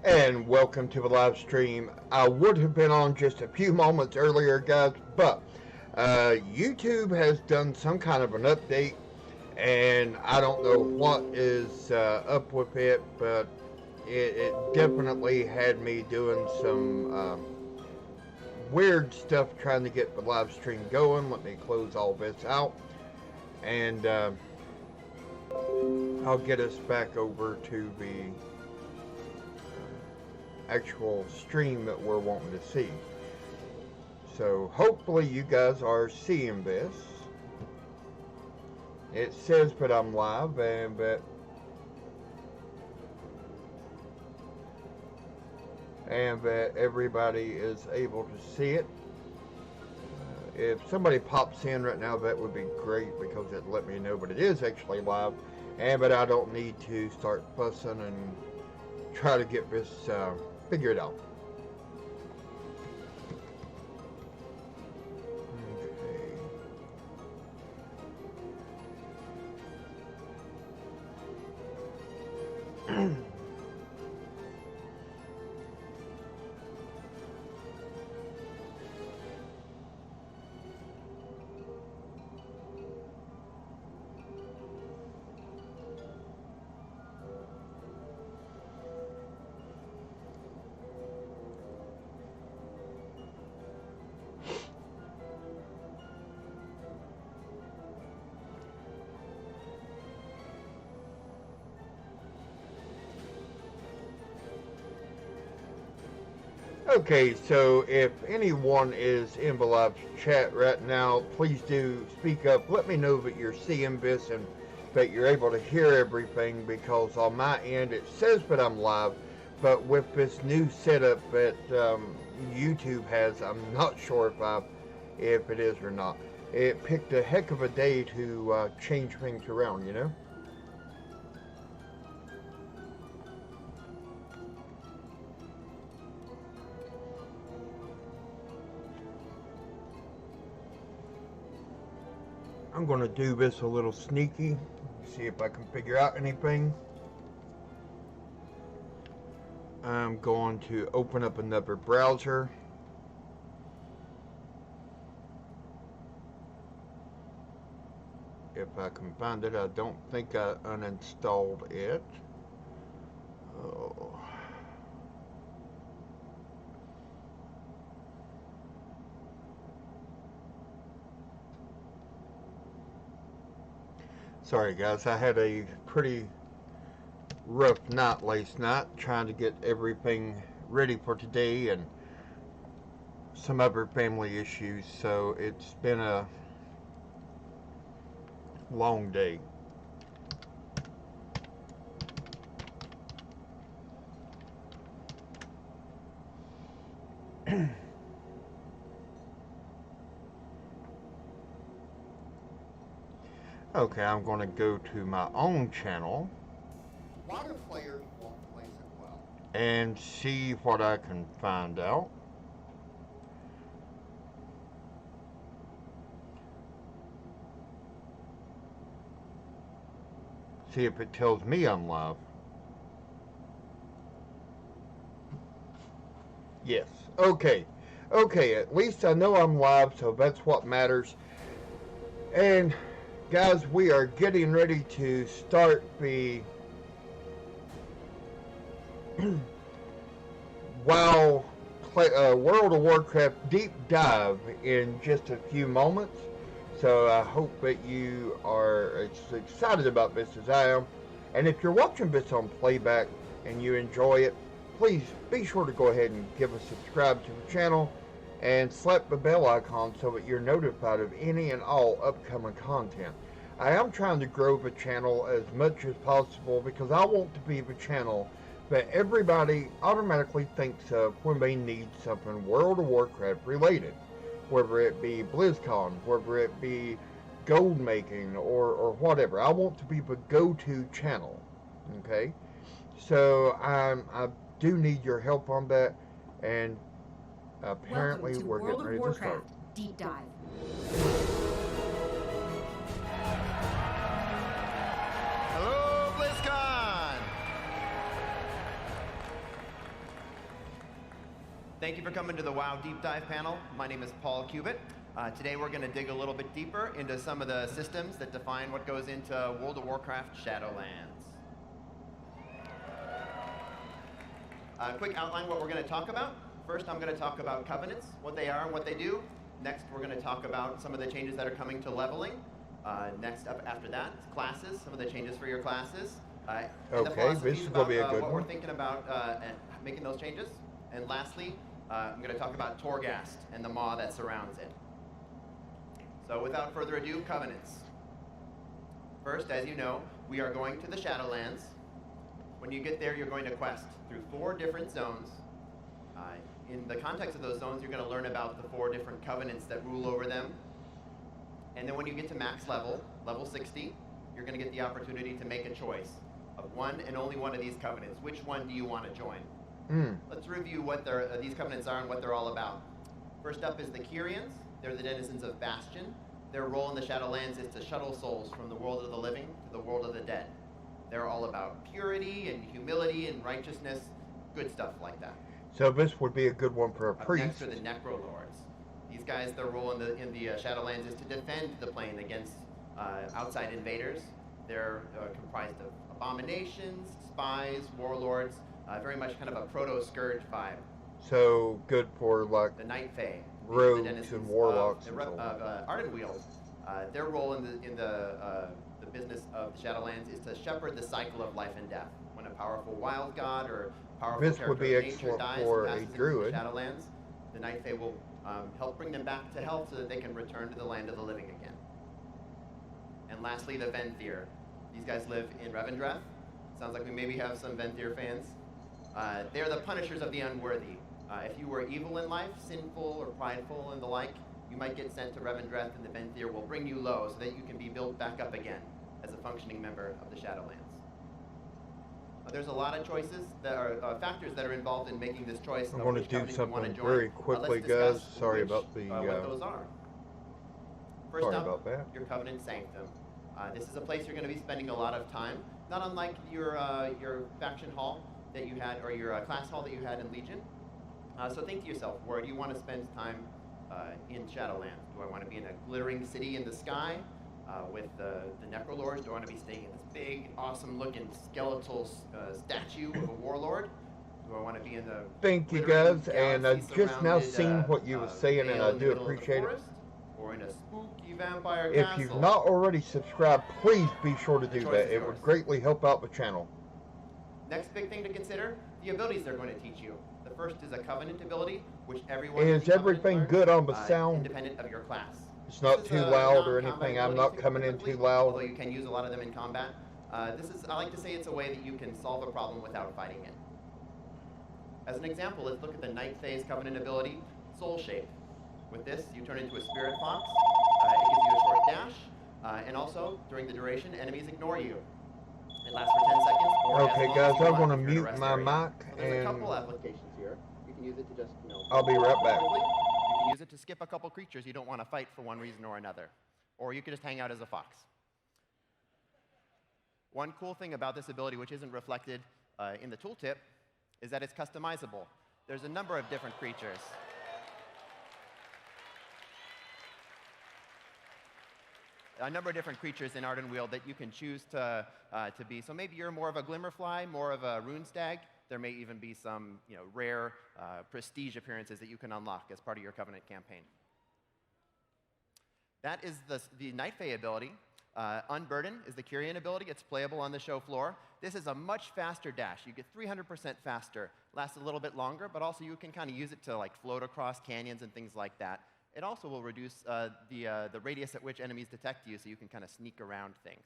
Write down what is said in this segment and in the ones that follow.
And welcome to the live stream. I would have been on just a few moments earlier, guys, but YouTube has done some kind of an update, and I don't know what is up with it, but it definitely had me doing some weird stuff trying to get the live stream going. Let me close all this out, and I'll get us back over to the actual stream that we're wanting to see. So hopefully you guys are seeing this. It says that I'm live and that everybody is able to see it. If somebody pops in right now, that would be great because it let me know, but it is actually live, and but I don't need to start fussing and try to get this figured out. Okay. Okay, so if anyone is in the live chat right now, please do speak up. Let me know that you're seeing this and that you're able to hear everything, because on my end it says that I'm live, but with this new setup that YouTube has, I'm not sure if it is or not. It picked a heck of a day to change things around, you know? I'm going to do this a little sneaky, see if I can figure out anything. I'm going to open up another browser. If I can find it. I don't think I uninstalled it. Oh. Sorry guys, I had a pretty rough night last night trying to get everything ready for today and some other family issues, so it's been a long day. Okay, I'm going to go to my own channel and see what I can find out. See if it tells me I'm live. Yes. Okay. Okay, at least I know I'm live, so that's what matters. And guys, we are getting ready to start the WoW World of Warcraft deep dive in just a few moments. So I hope that you are as excited about this as I am. And if you're watching this on playback and you enjoy it, please be sure to go ahead and give a subscribe to the channel and slap the bell icon so that you're notified of any and all upcoming content. I am trying to grow the channel as much as possible because I want to be the channel that everybody automatically thinks of when they need something World of Warcraft related, whether it be Blizzcon, whether it be gold making or whatever. I want to be the go-to channel. Okay, so I do need your help on that, and apparently we're getting ready to start. Deep dive. Hello, Blizzcon! Thank you for coming to the WoW Deep Dive panel. My name is Paul Cubitt. Today we're going to dig a little bit deeper into some of the systems that define what goes into World of Warcraft Shadowlands. Quick outline what we're going to talk about. First, I'm going to talk about covenants, what they are and what they do. Next, we're going to talk about some of the changes that are coming to leveling. Next up after that, classes, some of the changes for your classes. Okay, this is going to be a good what one. we're thinking about and making those changes. And lastly, I'm going to talk about Torghast and the maw that surrounds it. So without further ado, covenants. First, as you know, we are going to the Shadowlands. When you get there, you're going to quest through 4 different zones. In the context of those zones, you're going to learn about the 4 different covenants that rule over them. And then when you get to max level, level 60, you're going to get the opportunity to make a choice of one and only one of these covenants. Which one do you want to join? Let's review what these covenants are and what they're all about. First up is the Kyrians. They're the denizens of Bastion. Their role in the Shadowlands is to shuttle souls from the world of the living to the world of the dead. They're all about purity and humility and righteousness, good stuff like that. So this would be a good one for a priest. Next are the Necrolords. These guys, their role in the Shadowlands is to defend the plane against outside invaders. They're comprised of abominations, spies, warlords, very much kind of a proto-scourge vibe. So good for like the Night Fae, rogues and warlocks of Ardenweald. Their role in the business of the Shadowlands is to shepherd the cycle of life and death. When a powerful wild god or powerful this character would be of nature excellent dies for and a passes into druid. the Shadowlands, the Night Fae will help bring them back to health so that they can return to the land of the living again. And lastly, the Venthyr. These guys live in Revendreth. Sounds like we maybe have some Venthyr fans. They're the punishers of the unworthy. If you were evil in life, sinful or prideful and the like, you might get sent to Revendreth, and the Venthyr will bring you low so that you can be built back up again as a functioning member of the Shadowlands. There's a lot of choices that are factors that are involved in making this choice. I'm going to do something very quickly, guys. Sorry about the. What those are. First sorry up, about that. Your Covenant Sanctum. This is a place you're going to be spending a lot of time, not unlike your faction hall that you had, or your class hall that you had in Legion. So think to yourself, where do you want to spend time in Shadowlands? Do I want to be in a glittering city in the sky with the Necrolords? Do I want to be staying in this big, awesome-looking skeletal statue of a warlord? Do I want to be in the Thank you, guys, and I just now seen what you were saying, and I do appreciate it. Or in a spooky vampire If castle? you've not already subscribed, please be sure to do that. It would greatly help out the channel. Next big thing to consider, the abilities they're going to teach you. The first is a Covenant ability, which everyone Is everything good on the sound? independent of your class. It's not too loud or anything. I'm not coming in too loud. Although you can use a lot of them in combat. I like to say it's a way that you can solve a problem without fighting it. As an example, let's look at the Night Fae's Covenant ability, Soul Shape. With this, you turn into a spirit fox. It gives you a short dash, and also, during the duration, enemies ignore you. It lasts for 10 seconds. Or Okay, guys, I'm going to mute my mic, there's a and couple applications here. You can use it to just, I'll be right back. You can use it to skip a couple creatures you don't want to fight for one reason or another. Or you could just hang out as a fox. One cool thing about this ability, which isn't reflected in the tooltip, is that it's customizable. There's a number of different creatures. A number of different creatures in Ardenweald that you can choose to be. So maybe you're more of a Glimmerfly, more of a Rune Stag. There may even be some rare prestige appearances that you can unlock as part of your Covenant campaign. That is the Night Fae ability. Unburden is the Kyrian ability. It's playable on the show floor. This is a much faster dash. You get 300% faster. Lasts a little bit longer, but also you can kind of use it to float across canyons and things like that. It also will reduce the radius at which enemies detect you, so you can kind of sneak around things.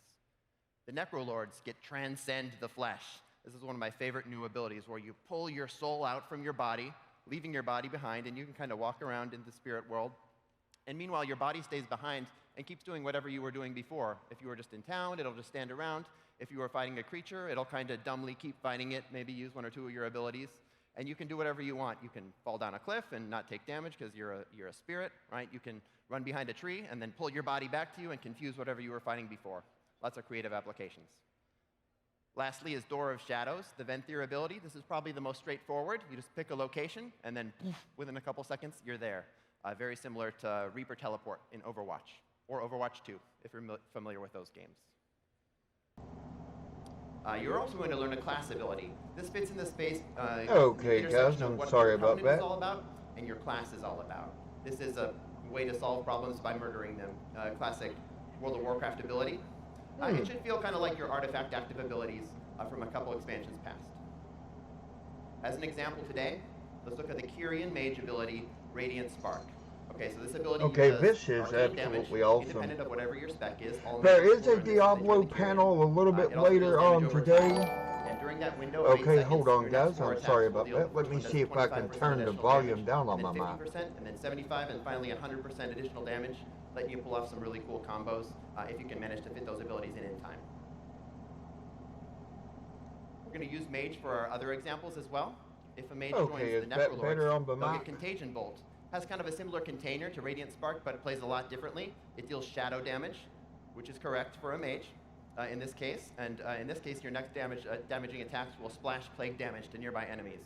The Necrolords get Transcend the Flesh. This is one of my favorite new abilities, where you pull your soul out from your body, leaving your body behind, and you can kind of walk around in the spirit world. And meanwhile, your body stays behind and keeps doing whatever you were doing before. If you were just in town, it'll just stand around. If you were fighting a creature, it'll kind of dumbly keep fighting it, maybe use 1 or 2 of your abilities. And you can do whatever you want. You can fall down a cliff and not take damage because you're a spirit, right? You can run behind a tree and then pull your body back to you and confuse whatever you were fighting before. Lots of creative applications. Lastly is Door of Shadows, the Venthyr ability. This is probably the most straightforward. You just pick a location, and then poof, within a couple seconds, you're there. Very similar to Reaper Teleport in Overwatch, or Overwatch 2, if you're familiar with those games. You're also going to learn a class ability. This fits in the space. Okay, guys, I'm sorry about that. Is all about, and your class is all about. This is a way to solve problems by murdering them. Classic World of Warcraft ability. It should feel kind of like your artifact active abilities from a couple expansions past. As an example today, let's look at the Kyrian Mage ability, Radiant Spark. Okay, so this ability this is absolutely awesome. Independent of whatever your spec is. There is a Diablo panel a little bit later on today. And during that window, okay, hold on, guys. I'm sorry about that. Let me see if I can turn the volume down on my mic. 50%, and then 75, and finally 100% additional damage, letting you pull off some really cool combos if you can manage to fit those abilities in time. We're going to use Mage for our other examples as well. If a Mage joins the Necrolords, they'll get Contagion Bolt. Has kind of a similar container to Radiant Spark, but it plays a lot differently. It deals shadow damage, which is correct for a Mage in this case. And in this case, your next damaging attacks will splash plague damage to nearby enemies.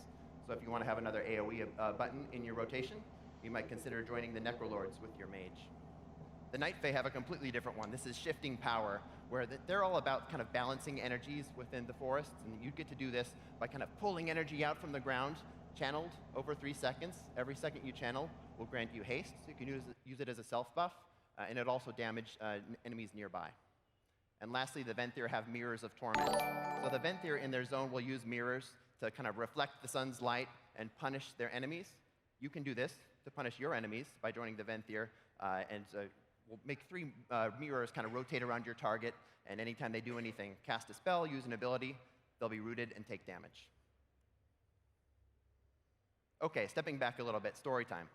So if you want to have another AoE button in your rotation, you might consider joining the Necrolords with your Mage. The Night Fae have a completely different one. This is Shifting Power, where they're all about kind of balancing energies within the forests, and you get to do this by kind of pulling energy out from the ground, channeled over 3 seconds. Every second you channel will grant you haste, so you can use it as a self-buff, and it also damage enemies nearby. And lastly, the Venthyr have Mirrors of Torment. So the Venthyr in their zone will use mirrors to kind of reflect the sun's light and punish their enemies. You can do this to punish your enemies by joining the Venthyr, and we'll make 3 mirrors kind of rotate around your target, and anytime they do anything, cast a spell, use an ability, they'll be rooted and take damage. Okay, stepping back a little bit, story time.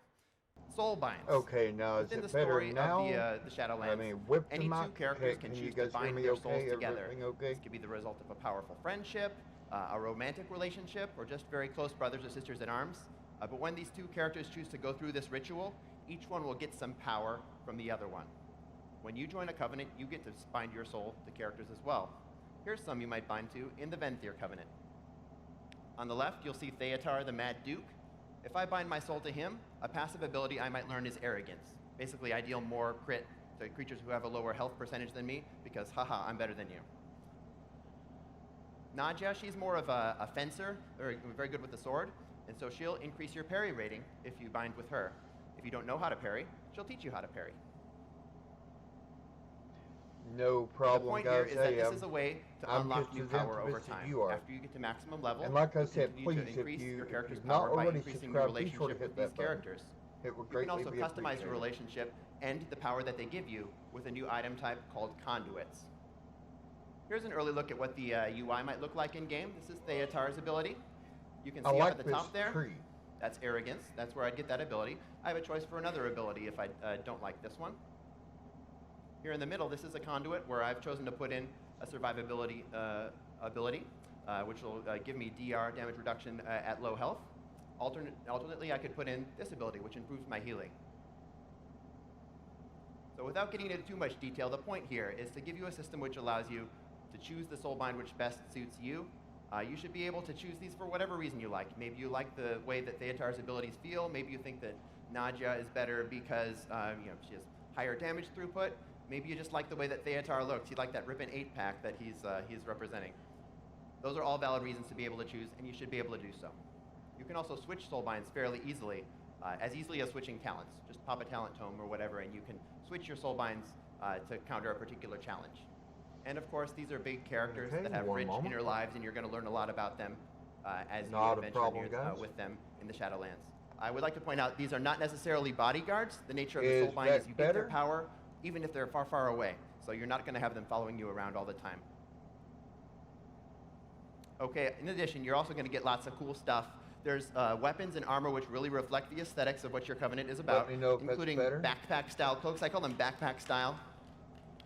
Soulbinds. Okay, now is it better now? Of the Shadowlands, any 2 characters can choose to bind their souls together. This could be the result of a powerful friendship, a romantic relationship, or just very close brothers or sisters in arms. But when these 2 characters choose to go through this ritual, each one will get some power from the other one. When you join a covenant, you get to bind your soul to characters as well. Here's some you might bind to in the Venthyr covenant. On the left, you'll see Theatar, the Mad Duke. If I bind my soul to him, a passive ability I might learn is Arrogance. Basically, I deal more crit to creatures who have a lower health percentage than me because, haha, I'm better than you. Nadja, she's more of a fencer, very good with the sword, and so she'll increase your parry rating if you bind with her. If you don't know how to parry, she'll teach you how to parry. No problem, the point guys. Here is that this is a way to unlock new power over time. After you get to maximum level, and like I said, please, increase your character's if not power by already increasing your subscribed, be sure to relationship hit with these that button. characters. It would You greatly can also be customize appreciated. your relationship and the power that they give you with a new item type called Conduits. Here's an early look at what the UI might look like in-game. This is Theatar's ability. You can see up at the top there. Tree. That's Arrogance. That's where I'd get that ability. I have a choice for another ability if I don't like this one. Here in the middle, this is a Conduit where I've chosen to put in a survivability ability, which will give me DR, damage reduction, at low health. Alternately, I could put in this ability, which improves my healing. So without getting into too much detail, the point here is to give you a system which allows you to choose the soulbind which best suits you. You should be able to choose these for whatever reason you like. Maybe you like the way that Theatar's abilities feel. Maybe you think that Nadja is better because she has higher damage throughput. Maybe you just like the way that Theatar looks. You like that Rippin' 8-pack that he's representing. Those are all valid reasons to be able to choose, and you should be able to do so. You can also switch soulbinds fairly easily, as easily as switching talents. Just pop a talent tome or whatever, and you can switch your soulbinds to counter a particular challenge. And of course, these are big characters that have rich inner lives, and you're going to learn a lot about them as you adventure with them in the Shadowlands. I would like to point out these are not necessarily bodyguards. The nature of the soulbind is you get their power even if they're far, far away. So you're not going to have them following you around all the time. Okay, in addition, you're also going to get lots of cool stuff. There's weapons and armor which really reflect the aesthetics of what your covenant is about, including backpack-style cloaks. I call them backpack-style,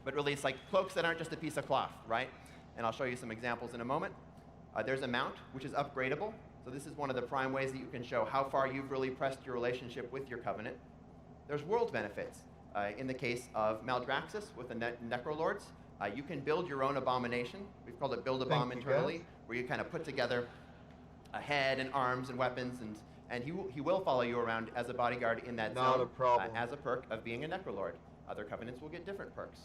but really it's like cloaks that aren't just a piece of cloth, right? And I'll show you some examples in a moment. There's a mount, which is upgradable. So this is one of the prime ways that you can show how far you've really pressed your relationship with your covenant. There's world benefits. In the case of Maldraxxus with the Necrolords, you can build your own abomination. We've called it Build a Bomb internally, where you kind of put together a head and arms and weapons, and he will follow you around as a bodyguard in that zone. Not a problem. As a perk of being a Necrolord. Other Covenants will get different perks.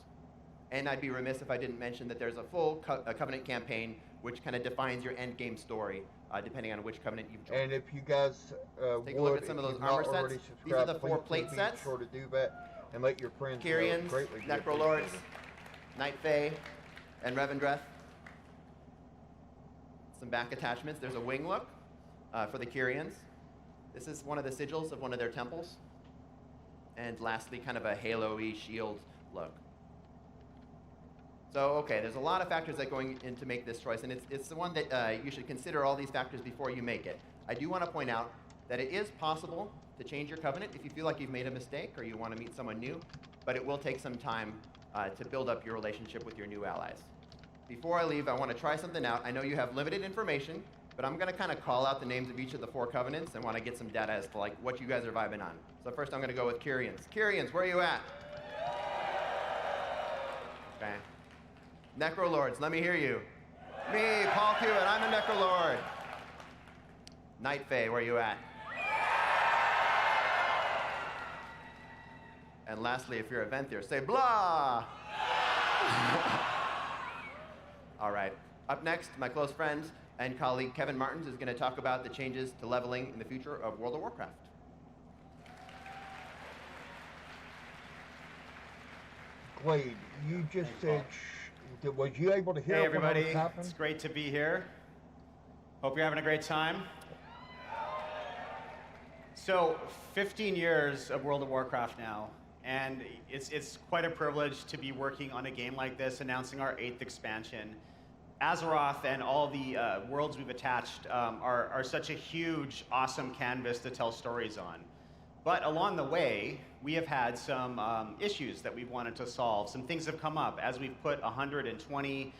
And I'd be remiss if I didn't mention that there's a full Covenant campaign which kind of defines your end game story, depending on which Covenant you've joined. And if you guys take a look at some of those armor sets. These are the 4 plate sets. Be sure to do that and let your friends know. Kyrians, Greatly Necrolords, Night Fae, and Revendreth. Some back attachments. There's a wing look for the Kyrians. This is one of the sigils of one of their temples. And lastly, kind of a halo-y shield look. So, okay, there's a lot of factors that going into make this choice, and it's the one that you should consider all these factors before you make it. I do want to point out that it is possible to change your Covenant if you feel like you've made a mistake or you want to meet someone new, but it will take some time to build up your relationship with your new allies. Before I leave, I want to try something out. I know you have limited information, but I'm going to kind of call out the names of each of the 4 Covenants and want to get some data as to like what you guys are vibing on. So first I'm going to go with Kyrians. Kyrians, where are you at? Okay. Necrolords, let me hear you. Me, Paul Hewitt, I'm a Necrolord. Night Fae, where are you at? And lastly, if you're a Venthyr, say blah! All right. Up next, my close friend and colleague Kevin Martins is going to talk about the changes to leveling in the future of World of Warcraft. Glade, you just said, was you able to hear Hey everybody, what was happening? it's great to be here. Hope you're having a great time. So, 15 years of World of Warcraft now, and it's quite a privilege to be working on a game like this, announcing our 8th expansion. Azeroth and all the worlds we've attached are such a huge, awesome canvas to tell stories on. But along the way, we have had some issues that we've wanted to solve. Some things have come up. As we've put 120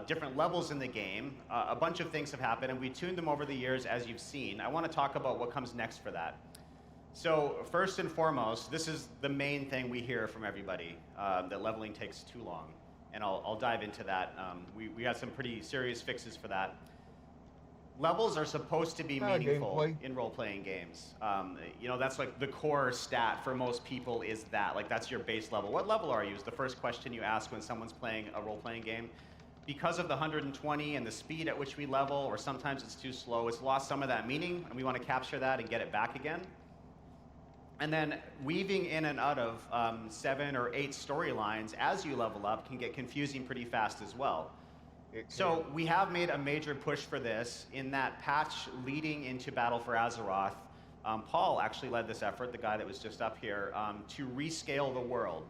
different levels in the game, a bunch of things have happened, and we tuned them over the years, as you've seen. I want to talk about what comes next for that. So first and foremost, this is the main thing we hear from everybody, that leveling takes too long. And I'll dive into that. We got some pretty serious fixes for that. Levels are supposed to be meaningful in role-playing games. You know, that's like the core stat for most people is that. Like, that's your base level. What level are you is the first question you ask when someone's playing a role-playing game. Because of the 120 and the speed at which we level, or sometimes it's too slow, it's lost some of that meaning, and we want to capture that and get it back again. And then weaving in and out of 7 or 8 storylines as you level up can get confusing pretty fast as well. So we have made a major push for this in that patch leading into Battle for Azeroth. Paul actually led this effort, the guy that was just up here, to rescale the world.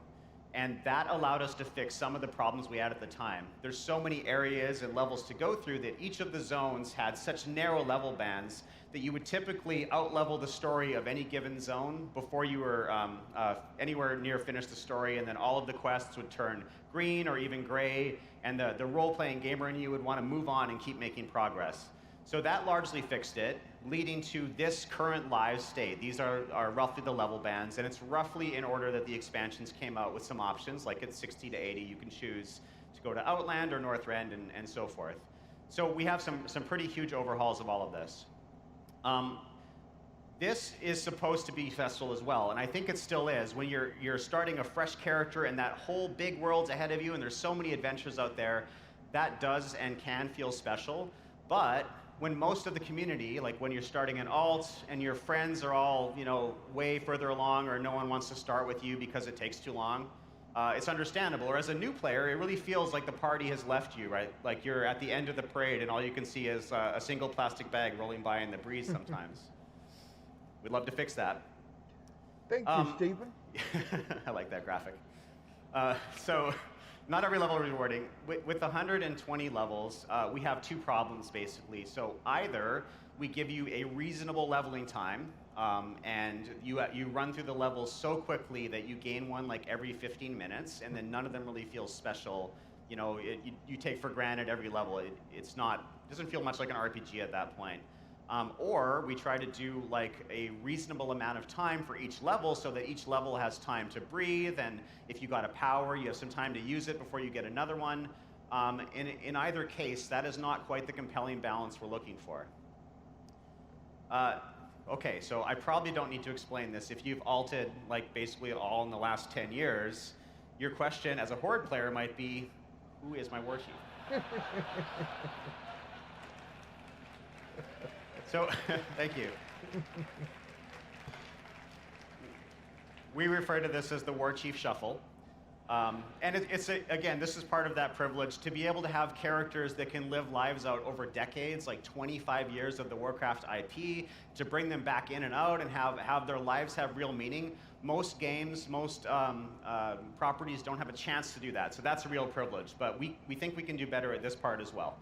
And that allowed us to fix some of the problems we had at the time. There's so many areas and levels to go through that each of the zones had such narrow level bands that you would typically out-level the story of any given zone before you were anywhere near finished the story, and then all of the quests would turn green or even gray, and the role-playing gamer in you would want to move on and keep making progress. So that largely fixed it, leading to this current live state. These are roughly the level bands, and it's roughly in order that the expansions came out with some options, like at 60 to 80, you can choose to go to Outland or Northrend and so forth. So we have some pretty huge overhauls of all of this. This is supposed to be Festival as well, and I think it still is. When you're starting a fresh character and that whole big world's ahead of you and there's so many adventures out there, that does and can feel special. But when most of the community, like when you're starting an alt and your friends are all, you know, way further along, or no one wants to start with you because it takes too long, it's understandable. Or as a new player, it really feels like the party has left you, right? Like you're at the end of the parade and all you can see is a single plastic bag rolling by in the breeze sometimes. We'd love to fix that. Thank you, Stephen. I like that graphic. So, not every level is rewarding. With the 120 levels, we have 2 problems basically. So either we give you a reasonable leveling time, and you run through the levels so quickly that you gain one like every 15 minutes, and then none of them really feel special. You know, you take for granted every level. It doesn't feel much like an RPG at that point. Or we try to do like a reasonable amount of time for each level so that each level has time to breathe, and if you got a power, you have some time to use it before you get another one. In either case, that is not quite the compelling balance we're looking for. Okay, so I probably don't need to explain this. If you've alted like basically all in the last 10 years, your question as a Horde player might be, who is my war chief? So, thank you. We refer to this as the War Chief Shuffle. And again, this is part of that privilege to be able to have characters that can live lives out over decades, like 25 years of the Warcraft IP, to bring them back in and out and have their lives have real meaning. Most games, most properties don't have a chance to do that, so that's a real privilege. But we think we can do better at this part as well.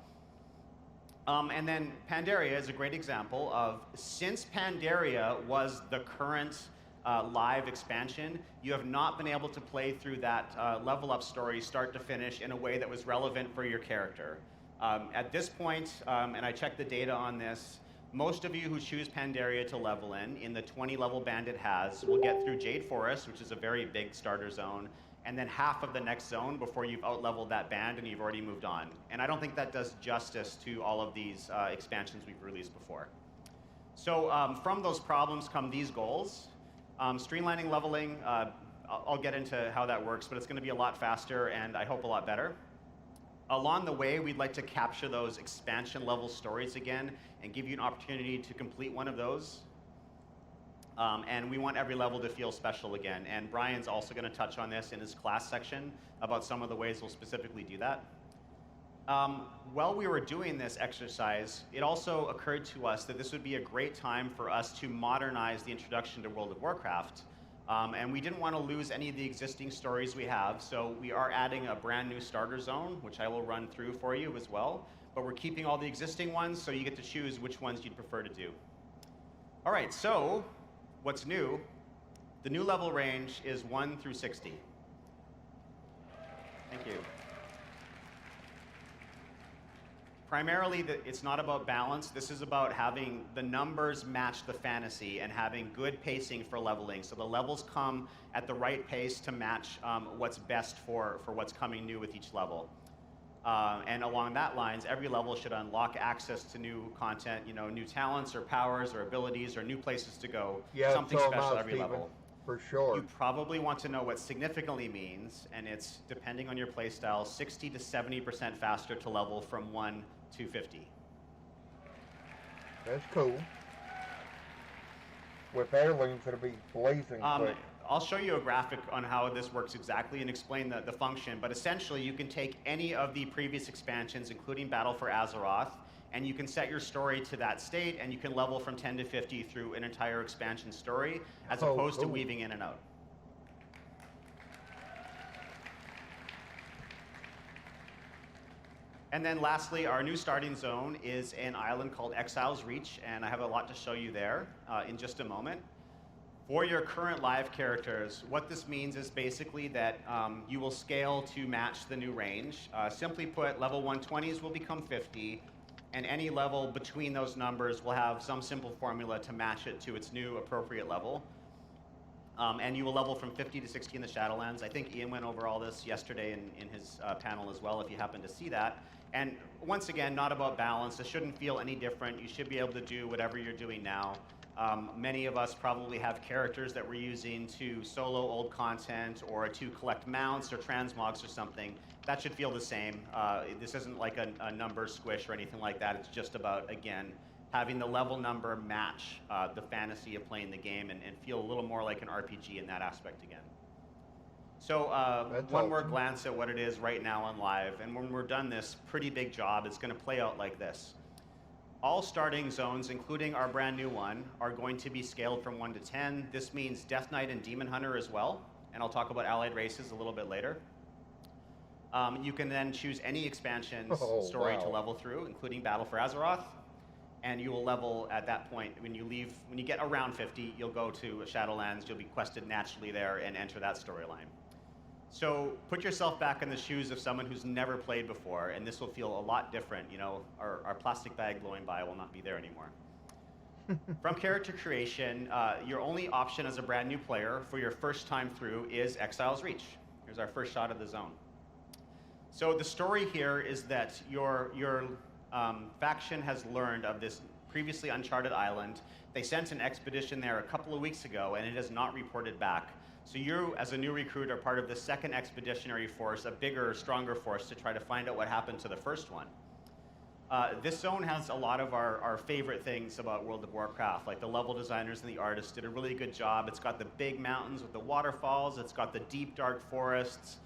And then Pandaria is a great example of, since Pandaria was the current live expansion, you have not been able to play through that level up story start to finish in a way that was relevant for your character. At this point, and I checked the data on this, most of you who choose Pandaria to level in the 20 level band it has, will get through Jade Forest, which is a very big starter zone, and then half of the next zone before you've out-leveled that band and you've already moved on. And I don't think that does justice to all of these expansions we've released before. So from those problems come these goals. Streamlining leveling, I'll get into how that works, but it's going to be a lot faster and I hope a lot better. Along the way, we'd like to capture those expansion level stories again and give you an opportunity to complete one of those. And we want every level to feel special again. And Brian's also going to touch on this in his class section about some of the ways we'll specifically do that. While we were doing this exercise, it also occurred to us that this would be a great time for us to modernize the introduction to World of Warcraft. And we didn't want to lose any of the existing stories we have, so we are adding a brand new starter zone, which I will run through for you as well. But we're keeping all the existing ones, so you get to choose which ones you'd prefer to do. All right, so what's new? The new level range is 1 through 60. Thank you. Primarily, it's not about balance. This is about having the numbers match the fantasy and having good pacing for leveling. So the levels come at the right pace to match what's best for what's coming new with each level. And along that lines, every level should unlock access to new content, new talents or powers or abilities or new places to go. Yeah, something special every Steven, level. for sure. You probably want to know what significantly means, and it's, depending on your playstyle, 60 to 70% faster to level from 1 to 50. That's cool. With heirlooms, it'll be blazing quick. I'll show you a graphic on how this works exactly and explain the function, but essentially you can take any of the previous expansions, including Battle for Azeroth, and you can set your story to that state, and you can level from 10 to 50 through an entire expansion story, as opposed to weaving in and out. And then lastly, our new starting zone is an island called Exile's Reach, and I have a lot to show you there in just a moment. For your current live characters, what this means is basically that you will scale to match the new range. Simply put, level 120s will become 50, and any level between those numbers will have some simple formula to match it to its new appropriate level. And you will level from 50 to 60 in the Shadowlands. I think Ian went over all this yesterday in his panel as well, if you happen to see that. And once again, not about balance. It shouldn't feel any different. You should be able to do whatever you're doing now. Many of us probably have characters that we're using to solo old content or to collect mounts or transmogs or something. That should feel the same. This isn't like a number squish or anything like that. It's just about, again, having the level number match the fantasy of playing the game and feel a little more like an RPG in that aspect again. So one more glance at what it is right now on live, and when we're done this pretty big job, it's going to play out like this. All starting zones, including our brand new one, are going to be scaled from 1 to 10. This means Death Knight and Demon Hunter as well, and I'll talk about allied races a little bit later. You can then choose any expansion story to level through, including Battle for Azeroth, and you will level at that point. When you get around 50, you'll go to Shadowlands, you'll be quested naturally there and enter that storyline. So put yourself back in the shoes of someone who's never played before, and this will feel a lot different. Our plastic bag blowing by will not be there anymore. From character creation, your only option as a brand new player for your first time through is Exile's Reach. Here's our first shot of the zone. So the story here is that your faction has learned of this previously uncharted island. They sent an expedition there a couple of weeks ago, and it has not reported back. So you, as a new recruit, are part of the second expeditionary force, a bigger, stronger force, to try to find out what happened to the first one. This zone has a lot of our favorite things about World of Warcraft, like the level designers and the artists did a really good job. It's got the big mountains with the waterfalls, it's got the deep, dark forests,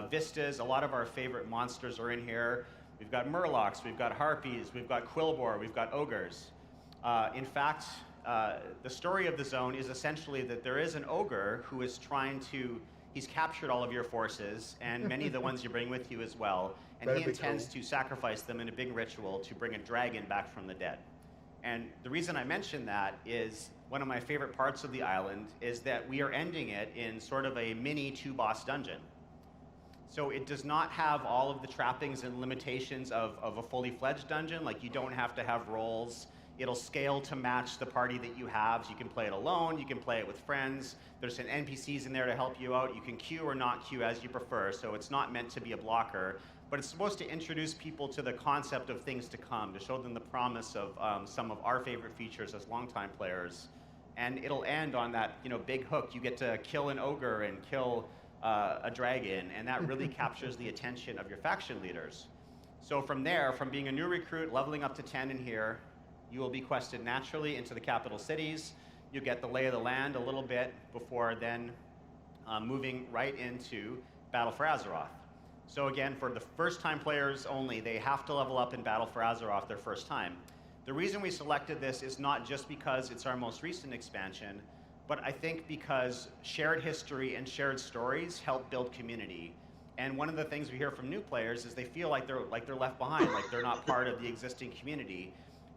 vistas. A lot of our favorite monsters are in here. We've got murlocs, we've got harpies, we've got quillbore, we've got ogres. In fact, the story of the zone is essentially that there is an ogre who is he's captured all of your forces, and many of the ones you bring with you as well, and he intends to sacrifice them in a big ritual to bring a dragon back from the dead. And the reason I mention that is one of my favorite parts of the island is that we are ending it in sort of a mini 2-boss dungeon. So it does not have all of the trappings and limitations of a fully fledged dungeon, like you don't have to have roles. It'll scale to match the party that you have. So you can play it alone, you can play it with friends. There's some NPCs in there to help you out. You can queue or not queue as you prefer, so it's not meant to be a blocker. But it's supposed to introduce people to the concept of things to come, to show them the promise of some of our favorite features as longtime players. And it'll end on that big hook. You get to kill an ogre and kill a dragon, and that really captures the attention of your faction leaders. So from there, from being a new recruit, leveling up to 10 in here, you will be quested naturally into the capital cities. You get the lay of the land a little bit before then moving right into Battle for Azeroth. So again, for the first-time players only, they have to level up in Battle for Azeroth their first time. The reason we selected this is not just because it's our most recent expansion, but I think because shared history and shared stories help build community. And one of the things we hear from new players is they feel like they're left behind, like they're not part of the existing community.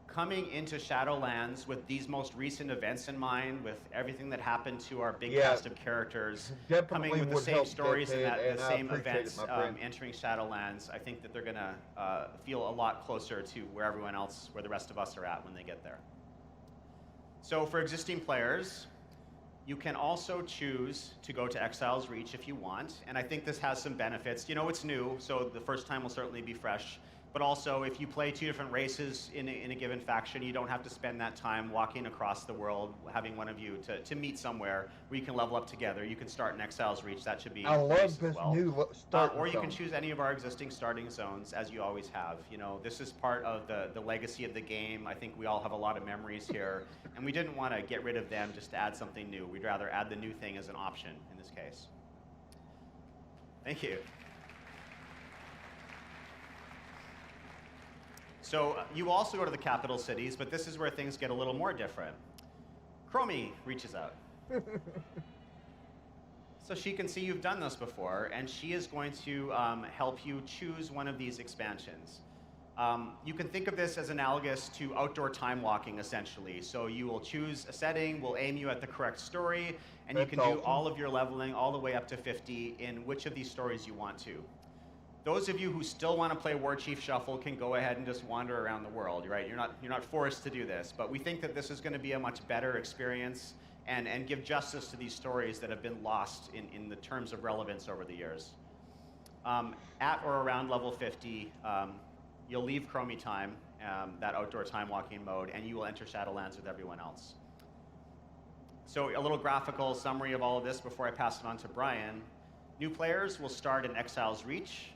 Coming into Shadowlands with these most recent events in mind, with everything that happened to our big cast of characters, coming with the same stories and the same events entering Shadowlands, I think that they're going to feel a lot closer to where the rest of us are at when they get there. So for existing players, you can also choose to go to Exile's Reach if you want, and I think this has some benefits. It's new, so the first time will certainly be fresh. But also, if you play 2 different races in a given faction, you don't have to spend that time walking across the world, having one of you to meet somewhere where you can level up together. You can start in Exile's Reach. That should be I love this well. new start. Or you can choose any of our existing starting zones, as you always have. This is part of the legacy of the game. I think we all have a lot of memories here, and we didn't want to get rid of them just to add something new. We'd rather add the new thing as an option in this case. Thank you. So you also go to the capital cities, but this is where things get a little more different. Chromie reaches out. So she can see you've done this before, and she is going to help you choose one of these expansions. You can think of this as analogous to outdoor time walking, essentially. So you will choose a setting, we'll aim you at the correct story, and you can do all of your leveling all the way up to 50 in which of these stories you want to. Those of you who still want to play War Chief Shuffle can go ahead and just wander around the world, right? You're not forced to do this, but we think that this is going to be a much better experience and give justice to these stories that have been lost in the terms of relevance over the years. At or around level 50, you'll leave Chromie time, that outdoor time walking mode, and you will enter Shadowlands with everyone else. So a little graphical summary of all of this before I pass it on to Brian. New players will start in Exile's Reach.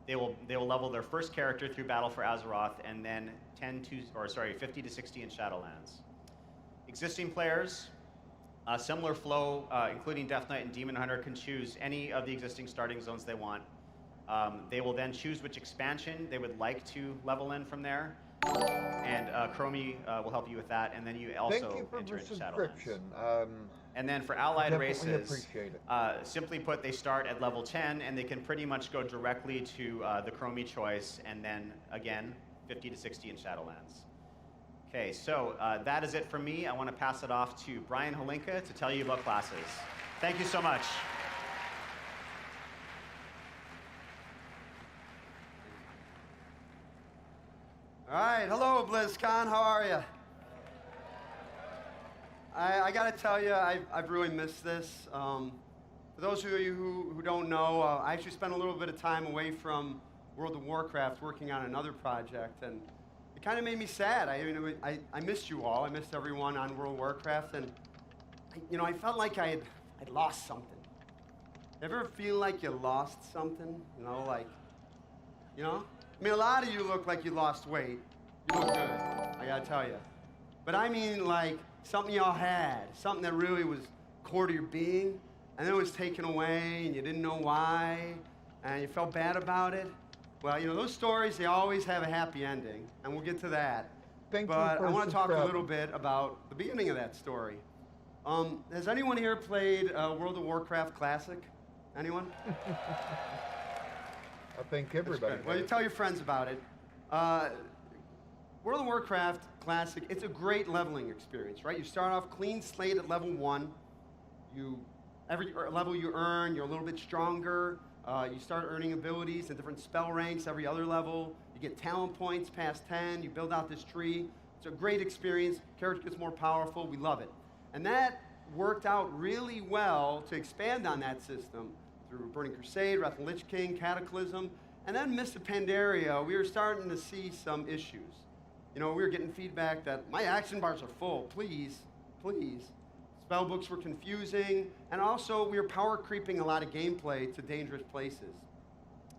They will level their first character through Battle for Azeroth, and then 50 to 60 in Shadowlands. Existing players, similar flow, including Death Knight and Demon Hunter, can choose any of the existing starting zones they want. They will then choose which expansion they would like to level in from there, and Chromie will help you with that, and then you also enter into Shadowlands. And then for allied races, simply put, they start at level 10, and they can pretty much go directly to the Chromie choice, and then, again, 50 to 60 in Shadowlands. Okay, so that is it from me. I want to pass it off to Brian Holinka to tell you about classes. Thank you so much. All right, hello, Blizzcon. How are you? I got to tell you, I've really missed this. For those of you who don't know, I actually spent a little bit of time away from World of Warcraft working on another project, and it kind of made me sad. I missed you all. I missed everyone on World of Warcraft, and I felt like I'd lost something. Ever feel like you lost something? I mean, a lot of you look like you lost weight. You look good, I gotta tell you. But I mean, like, something y'all had, something that really was core to your being, and then it was taken away, and you didn't know why, and you felt bad about it. Well, those stories, they always have a happy ending, and we'll get to that. Thank you but for I want to talk a subscribing. little bit about the beginning of that story. Has anyone here played World of Warcraft Classic? Anyone? I think everybody. Well, you tell your friends about it. World of Warcraft Classic, it's a great leveling experience, right? You start off clean slate at level 1. Every level you earn, you're a little bit stronger. You start earning abilities and different spell ranks every other level. You get talent points past 10. You build out this tree. It's a great experience. Character gets more powerful. We love it. And that worked out really well to expand on that system through Burning Crusade, Wrath of the Lich King, Cataclysm, and then Mists of Pandaria, we were starting to see some issues. We were getting feedback that my action bars are full, please. Spellbooks were confusing, and also we were power creeping a lot of gameplay to dangerous places.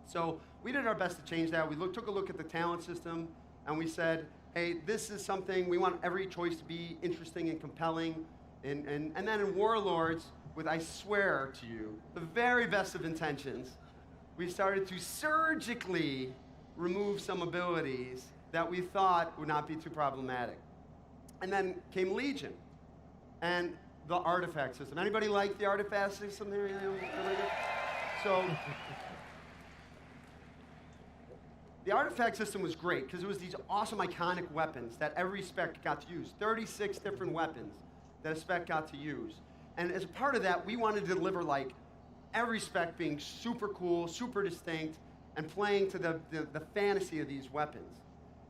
So we did our best to change that. We took a look at the talent system, and we said, hey, this is something, we want every choice to be interesting and compelling. And then in Warlords, with, I swear to you, the very best of intentions, we started to surgically remove some abilities that we thought would not be too problematic. And then came Legion and the artifact system. Anybody like the artifact system there? So the artifact system was great because it was these awesome iconic weapons that every spec got to use. 36 different weapons that a spec got to use. And as a part of that, we wanted to deliver like every spec being super cool, super distinct, and playing to the fantasy of these weapons.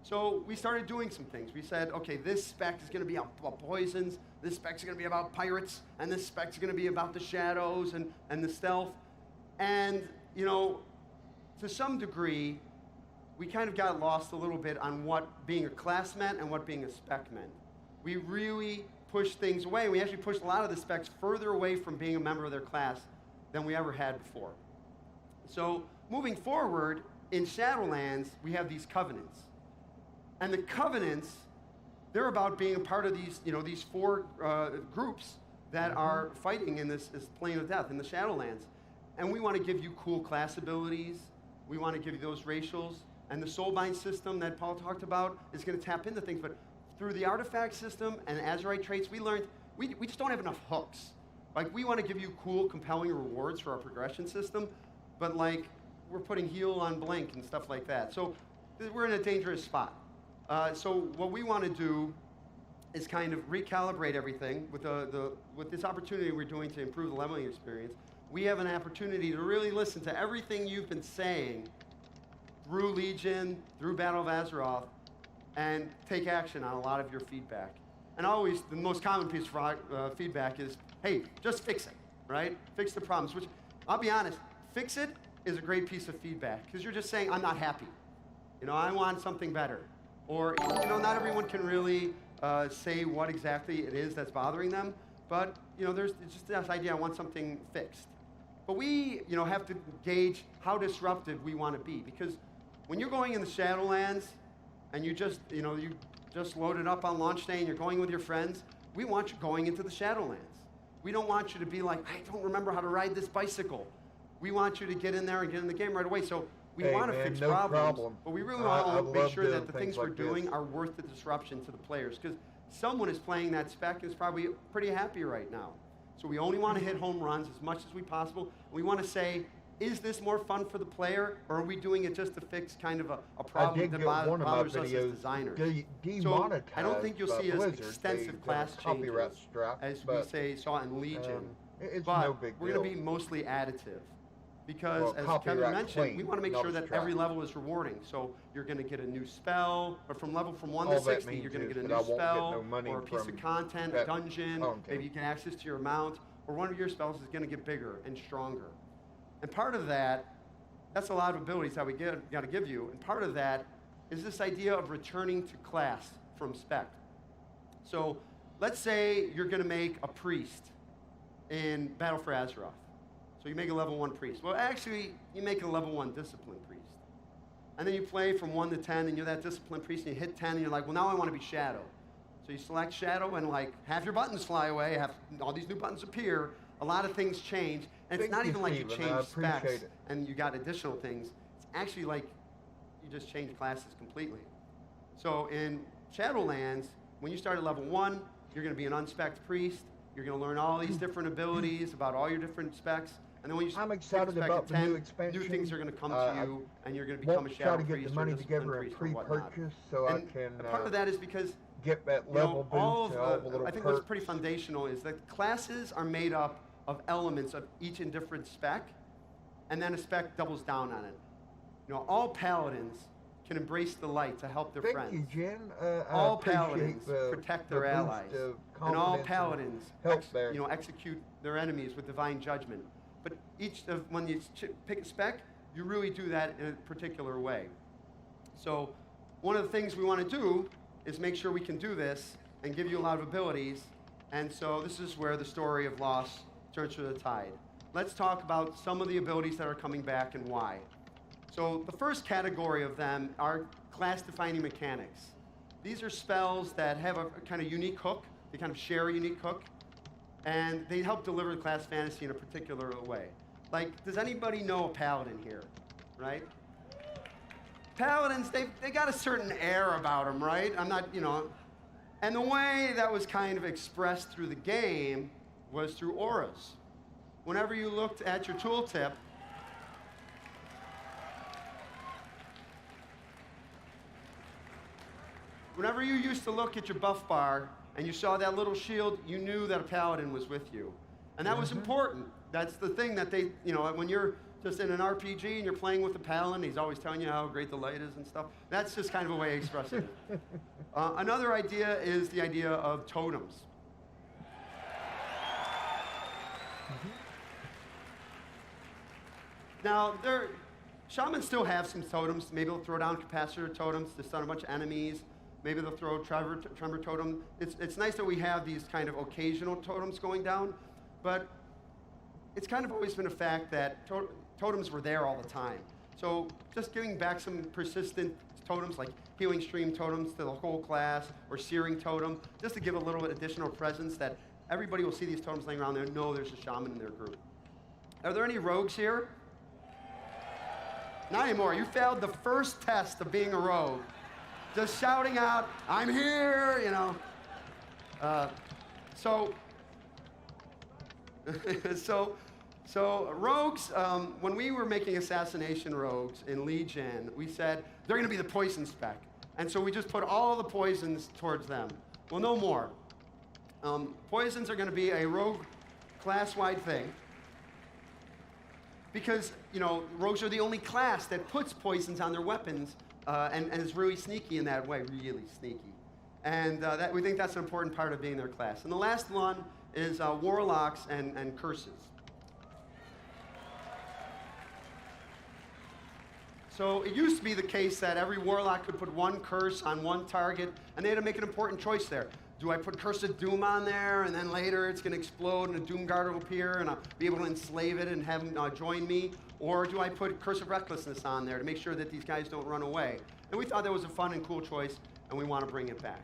So we started doing some things. We said, okay, this spec is going to be about poisons, this spec is going to be about pirates, and this spec is going to be about the shadows and the stealth. And, to some degree, we kind of got lost a little bit on what being a class meant and what being a spec meant. We really pushed things away. We actually pushed a lot of the specs further away from being a member of their class than we ever had before. So moving forward, in Shadowlands, we have these covenants. And the covenants, they're about being a part of these, these 4 groups that are fighting in this plane of death, in the Shadowlands. And we want to give you cool class abilities. We want to give you those racials. And the Soulbind system that Paul talked about is going to tap into things. But through the artifact system and Azurite traits, we learned we just don't have enough hooks. Like, we want to give you cool, compelling rewards for our progression system, but like, we're putting heal on blink and stuff like that. So we're in a dangerous spot. So what we want to do is kind of recalibrate everything with with this opportunity we're doing to improve the leveling experience. We have an opportunity to really listen to everything you've been saying through Legion, through Battle of Azeroth, and take action on a lot of your feedback. And always, the most common piece of feedback is, hey, just fix it, right? Fix the problems, which, I'll be honest, fix it is a great piece of feedback, because you're just saying, I'm not happy. I want something better. Or, not everyone can really say what exactly it is that's bothering them, but, there's just this idea, I want something fixed. But we, have to gauge how disruptive we want to be, because when you're going in the Shadowlands, and you just loaded up on launch day and you're going with your friends, we want you going into the Shadowlands. We don't want you to be like, I don't remember how to ride this bicycle. We want you to get in there and get in the game right away. So we want to fix problems, but we really want to make sure that the things we're doing are worth the disruption to the players, because someone is playing that spec and is probably pretty happy right now. So we only want to hit home runs as much as we possible. We want to say, is this more fun for the player, or are we doing it just to fix kind of a problem that bothers us as designers? So I don't think you'll see as extensive class changes as we saw in Legion, but we're going to be mostly additive. because, Well, as copyright Kevin mentioned, clean, we want to make not sure that abstract. every level is rewarding. So you're going to get a new spell, or from 1 All to that 60, means you're going to is get a that I new won't get spell, no money or a piece of from content, a that dungeon, content. maybe you get access to your mount, or one of your spells is going to get bigger and stronger. And part of that's a lot of abilities that we got to give you, and part of that is this idea of returning to class from spec. So let's say you're going to make a priest in Battle for Azeroth. So you make a level 1 priest. Well, actually, you make a level 1 discipline priest. And then you play from 1 to 10, and you're that discipline priest, and you hit 10, and you're like, well, now I want to be Shadow. So you select Shadow, and like half your buttons fly away, all these new buttons appear, a lot of things change, and it's Thank not you, even like you Stephen. I change specs appreciate it. and you got additional things. It's actually like you just change classes completely. So in Shadowlands, when you start at level 1, you're going to be an unspec'd priest. You're going to learn all these different abilities about all your different specs. And then when you I'm pick excited spec about at the 10, new expansion. new things are going to come to you, and you're going to become a Won't try shadow to get priest the or money discipline together and priest or whatnot. pre-purchase so I And can part of that is because get that you know, level boost all and all the of little I think perks. what's pretty foundational is that classes are made up of elements of each and different spec, and then a spec doubles down on it. You know, all paladins can embrace the light to help their Thank friends. you, Jen. All I appreciate paladins protect their the boost allies, of and all confidence paladins help there. execute their enemies with divine judgment. But when you pick a spec, you really do that in a particular way. So one of the things we want to do is make sure we can do this and give you a lot of abilities. And so this is where the story of loss turns to the tide. Let's talk about some of the abilities that are coming back and why. So the first category of them are class-defining mechanics. These are spells that have a kind of unique hook. They kind of share a unique hook. And they help deliver class fantasy in a particular way. Like, does anybody know a paladin here, right? Paladins, they got a certain air about them, right? I'm not, and the way that was kind of expressed through the game was through auras. Whenever you looked at your tooltip, whenever you used to look at your buff bar and you saw that little shield, you knew that a paladin was with you. And that was important. That's the thing that they, when you're just in an RPG and you're playing with a paladin, he's always telling you how great the light is and stuff. That's just kind of a way of expressing it. Another idea is the idea of totems. Now, shamans still have some totems. Maybe they'll throw down capacitor totems to stun a bunch of enemies. Maybe they'll throw tremor totem. It's nice that we have these kind of occasional totems going down, but it's kind of always been a fact that totems were there all the time. So just giving back some persistent totems like healing stream totems to the whole class or searing totem, just to give a little bit additional presence that everybody will see these totems laying around there and know there's a shaman in their group. Are there any rogues here? Not anymore. You failed the first test of being a rogue. Just shouting out, I'm here, So rogues, when we were making assassination rogues in Legion, we said, they're going to be the poison spec. And so we just put all the poisons towards them. Well, no more. Poisons are going to be a rogue class-wide thing. Because, rogues are the only class that puts poisons on their weapons and is really sneaky in that way, really sneaky. And we think that's an important part of being their class. And the last one is warlocks and curses. So it used to be the case that every warlock could put one curse on one target, and they had to make an important choice there. Do I put Curse of Doom on there, and then later it's going to explode, and a Doom Guard will appear, and I'll be able to enslave it and have him join me? Or do I put Curse of Recklessness on there to make sure that these guys don't run away? And we thought that was a fun and cool choice, and we want to bring it back.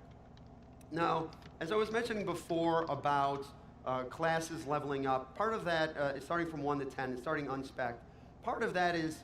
Now, as I was mentioning before about classes leveling up, part of that is starting from 1 to 10, and starting unspec. Part of that is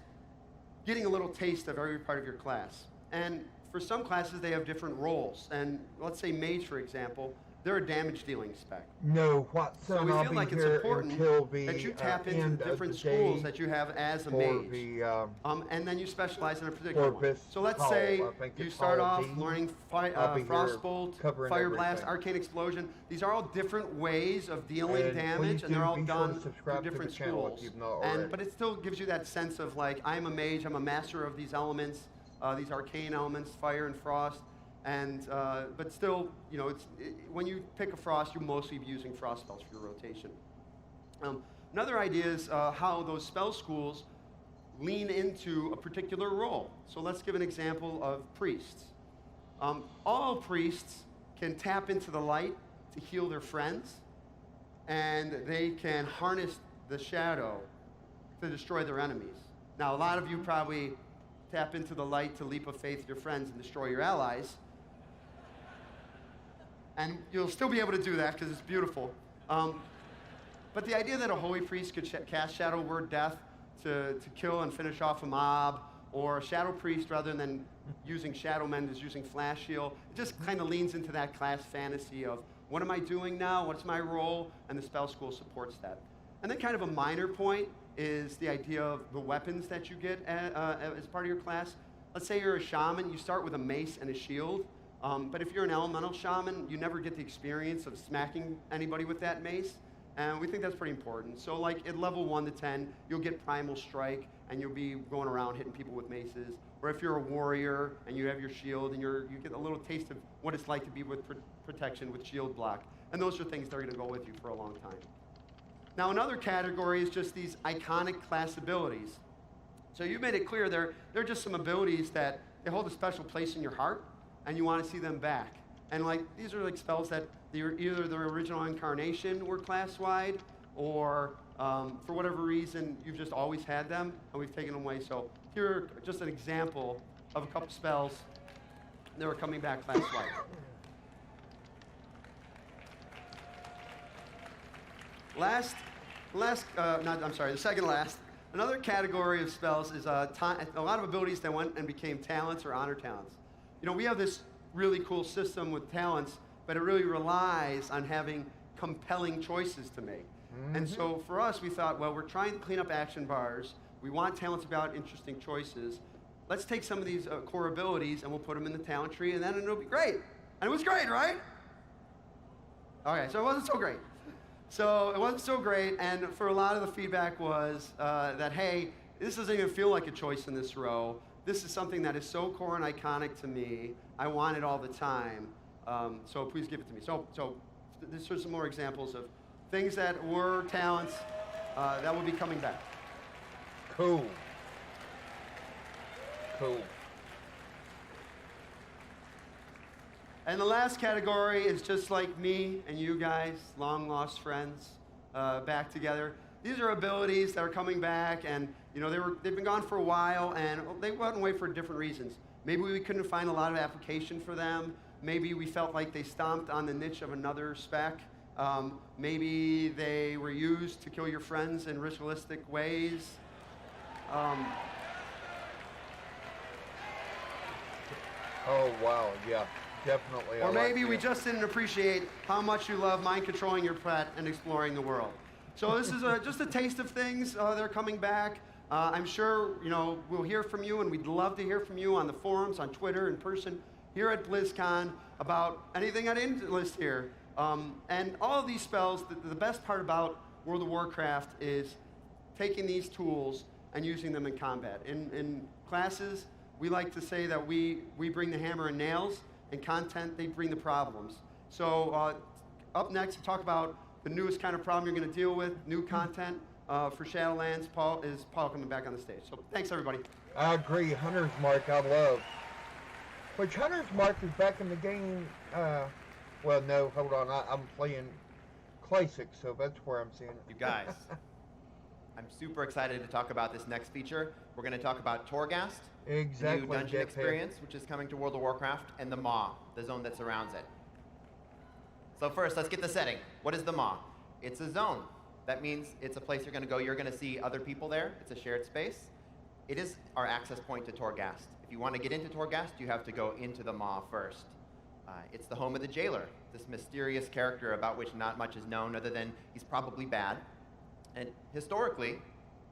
getting a little taste of every part of your class. And for some classes, they have different roles. And let's say Mage, for example, they're a damage dealing spec. No, Watson, So we I'll feel be like it's here important until the that you tap into end the of different the schools day that you have as a for mage. the And then you specialize in a particular one. Corpus So let's Hall. say I think you it's start Hall off D. learning I'll be here Frostbolt, covering Fire Blast, everything. Arcane Explosion. These are all different ways of dealing And damage, please and they're do all be sure to done subscribe through to the different channel if schools. you've not already. But it still gives you that sense of like, I'm a mage, I'm a master of these elements, these arcane elements, fire and frost. And but still, you know, when you pick a frost, you'll mostly be using frost spells for your rotation. Another idea is how those spell schools lean into a particular role. So let's give an example of priests. All priests can tap into the light to heal their friends, and they can harness the shadow to destroy their enemies. Now, a lot of you probably tap into the light to leap of faith your friends and destroy your allies. And you'll still be able to do that because it's beautiful. But the idea that a holy priest could cast Shadow Word Death to kill and finish off a mob, or a Shadow Priest, rather than using Shadow Mend, is using Flash Heal, it just kind of leans into that class fantasy of, what am I doing now? What's my role? And the spell school supports that. And then kind of a minor point is the idea of the weapons that you get as part of your class. Let's say you're a shaman, you start with a mace and a shield. But if you're an elemental shaman, you never get the experience of smacking anybody with that mace. And we think that's pretty important. So like at level 1 to 10, you'll get Primal Strike, and you'll be going around hitting people with maces. Or if you're a warrior and you have your shield, and you get a little taste of what it's like to be with protection with shield block. And those are things that are going to go with you for a long time. Now another category is just these iconic class abilities. So you made it clear they're just some abilities that they hold a special place in your heart, and you want to see them back. And like these are like spells that either their original incarnation were class-wide, or for whatever reason you've just always had them and we've taken them away. So here are just an example of a couple spells that were coming back class-wide. The second last. Another category of spells is a lot of abilities that went and became talents or honor talents. You know, we have this really cool system with talents, but it really relies on having compelling choices to make. Mm-hmm. And so for us, we thought, well, we're trying to clean up action bars. We want talents about interesting choices. Let's take some of these core abilities and we'll put them in the talent tree, and then it'll be great. And it was great, right? Okay, so it wasn't so great. So it wasn't so great, and for a lot of the feedback was that, hey, this doesn't even feel like a choice in this row. This is something that is so core and iconic to me. I want it all the time. So please give it to me. So these are some more examples of things that were talents that will be coming back. Cool. And the last category is just like me and you guys, long lost friends, back together. These are abilities that are coming back, and you know they've been gone for a while, and they went away for different reasons. Maybe we couldn't find a lot of application for them. Maybe we felt like they stomped on the niche of another spec. Maybe they were used to kill your friends in ritualistic ways. Oh wow, yeah. Definitely. Or maybe we just didn't appreciate how much you love mind controlling your pet and exploring the world. So this is just a taste of things that are coming back. I'm sure we'll hear from you, and we'd love to hear from you on the forums, on Twitter, in person, here at BlizzCon about anything I didn't list here. And all of these spells, the best part about World of Warcraft is taking these tools and using them in combat. In classes, we like to say that we bring the hammer and nails. In content, they bring the problems. So up next, to talk about the newest kind of problem you're going to deal with, new content for Shadowlands. Paul coming back on the stage. So thanks, everybody. I agree. Hunter's Mark, I love. Which Hunter's Mark is back in the game. Well, no, hold on. I'm playing Classic, so that's where I'm seeing it. You guys, I'm super excited to talk about this next feature. We're going to talk about Torghast. Exactly. New dungeon experience, which is coming to World of Warcraft, and the Maw, the zone that surrounds it. So first, let's get the setting. What is the Maw? It's a zone. That means it's a place you're going to go. You're going to see other people there. It's a shared space. It is our access point to Torghast. If you want to get into Torghast, you have to go into the Maw first. It's the home of the jailer, this mysterious character about which not much is known other than he's probably bad. And historically,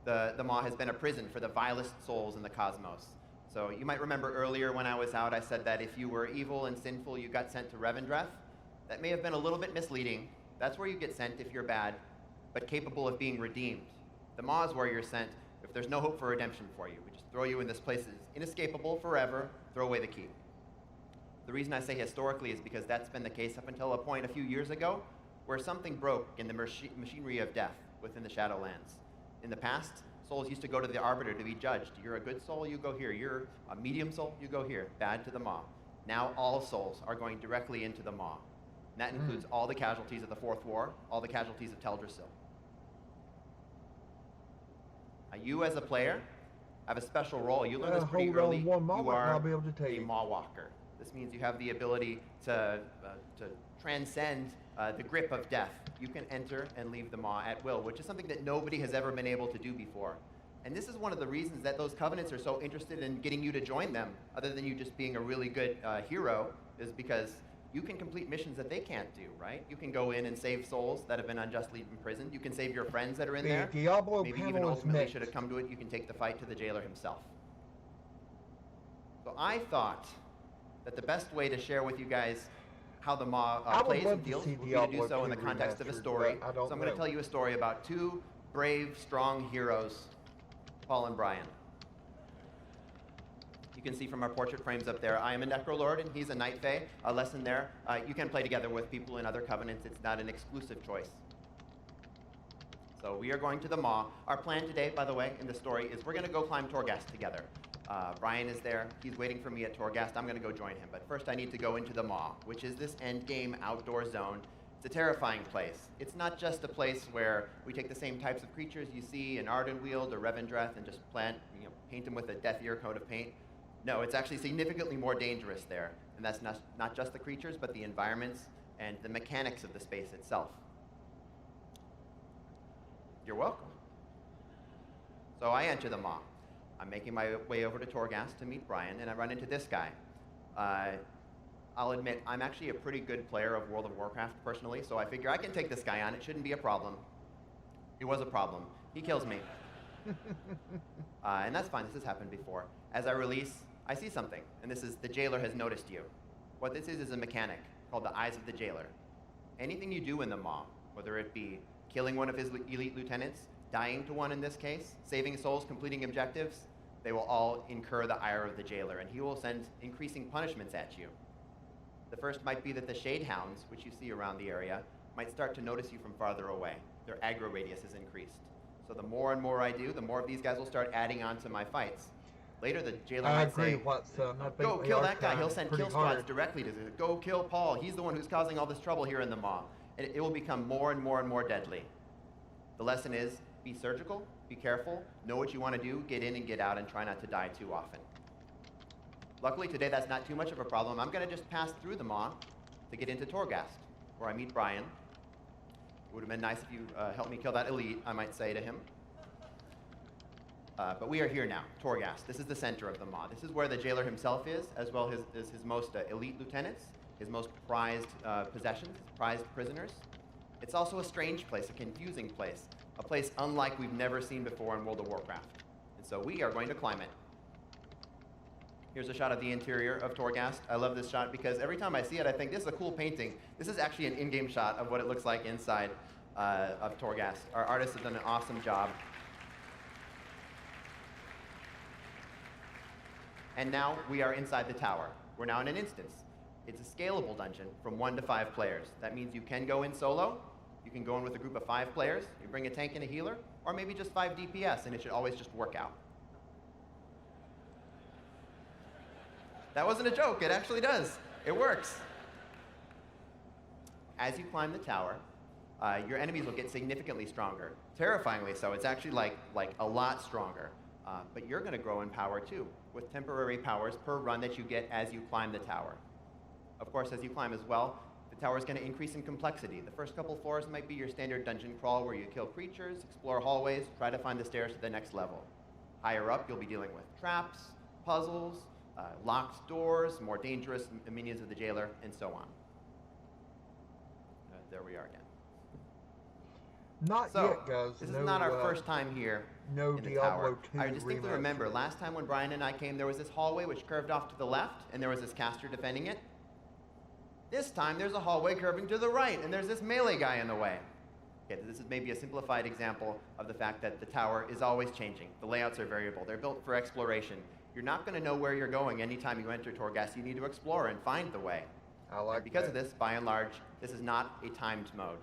the Maw has been a prison for the vilest souls in the cosmos. So you might remember earlier when I was out, I said that if you were evil and sinful, you got sent to Revendreth. That may have been a little bit misleading. That's where you get sent if you're bad, but capable of being redeemed. The Maw is where you're sent if there's no hope for redemption for you. We just throw you in this place that's inescapable forever, throw away the key. The reason I say historically is because that's been the case up until a point a few years ago where something broke in the machinery of death within the Shadowlands. In the past, souls used to go to the Arbiter to be judged. You're a good soul, you go here. You're a medium soul, you go here. Bad to the Maw. Now all souls are going directly into the Maw. And that includes all the casualties of the Fourth War, all the casualties of Teldrassil. You as a player have a special role. You learn this pretty early. You are a Maw Walker. This means you have the ability to transcend the grip of death. You can enter and leave the Maw at will, which is something that nobody has ever been able to do before. And this is one of the reasons that those covenants are so interested in getting you to join them, other than you just being a really good hero, is because you can complete missions that they can't do, right? You can go in and save souls that have been unjustly imprisoned. You can save your friends that are in there. Diablo Maybe even ultimately, should it come to it, you can take the fight to the jailer himself. So I thought that the best way to share with you guys how the Maw plays and deals would be to do so in the context of a story. So I'm going to tell you a story about two brave, strong heroes, Paul and Brian. You can see from our portrait frames up there, I am a Necrolord and he's a Night Fae. A lesson there, you can play together with people in other covenants. It's not an exclusive choice. So we are going to the Maw. Our plan today, by the way, in the story is we're going to go climb Torghast together. Brian is there. He's waiting for me at Torghast. I'm going to go join him. But first I need to go into the Maw, which is this endgame outdoor zone. It's a terrifying place. It's not just a place where we take the same types of creatures you see in Ardenweald or Revendreth and just paint them with a Death Ear coat of paint. No, it's actually significantly more dangerous there. And that's not just the creatures, but the environments and the mechanics of the space itself. You're welcome. So I enter the Maw. I'm making my way over to Torghast to meet Brian, and I run into this guy. I'll admit, I'm actually a pretty good player of World of Warcraft personally, so I figure I can take this guy on. It shouldn't be a problem. It was a problem. He kills me. And that's fine. This has happened before. As I release, I see something, and this is the jailer has noticed you. What this is a mechanic called the Eyes of the Jailer. Anything you do in the Maw, whether it be killing one of his elite lieutenants, dying to one in this case, saving souls, completing objectives, they will all incur the ire of the jailer, and he will send increasing punishments at you. The first might be that the Shade Hounds, which you see around the area, might start to notice you from farther away. Their aggro radius is increased. So the more and more I do, the more of these guys will start adding on to my fights. Later, the jailer might say, go kill that guy. He'll send kill squads directly to go kill Paul. He's the one who's causing all this trouble here in the Maw. And it will become more and more and more deadly. The lesson is, be surgical, be careful, know what you want to do, get in and get out, and try not to die too often. Luckily, today that's not too much of a problem. I'm going to just pass through the Maw to get into Torghast, where I meet Brian. It would have been nice if you helped me kill that elite, I might say to him. But we are here now, Torghast. This is the center of the Maw. This is where the jailer himself is, as well as his most elite lieutenants, his most prized possessions, prized prisoners. It's also a strange place, a confusing place, a place unlike we've never seen before in World of Warcraft. And so we are going to climb it. Here's a shot of the interior of Torghast. I love this shot because every time I see it, I think this is a cool painting. This is actually an in-game shot of what it looks like inside of Torghast. Our artists have done an awesome job. And now we are inside the tower. We're now in an instance. It's a scalable dungeon from 1 to 5 players. That means you can go in solo, you can go in with a group of 5 players, you bring a tank and a healer, or maybe just 5 DPS, and it should always just work out. That wasn't a joke, it actually does. It works. As you climb the tower, your enemies will get significantly stronger. Terrifyingly so, it's actually like a lot stronger. But you're gonna grow in power too, with temporary powers per run that you get as you climb the tower. Of course, as you climb as well, the tower is going to increase in complexity. The first couple floors might be your standard dungeon crawl where you kill creatures, explore hallways, try to find the stairs to the next level. Higher up, you'll be dealing with traps, puzzles, locked doors, more dangerous minions of the jailer, and so on. There we are again. Not So, yet, guys. this is not our first time here no in the Diablo tower. 2 I distinctly rematch. remember last time when Brian and I came, there was this hallway which curved off to the left, and there was this caster defending it. This time, there's a hallway curving to the right, and there's this melee guy in the way. Okay, this is maybe a simplified example of the fact that the tower is always changing. The layouts are variable. They're built for exploration. You're not going to know where you're going anytime you enter Torghast. You need to explore and find the way. I like And because that. of this, by and large, this is not a timed mode.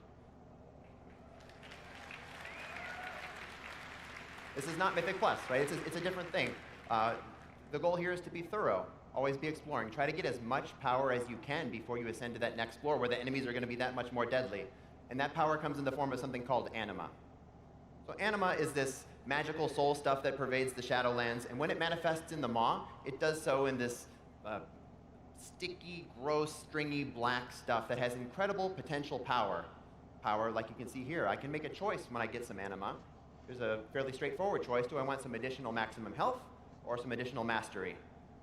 This is not Mythic Plus, right? It's a different thing. The goal here is to be thorough. Always be exploring. Try to get as much power as you can before you ascend to that next floor where the enemies are going to be that much more deadly. And that power comes in the form of something called anima. So anima is this magical soul stuff that pervades the Shadowlands, and when it manifests in the Maw, it does so in this sticky, gross, stringy, black stuff that has incredible potential power. Power, like you can see here. I can make a choice when I get some anima. There's a fairly straightforward choice. Do I want some additional maximum health or some additional mastery?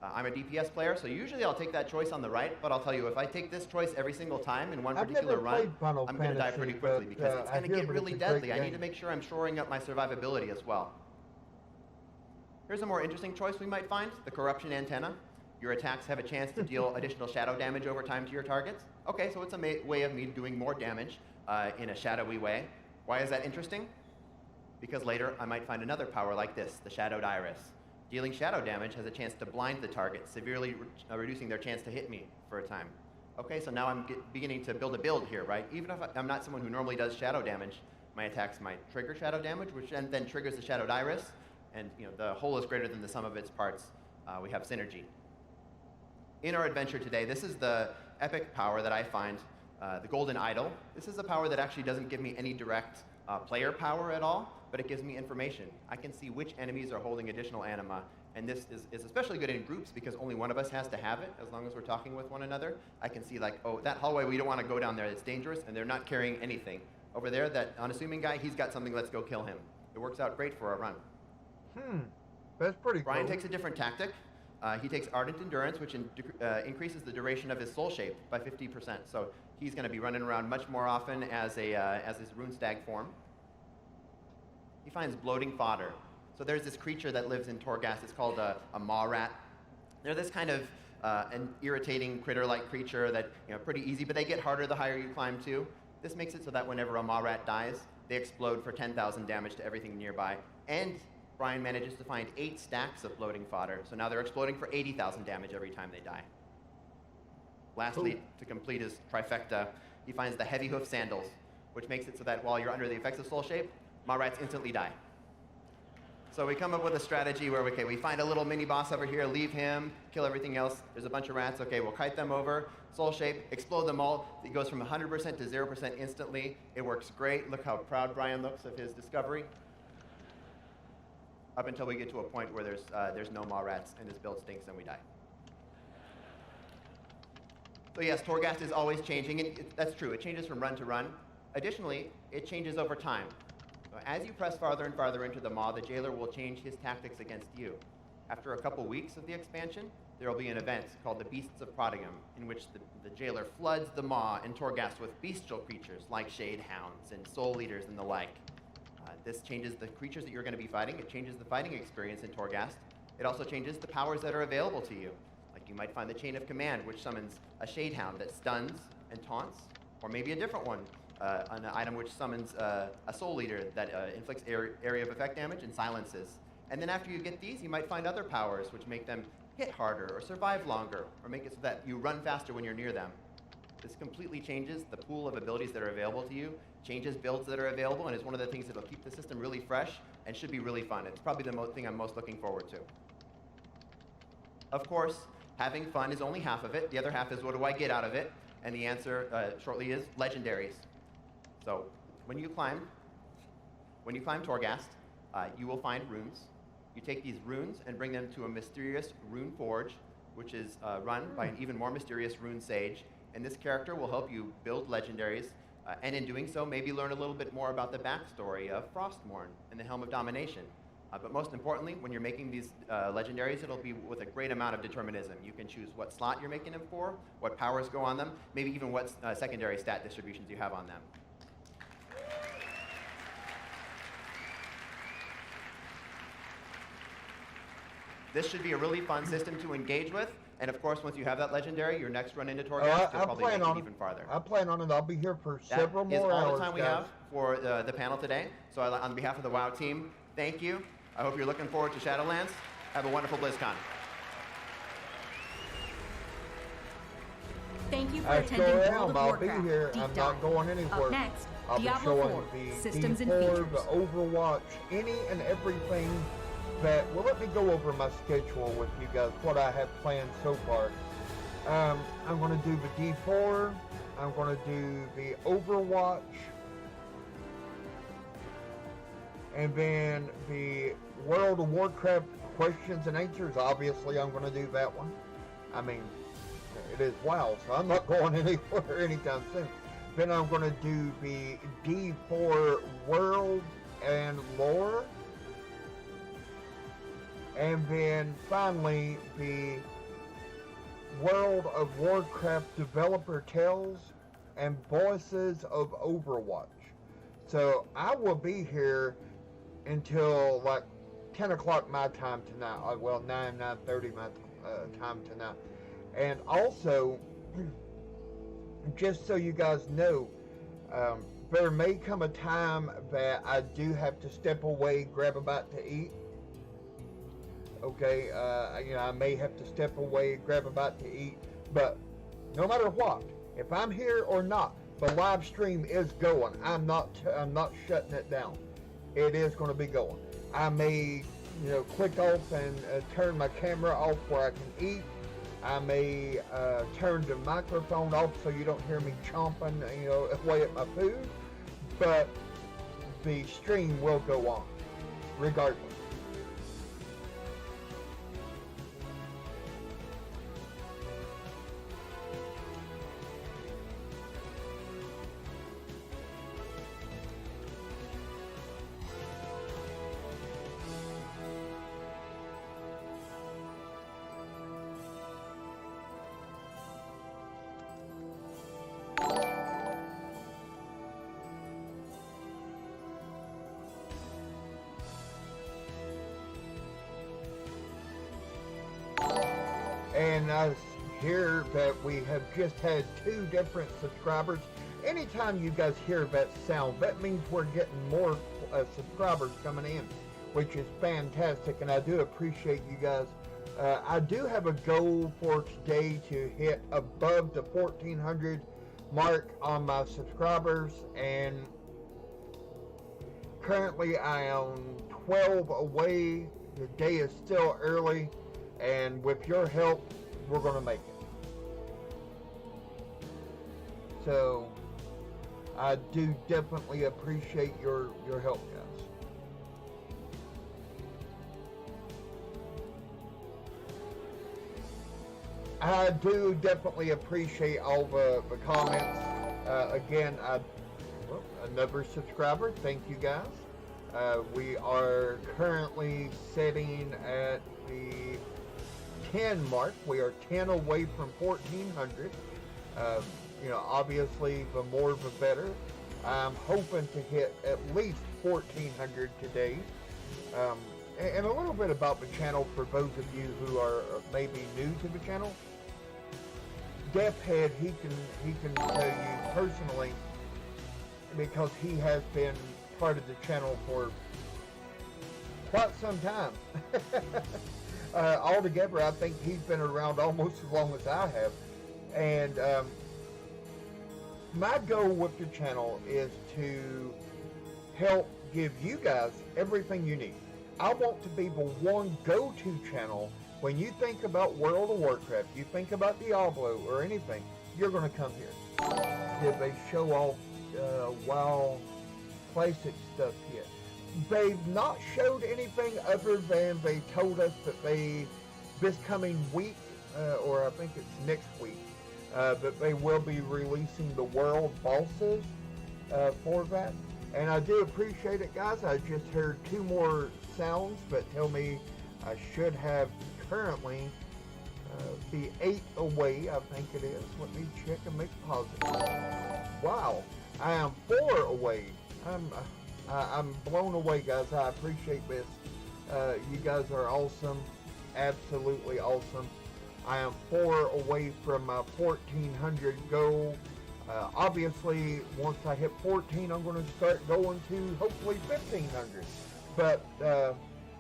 I'm a DPS player, so usually I'll take that choice on the right, but I'll tell you, if I take this choice every single time in one particular run, I'm going to die pretty quickly because it's going to get really deadly. I need to make sure I'm shoring up my survivability as well. Here's a more interesting choice we might find, the Corruption Antenna. Your attacks have a chance to deal additional shadow damage over time to your targets. Okay, so it's a way of me doing more damage in a shadowy way. Why is that interesting? Because later I might find another power like this, the Shadowed Iris. Dealing shadow damage has a chance to blind the target, severely reducing their chance to hit me for a time. Okay, so now I'm beginning to build a build here, right? Even if I'm not someone who normally does shadow damage, my attacks might trigger shadow damage, which then triggers the Shadowed Iris, and the whole is greater than the sum of its parts. We have synergy. In our adventure today, this is the epic power that I find, the Golden Idol. This is a power that actually doesn't give me any direct player power at all, but it gives me information. I can see which enemies are holding additional anima, and this is especially good in groups because only one of us has to have it as long as we're talking with one another. I can see like, oh, that hallway, we don't want to go down there, it's dangerous, and they're not carrying anything. Over there, that unassuming guy, he's got something, let's go kill him. It works out great for our run. That's pretty Brian cool. takes a different tactic. He takes Ardent Endurance, which increases the duration of his soul shape by 50%. So he's going to be running around much more often as his rune stag form. He finds bloating fodder. So there's this creature that lives in Torghast. It's called a maw rat. They're this kind of an irritating critter-like creature that pretty easy, but they get harder the higher you climb too. This makes it so that whenever a maw rat dies, they explode for 10,000 damage to everything nearby. And Brian manages to find 8 stacks of bloating fodder. So now they're exploding for 80,000 damage every time they die. Lastly, to complete his trifecta, he finds the heavy hoof sandals, which makes it so that while you're under the effects of soul shape, maw rats instantly die. So we come up with a strategy where we find a little mini boss over here, leave him, kill everything else. There's a bunch of rats. Okay, we'll kite them over, soul shape, explode them all. It goes from 100% to 0% instantly. It works great. Look how proud Brian looks of his discovery. Up until we get to a point where there's no maw rats and this build stinks and we die. So yes, Torghast is always changing, and that's true. It changes from run to run. Additionally, it changes over time. So as you press farther and farther into the Maw, the jailer will change his tactics against you. After a couple weeks of the expansion, there will be an event called the Beasts of Prodigum, in which the jailer floods the Maw and Torghast with bestial creatures like Shade Hounds and Soul Eaters and the like. This changes the creatures that you're going to be fighting. It changes the fighting experience in Torghast. It also changes the powers that are available to you. Like you might find the Chain of Command, which summons a Shade Hound that stuns and taunts, or maybe a different one, an item which summons a Soul Eater that inflicts area of effect damage and silences. And then after you get these, you might find other powers which make them hit harder or survive longer, or make it so that you run faster when you're near them. This completely changes the pool of abilities that are available to you, changes builds that are available, and is one of the things that will keep the system really fresh and should be really fun. It's probably the thing I'm most looking forward to. Of course, having fun is only half of it. The other half is, what do I get out of it? And the answer shortly is legendaries. So when you climb Torghast, you will find runes. You take these runes and bring them to a mysterious rune forge, which is run by an even more mysterious rune sage. And this character will help you build legendaries, and in doing so, maybe learn a little bit more about the backstory of Frostmourne and the Helm of Domination. But most importantly, when you're making these legendaries, it'll be with a great amount of determinism. You can choose what slot you're making them for, what powers go on them, maybe even what secondary stat distributions you have on them. This should be a really fun system to engage with. And of course, once you have that legendary, your next run into Torghast will probably make it even farther. I plan on it. I'll be here for several more hours. That is all the time we have for the panel today. So on behalf of the WoW team, thank you. I hope you're looking forward to Shadowlands. Have a wonderful BlizzCon. Thank you for attending World of Warcraft. I'll be here. Deep I'm Dive. not going anywhere. Up next, I'll Diablo be showing 4, the systems and D4, features. the Overwatch, any and everything that, well, let me go over my schedule with you guys, what I have planned so far. I'm going to do the D4, I'm going to do the Overwatch, and then the World of Warcraft questions and answers. Obviously, I'm going to do that one. I mean, it is WoW, so I'm not going anywhere anytime soon. Then I'm going to do the D4 World and Lore. And then finally, the World of Warcraft Developer Tales and Voices of Overwatch. So I will be here until like 10 o'clock my time tonight. Well, 9:30 my time tonight. And also, just so you guys know, there may come a time that I do have to step away, grab a bite to eat. Okay, you know, I may have to step away, grab a bite to eat, but no matter what, if I'm here or not, the live stream is going. I'm not shutting it down. It is going to be going. I may, you know, click off and turn my camera off where I can eat. I may turn the microphone off so you don't hear me chomping, you know, away at my food, but the stream will go on, regardless. And I hear that we have just had 2 different subscribers. Anytime you guys hear that sound, that means we're getting more subscribers coming in, which is fantastic, and I do appreciate you guys. I do have a goal for today to hit above the 1,400 mark on my subscribers, and currently I am 12 away. The day is still early, and with your help, we're going to make it. So, I do definitely appreciate your help, guys. I do definitely appreciate all the comments. Again, another subscriber. Thank you, guys. We are currently sitting at the 10 mark. We are 10 away from 1,400. You know, obviously, the more the better. I'm hoping to hit at least 1,400 today. And a little bit about the channel for those of you who are maybe new to the channel. Deathhead, he can tell you personally, because he has been part of the channel for quite some time. Altogether, I think he's been around almost as long as I have. And my goal with the channel is to help give you guys everything you need. I want to be the one go-to channel. When you think about World of Warcraft, you think about Diablo or anything, you're going to come here. Did they show off WoW classic stuff yet? They've not showed anything other than they told us that this coming week, or I think it's next week, that they will be releasing the world bosses for that. And I do appreciate it, guys. I just heard 2 more sounds, but tell me I should have currently be 8 away, I think it is. Let me check and make positive. Wow, I am 4 away. I'm blown away, guys. I appreciate this. You guys are awesome, absolutely awesome. I am 4 away from my 1,400 goal. Obviously, once I hit 14, I'm going to start going to hopefully 1,500. But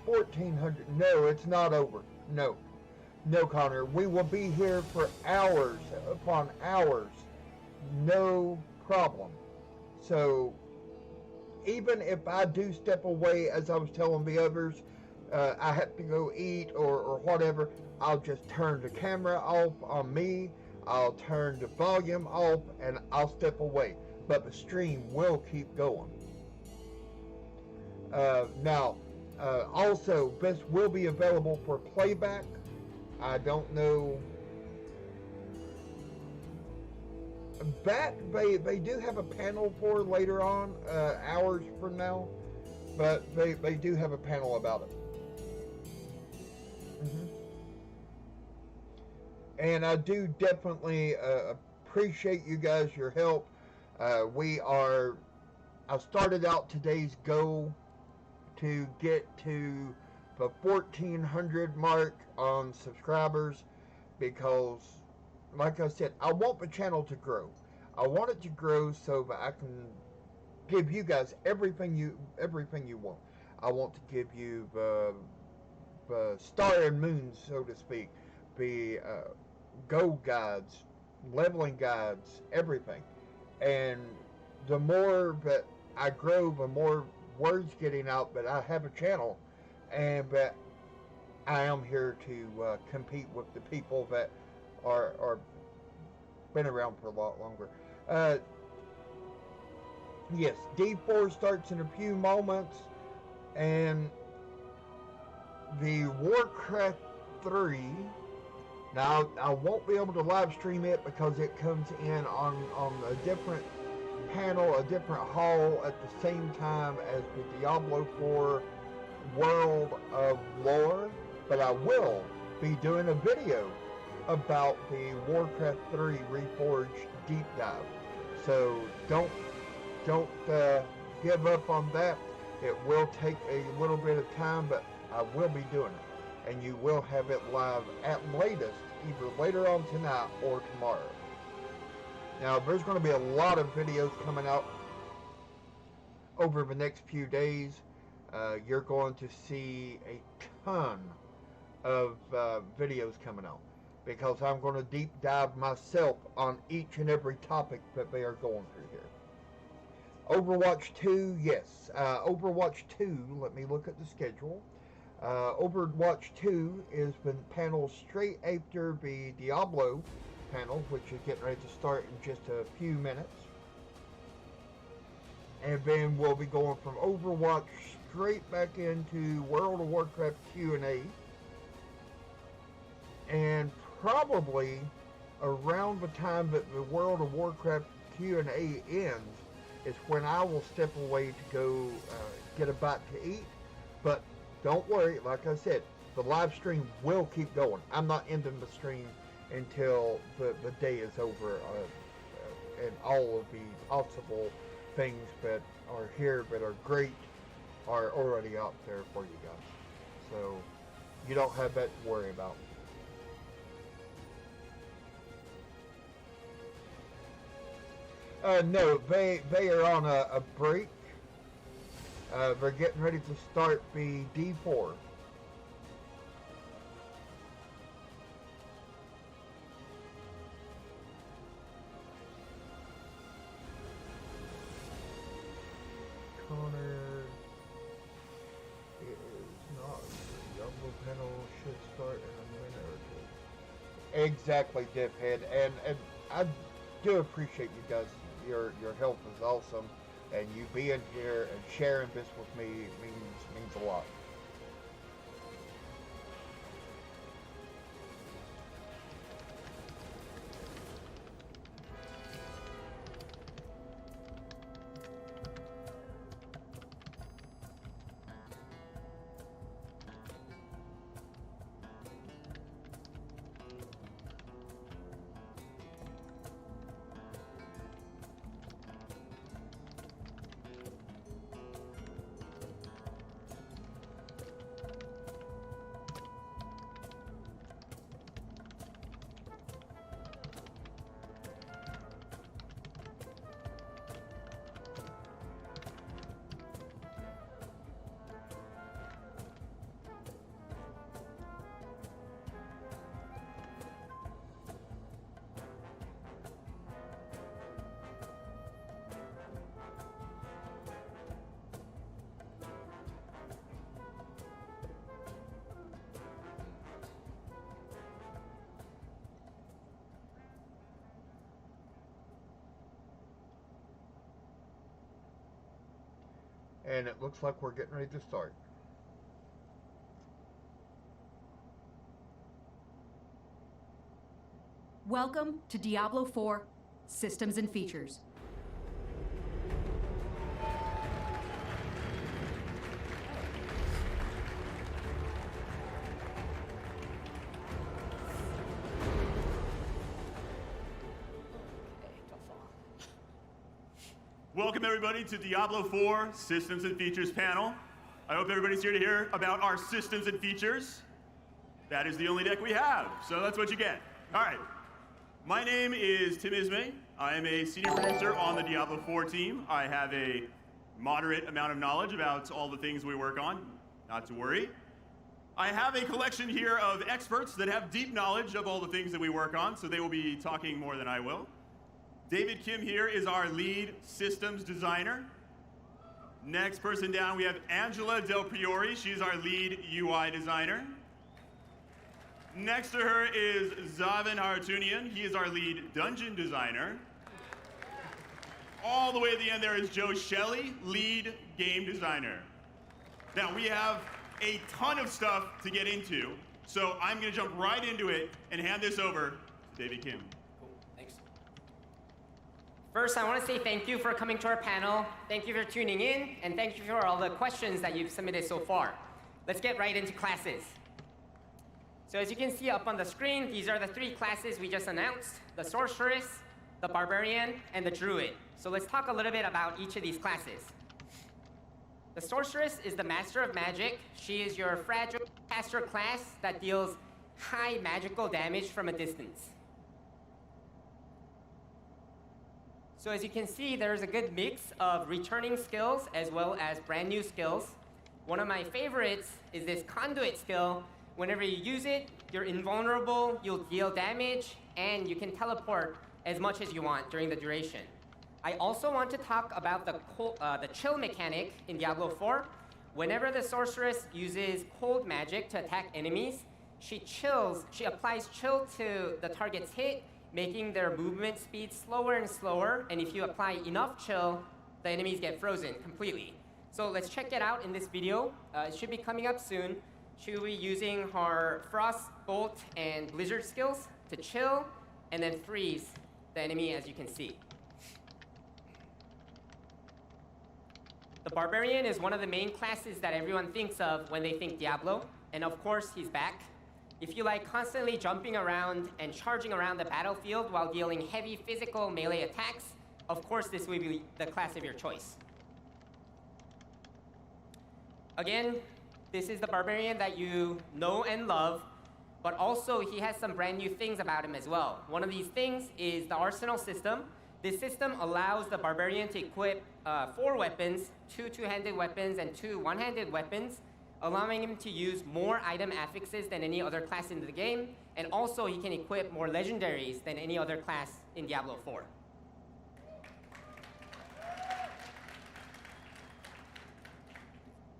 1,400, no, it's not over. No, Connor, we will be here for hours upon hours, no problem. So even if I do step away, as I was telling the others, I have to go eat or whatever, I'll just turn the camera off on me, I'll turn the volume off, and I'll step away. But the stream will keep going. Now, also, this will be available for playback. I don't know. That they do have a panel for later on, hours from now, but they do have a panel about it. And I do definitely appreciate you guys, your help. I started out today's goal to get to the 1,400 mark on subscribers because, like I said, I want the channel to grow. I want it to grow so that I can give you guys everything you want. I want to give you the star and moon, so to speak, the gold guides, leveling guides, everything. And the more that I grow, the more words getting out that I have a channel, and that I am here to compete with the people that are been around for a lot longer. Yes, D4 starts in a few moments, and the Warcraft 3. Now, I won't be able to live stream it because it comes in on a different panel, a different hall at the same time as the Diablo 4 World of Lore, but I will be doing a video about the Warcraft 3 Reforged deep dive. So don't give up on that. It will take a little bit of time, but I will be doing it, and you will have it live at latest either later on tonight or tomorrow. Now, there's going to be a lot of videos coming out over the next few days. You're going to see a ton of videos coming out because I'm going to deep dive myself on each and every topic that they are going through here. Overwatch 2, yes. Overwatch 2, let me look at the schedule. Overwatch 2 is the panel straight after the Diablo panel, which is getting ready to start in just a few minutes. And then we'll be going from Overwatch straight back into World of Warcraft Q&A. And probably around the time that the World of Warcraft Q&A ends is when I will step away to go get a bite to eat. But don't worry, like I said, the live stream will keep going. I'm not ending the stream until the day is over, and all of the possible things that are here that are great are already out there for you guys. So you don't have that to worry about. No, they are on a break. They're getting ready to start the D4. Connor, it is not. The Diablo panel should start in a minute or two. Exactly, Diphead, and I do appreciate you guys. Your help is awesome, and you being here and sharing this with me means a lot. and it looks like we're getting ready to start. Welcome to Diablo 4 Systems and Features. Welcome everybody to Diablo 4 Systems and Features panel. I hope everybody's here to hear about our systems and features. That is the only deck we have, so that's what you get. All right, my name is Tim Ismay. I am a senior producer on the Diablo 4 team. I have a moderate amount of knowledge about all the things we work on, not to worry. I have a collection here of experts that have deep knowledge of all the things that we work on, so they will be talking more than I will. David Kim here is our lead systems designer. Next person down, we have Angela Del Priori. She's our lead UI designer. Next to her is Zavin Hartunian. He is our lead dungeon designer. All the way at the end there is Joe Shelley, lead game designer. Now we have a ton of stuff to get into, so I'm gonna jump right into it and hand this over to David Kim. First, I want to say thank you for coming to our panel. Thank you for tuning in, and thank you for all the questions that you've submitted so far. Let's get right into classes. So as you can see up on the screen, these are the 3 classes we just announced: the Sorceress, the Barbarian, and the Druid. So let's talk a little bit about each of these classes. The Sorceress is the Master of Magic. She is your fragile caster class that deals high magical damage from a distance. So as you can see, there's a good mix of returning skills as well as brand new skills. One of my favorites is this Conduit skill. Whenever you use it, you're invulnerable, you'll deal damage, and you can teleport as much as you want during the duration. I also want to talk about the chill mechanic in Diablo 4. Whenever the Sorceress uses cold magic to attack enemies, she applies chill to the target's hit, making their movement speed slower and slower, and if you apply enough chill, the enemies get frozen completely. So let's check it out in this video. It should be coming up soon. She will be using her Frost, Bolt, and Blizzard skills to chill, and then freeze the enemy, as you can see. The Barbarian is one of the main classes that everyone thinks of when they think Diablo, and of course, he's back. If you like constantly jumping around and charging around the battlefield while dealing heavy physical melee attacks, of course this will be the class of your choice. Again, this is the Barbarian that you know and love, but also he has some brand new things about him as well. One of these things is the Arsenal system. This system allows the Barbarian to equip 4 weapons, 2 two-handed weapons and 2 one-handed weapons, allowing him to use more item affixes than any other class in the game, and also he can equip more legendaries than any other class in Diablo 4.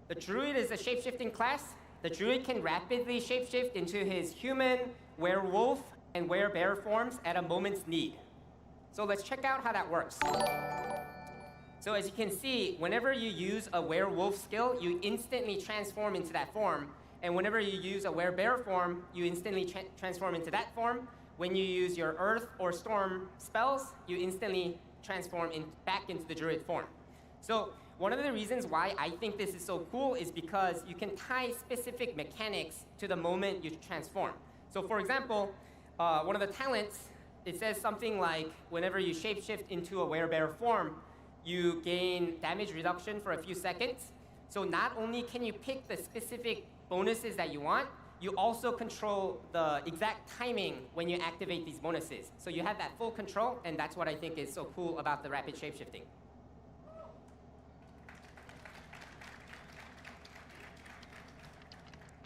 The Druid is a shapeshifting class. The Druid can rapidly shapeshift into his human, werewolf, and werebear forms at a moment's need. So let's check out how that works. So as you can see, whenever you use a werewolf skill, you instantly transform into that form. And whenever you use a werebear form, you instantly transform into that form. When you use your earth or storm spells, you instantly transform back into the druid form. So one of the reasons why I think this is so cool is because you can tie specific mechanics to the moment you transform. So for example, one of the talents, it says something like, whenever you shapeshift into a werebear form, you gain damage reduction for a few seconds. So not only can you pick the specific bonuses that you want, you also control the exact timing when you activate these bonuses. So you have that full control, and that's what I think is so cool about the rapid shapeshifting.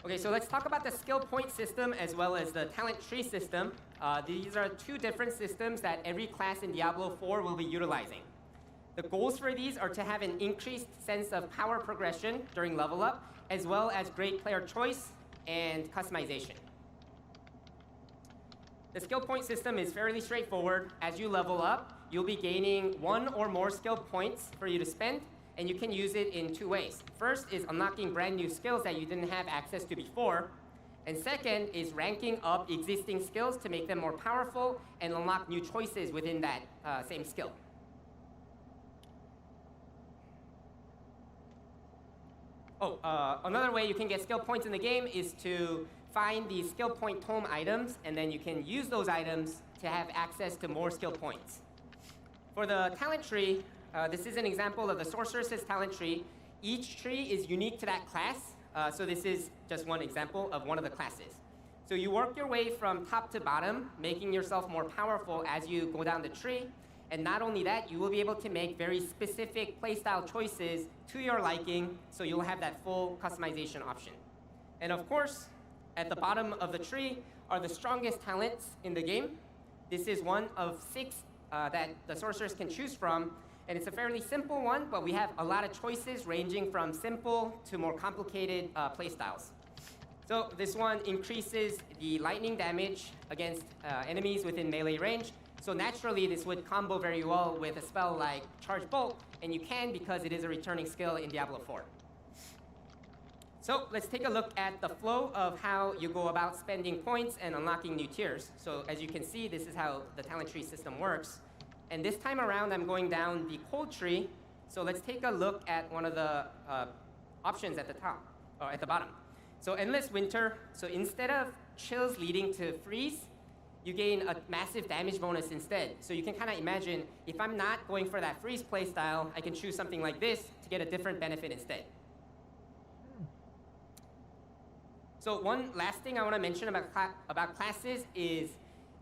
Okay, so let's talk about the skill point system as well as the talent tree system. These are 2 different systems that every class in Diablo 4 will be utilizing. The goals for these are to have an increased sense of power progression during level up, as well as great player choice and customization. The skill point system is fairly straightforward. As you level up, you'll be gaining 1 or more skill points for you to spend, and you can use it in two ways. First is unlocking brand new skills that you didn't have access to before. And second is ranking up existing skills to make them more powerful and unlock new choices within that same skill. Another way you can get skill points in the game is to find these skill point tome items, and then you can use those items to have access to more skill points. For the talent tree, this is an example of the Sorceress's talent tree. Each tree is unique to that class, so this is just one example of one of the classes. So you work your way from top to bottom, making yourself more powerful as you go down the tree. And not only that, you will be able to make very specific playstyle choices to your liking, so you'll have that full customization option. And of course, at the bottom of the tree are the strongest talents in the game. This is one of 6 that the sorcerers can choose from, and it's a fairly simple one, but we have a lot of choices ranging from simple to more complicated playstyles. So this one increases the lightning damage against enemies within melee range. So naturally, this would combo very well with a spell like Charge Bolt, and you can because it is a returning skill in Diablo 4. So let's take a look at the flow of how you go about spending points and unlocking new tiers. So as you can see, this is how the talent tree system works. And this time around, I'm going down the cold tree. So let's take a look at one of the options at the top, or at the bottom. So Endless Winter, so instead of chills leading to freeze, you gain a massive damage bonus instead. So you can kind of imagine, if I'm not going for that freeze playstyle, I can choose something like this to get a different benefit instead. So one last thing I want to mention about classes is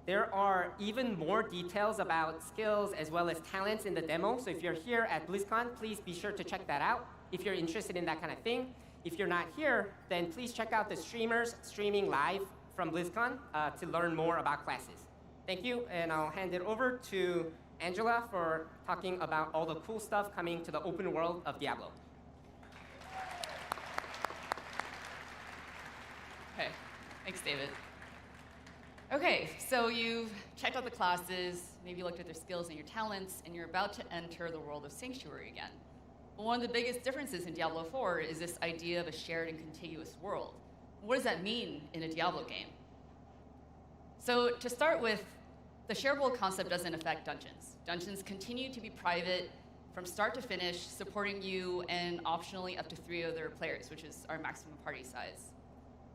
there are even more details about skills as well as talents in the demo. So if you're here at Blizzcon, please be sure to check that out if you're interested in that kind of thing. If you're not here, then please check out the streamers streaming live from Blizzcon to learn more about classes. Thank you, and I'll hand it over to Angela for talking about all the cool stuff coming to the open world of Diablo. Okay, thanks, David. Okay, so you've checked out the classes, maybe looked at their skills and your talents, and you're about to enter the world of Sanctuary again. But one of the biggest differences in Diablo 4 is this idea of a shared and contiguous world. What does that mean in a Diablo game? So to start with, the shared world concept doesn't affect dungeons. Dungeons continue to be private from start to finish, supporting you and optionally up to 3 other players, which is our maximum party size.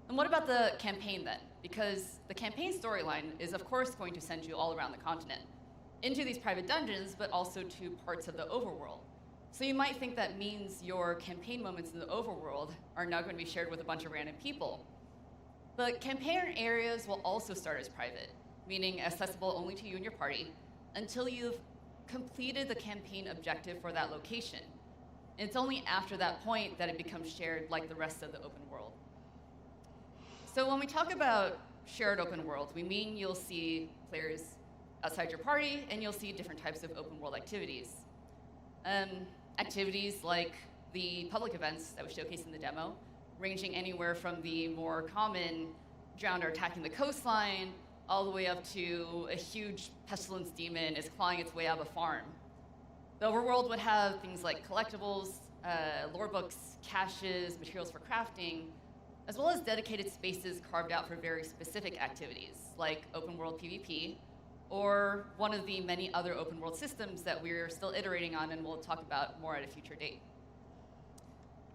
And what about the campaign then? Because the campaign storyline is of course going to send you all around the continent, into these private dungeons, but also to parts of the overworld. So you might think that means your campaign moments in the overworld are now going to be shared with a bunch of random people. But campaign areas will also start as private, meaning accessible only to you and your party, until you've completed the campaign objective for that location. And it's only after that point that it becomes shared like the rest of the open world. So when we talk about shared open worlds, we mean you'll see players outside your party, and you'll see different types of open world activities. Activities like the public events that we showcased in the demo, ranging anywhere from the more common drowned or attacking the coastline, all the way up to a huge pestilence demon is clawing its way out of a farm. The overworld would have things like collectibles, lore books, caches, materials for crafting, as well as dedicated spaces carved out for very specific activities, like open world PvP, or one of the many other open world systems that we're still iterating on and we'll talk about more at a future date.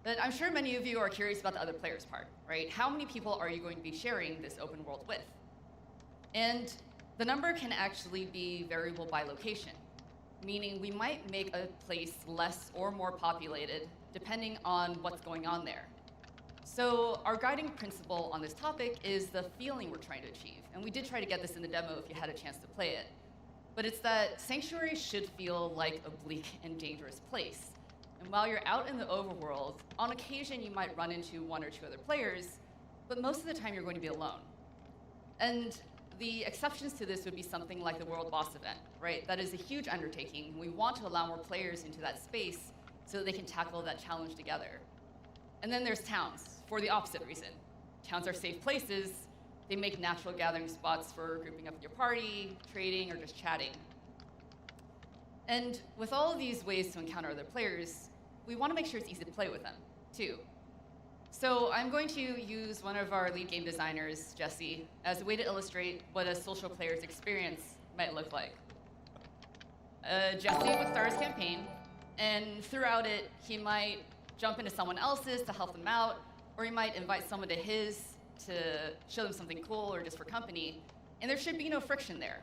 But I'm sure many of you are curious about the other players part, right? How many people are you going to be sharing this open world with? And the number can actually be variable by location, meaning we might make a place less or more populated depending on what's going on there. So our guiding principle on this topic is the feeling we're trying to achieve. And we did try to get this in the demo if you had a chance to play it. But it's that Sanctuary should feel like a bleak and dangerous place. And while you're out in the overworld, on occasion you might run into 1 or 2 other players, but most of the time you're going to be alone. And the exceptions to this would be something like the World Boss event, right? That is a huge undertaking. We want to allow more players into that space so that they can tackle that challenge together. And then there's towns, for the opposite reason. Towns are safe places. They make natural gathering spots for grouping up with your party, trading, or just chatting. And with all of these ways to encounter other players, we want to make sure it's easy to play with them, too. So I'm going to use one of our lead game designers, Jesse, as a way to illustrate what a social player's experience might look like. Jesse would start his campaign, and throughout it, he might jump into someone else's to help them out, or he might invite someone to his to show them something cool or just for company, and there should be no friction there,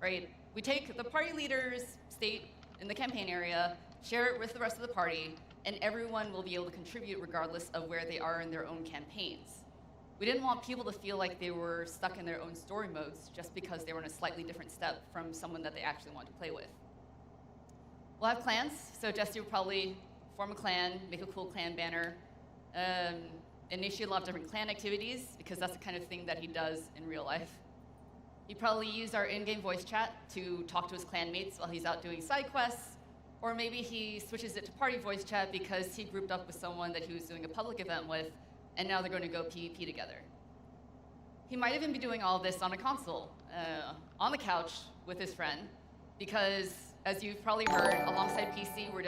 right? We take the party leader's state in the campaign area, share it with the rest of the party, and everyone will be able to contribute regardless of where they are in their own campaigns. We didn't want people to feel like they were stuck in their own story modes just because they were in a slightly different step from someone that they actually want to play with. We'll have clans, so Jesse will probably form a clan, make a cool clan banner, initiate a lot of different clan activities, because that's the kind of thing that he does in real life. He'd probably use our in-game voice chat to talk to his clanmates while he's out doing side quests, or maybe he switches it to party voice chat because he grouped up with someone that he was doing a public event with, and now they're going to go PvP together. He might even be doing all of this on a console, on the couch with his friend, because, as you've probably heard, alongside PC, we're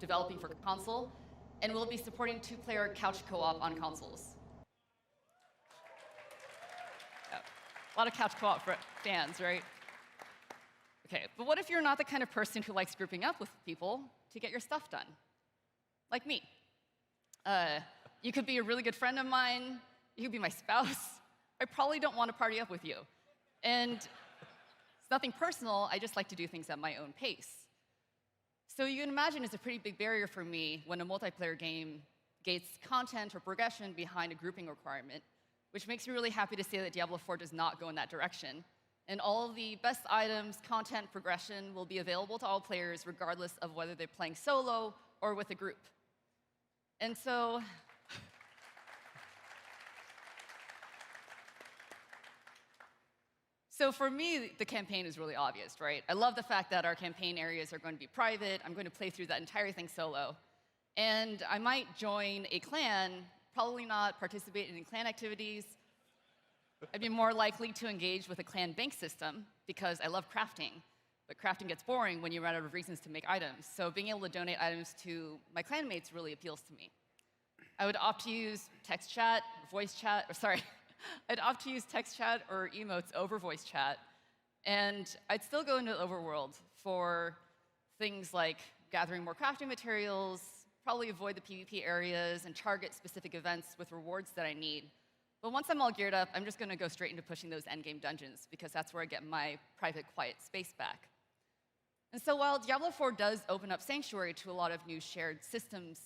developing for console, and we'll be supporting 2-player couch co-op on consoles. Yeah. A lot of couch co-op fans, right? Okay, but what if you're not the kind of person who likes grouping up with people to get your stuff done? Like me. You could be a really good friend of mine, you could be my spouse. I probably don't want to party up with you. And it's nothing personal, I just like to do things at my own pace. So you can imagine it's a pretty big barrier for me when a multiplayer game gates content or progression behind a grouping requirement, which makes me really happy to say that Diablo 4 does not go in that direction. And all of the best items, content, progression will be available to all players regardless of whether they're playing solo or with a group. And so, for me, the campaign is really obvious, right? I love the fact that our campaign areas are going to be private. I'm going to play through that entire thing solo. And I might join a clan, probably not participate in clan activities. I'd be more likely to engage with a clan bank system because I love crafting. But crafting gets boring when you run out of reasons to make items. So being able to donate items to my clanmates really appeals to me. I would opt to use text chat, voice chat, or sorry, I'd opt to use text chat or emotes over voice chat. And I'd still go into the overworld for things like gathering more crafting materials, probably avoid the PvP areas, and target specific events with rewards that I need. But once I'm all geared up, I'm just going to go straight into pushing those endgame dungeons, because that's where I get my private, quiet space back. And so while Diablo 4 does open up Sanctuary to a lot of new shared systems,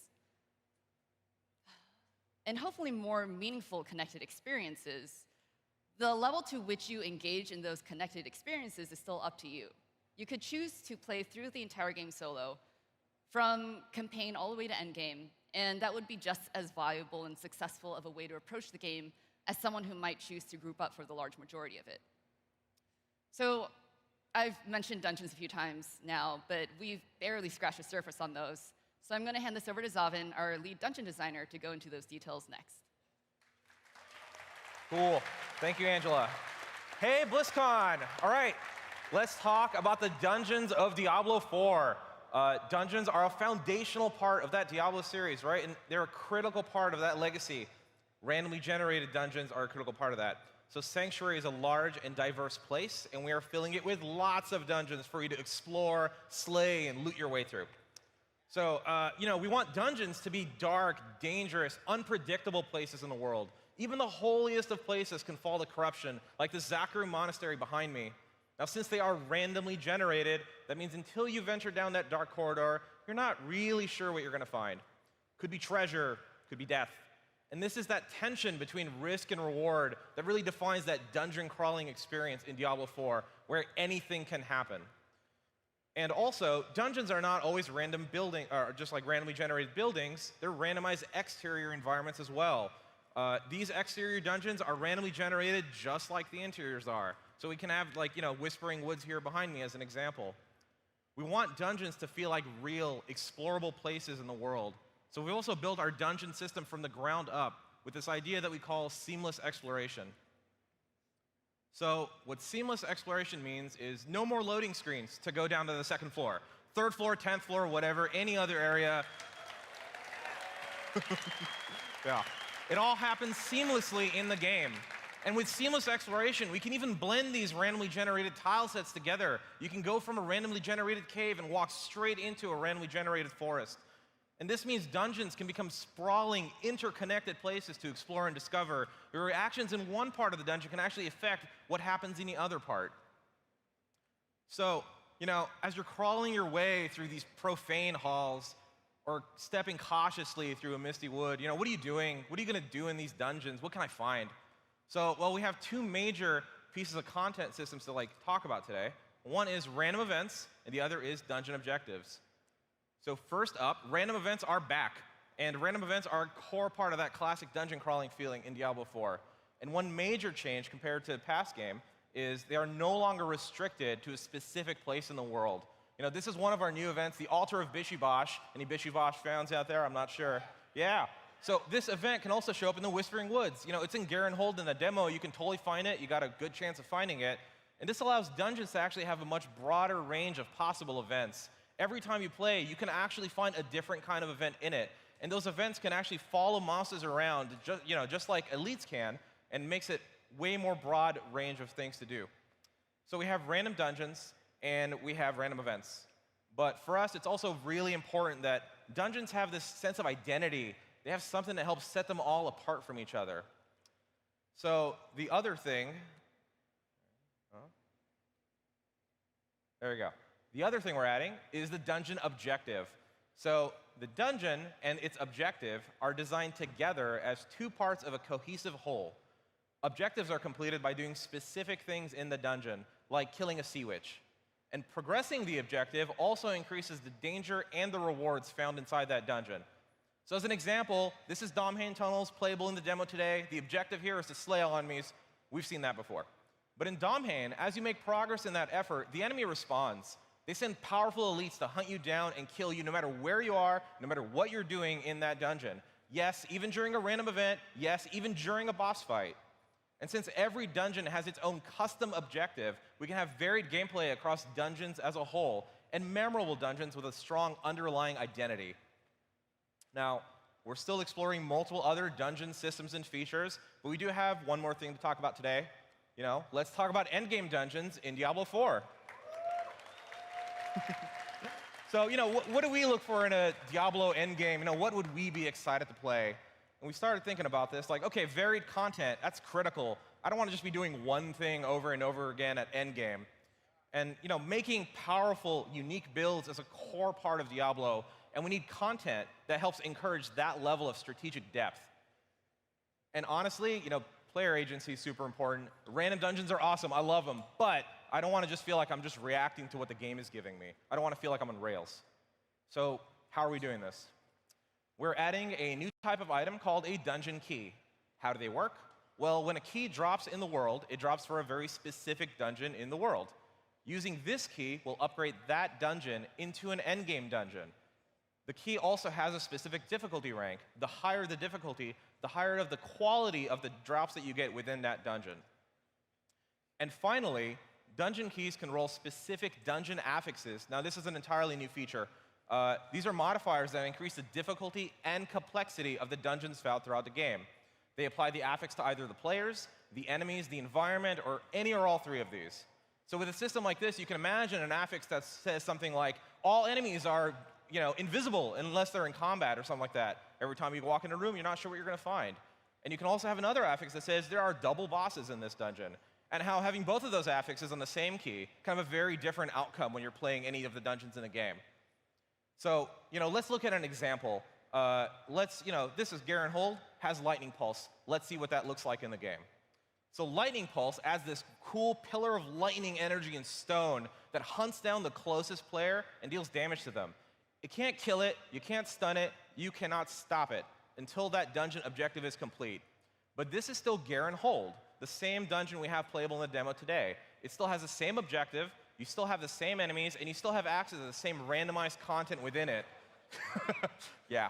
and hopefully more meaningful connected experiences, the level to which you engage in those connected experiences is still up to you. You could choose to play through the entire game solo, from campaign all the way to endgame, and that would be just as valuable and successful of a way to approach the game as someone who might choose to group up for the large majority of it. So I've mentioned dungeons a few times now, but we've barely scratched the surface on those. So I'm going to hand this over to Zavin, our lead dungeon designer, to go into those details next. Cool. Thank you, Angela. Hey, Blizzcon. All right, let's talk about the dungeons of Diablo 4. Dungeons are a foundational part of that Diablo series, right? And they're a critical part of that legacy. Randomly generated dungeons are a critical part of that. So Sanctuary is a large and diverse place, and we are filling it with lots of dungeons for you to explore, slay, and loot your way through. So, we want dungeons to be dark, dangerous, unpredictable places in the world. Even the holiest of places can fall to corruption, like the Zakaru Monastery behind me. Now, since they are randomly generated, that means until you venture down that dark corridor, you're not really sure what you're going to find. Could be treasure, could be death. And this is that tension between risk and reward that really defines that dungeon crawling experience in Diablo 4, where anything can happen. And also, dungeons are not always random building, or just like randomly generated buildings. They're randomized exterior environments as well. These exterior dungeons are randomly generated just like the interiors are. So we can have, Whispering Woods here behind me as an example. We want dungeons to feel like real, explorable places in the world. So we also built our dungeon system from the ground up with this idea that we call seamless exploration. So what seamless exploration means is no more loading screens to go down to the second floor. Third floor, 10th floor, whatever, any other area. Yeah. It all happens seamlessly in the game. And with seamless exploration, we can even blend these randomly generated tile sets together. You can go from a randomly generated cave and walk straight into a randomly generated forest. And this means dungeons can become sprawling, interconnected places to explore and discover. Your actions in one part of the dungeon can actually affect what happens in the other part. So, as you're crawling your way through these profane halls, or stepping cautiously through a misty wood, what are you doing? What are you going to do in these dungeons? What can I find? So, well, we have two major pieces of content systems to talk about today. One is random events, and the other is dungeon objectives. So first up, random events are back, and random events are a core part of that classic dungeon crawling feeling in Diablo 4. And one major change compared to the past game is they are no longer restricted to a specific place in the world. This is one of our new events, the Altar of Bishibosh. Any Bishibosh fans out there? I'm not sure. Yeah. So this event can also show up in the Whispering Woods. It's in Garenhold in the demo. You can totally find it. You got a good chance of finding it. And this allows dungeons to actually have a much broader range of possible events. Every time you play, you can actually find a different kind of event in it. And those events can actually follow monsters around, just like elites can, and makes it way more broad range of things to do. So we have random dungeons, and we have random events. But for us, it's also really important that dungeons have this sense of identity. They have something that helps set them all apart from each other. So the other thing, there we go. The other thing we're adding is the dungeon objective. So the dungeon and its objective are designed together as two parts of a cohesive whole. Objectives are completed by doing specific things in the dungeon, like killing a sea witch. And progressing the objective also increases the danger and the rewards found inside that dungeon. So as an example, this is Domhain Tunnels, playable in the demo today. The objective here is to slay all enemies. We've seen that before. But in Domhain, as you make progress in that effort, the enemy responds. They send powerful elites to hunt you down and kill you no matter where you are, no matter what you're doing in that dungeon. Yes, even during a random event. Yes, even during a boss fight. And since every dungeon has its own custom objective, we can have varied gameplay across dungeons as a whole, and memorable dungeons with a strong underlying identity. Now, we're still exploring multiple other dungeon systems and features, but we do have one more thing to talk about today. Let's talk about endgame dungeons in Diablo 4. So, what do we look for in a Diablo endgame? What would we be excited to play? And we started thinking about this, okay, varied content, that's critical. I don't want to just be doing one thing over and over again at endgame. And, making powerful, unique builds is a core part of Diablo, and we need content that helps encourage that level of strategic depth. And honestly, player agency is super important. Random dungeons are awesome, I love them, but I don't want to just feel like I'm just reacting to what the game is giving me. I don't want to feel like I'm on rails. So how are we doing this? We're adding a new type of item called a dungeon key. How do they work? Well, when a key drops in the world, it drops for a very specific dungeon in the world. Using this key, we'll upgrade that dungeon into an endgame dungeon. The key also has a specific difficulty rank. The higher the difficulty, the higher of the quality of the drops that you get within that dungeon. And finally, dungeon keys can roll specific dungeon affixes. Now, this is an entirely new feature. These are modifiers that increase the difficulty and complexity of the dungeons found throughout the game. They apply the affix to either the players, the enemies, the environment, or any or all three of these. So with a system like this, you can imagine an affix that says something like, all enemies are invisible unless they're in combat or something like that. Every time you walk in a room, you're not sure what you're going to find. And you can also have another affix that says there are double bosses in this dungeon. And how having both of those affixes on the same key can have a very different outcome when you're playing any of the dungeons in the game. So, let's look at an example. This is Garenhold, has Lightning Pulse. Let's see what that looks like in the game. So Lightning Pulse adds this cool pillar of lightning energy in stone that hunts down the closest player and deals damage to them. It can't kill it, you can't stun it, you cannot stop it until that dungeon objective is complete. But this is still Garenhold, the same dungeon we have playable in the demo today. It still has the same objective, you still have the same enemies, and you still have access to the same randomized content within it. Yeah.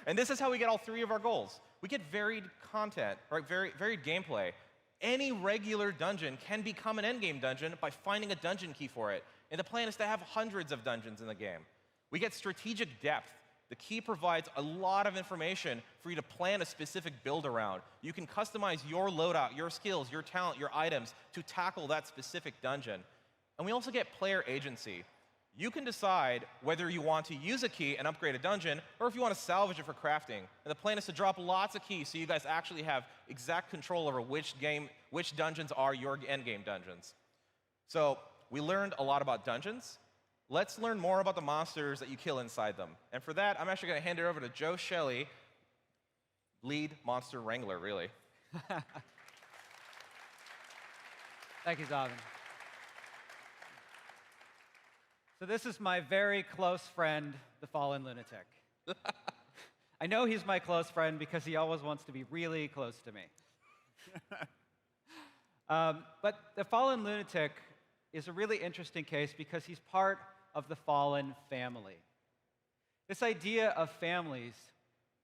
And this is how we get all three of our goals. We get varied content, right? Varied gameplay. Any regular dungeon can become an endgame dungeon by finding a dungeon key for it. And the plan is to have hundreds of dungeons in the game. We get strategic depth. The key provides a lot of information for you to plan a specific build around. You can customize your loadout, your skills, your talent, your items to tackle that specific dungeon. And we also get player agency. You can decide whether you want to use a key and upgrade a dungeon, or if you want to salvage it for crafting. And the plan is to drop lots of keys so you guys actually have exact control over which dungeons are your endgame dungeons. So we learned a lot about dungeons. Let's learn more about the monsters that you kill inside them. And for that, I'm actually going to hand it over to Joe Shelley, lead monster wrangler, really. Thank you, Donovan. So this is my very close friend, the Fallen Lunatic. I know he's my close friend because he always wants to be really close to me. But the Fallen Lunatic is a really interesting case because he's part of the Fallen family. This idea of families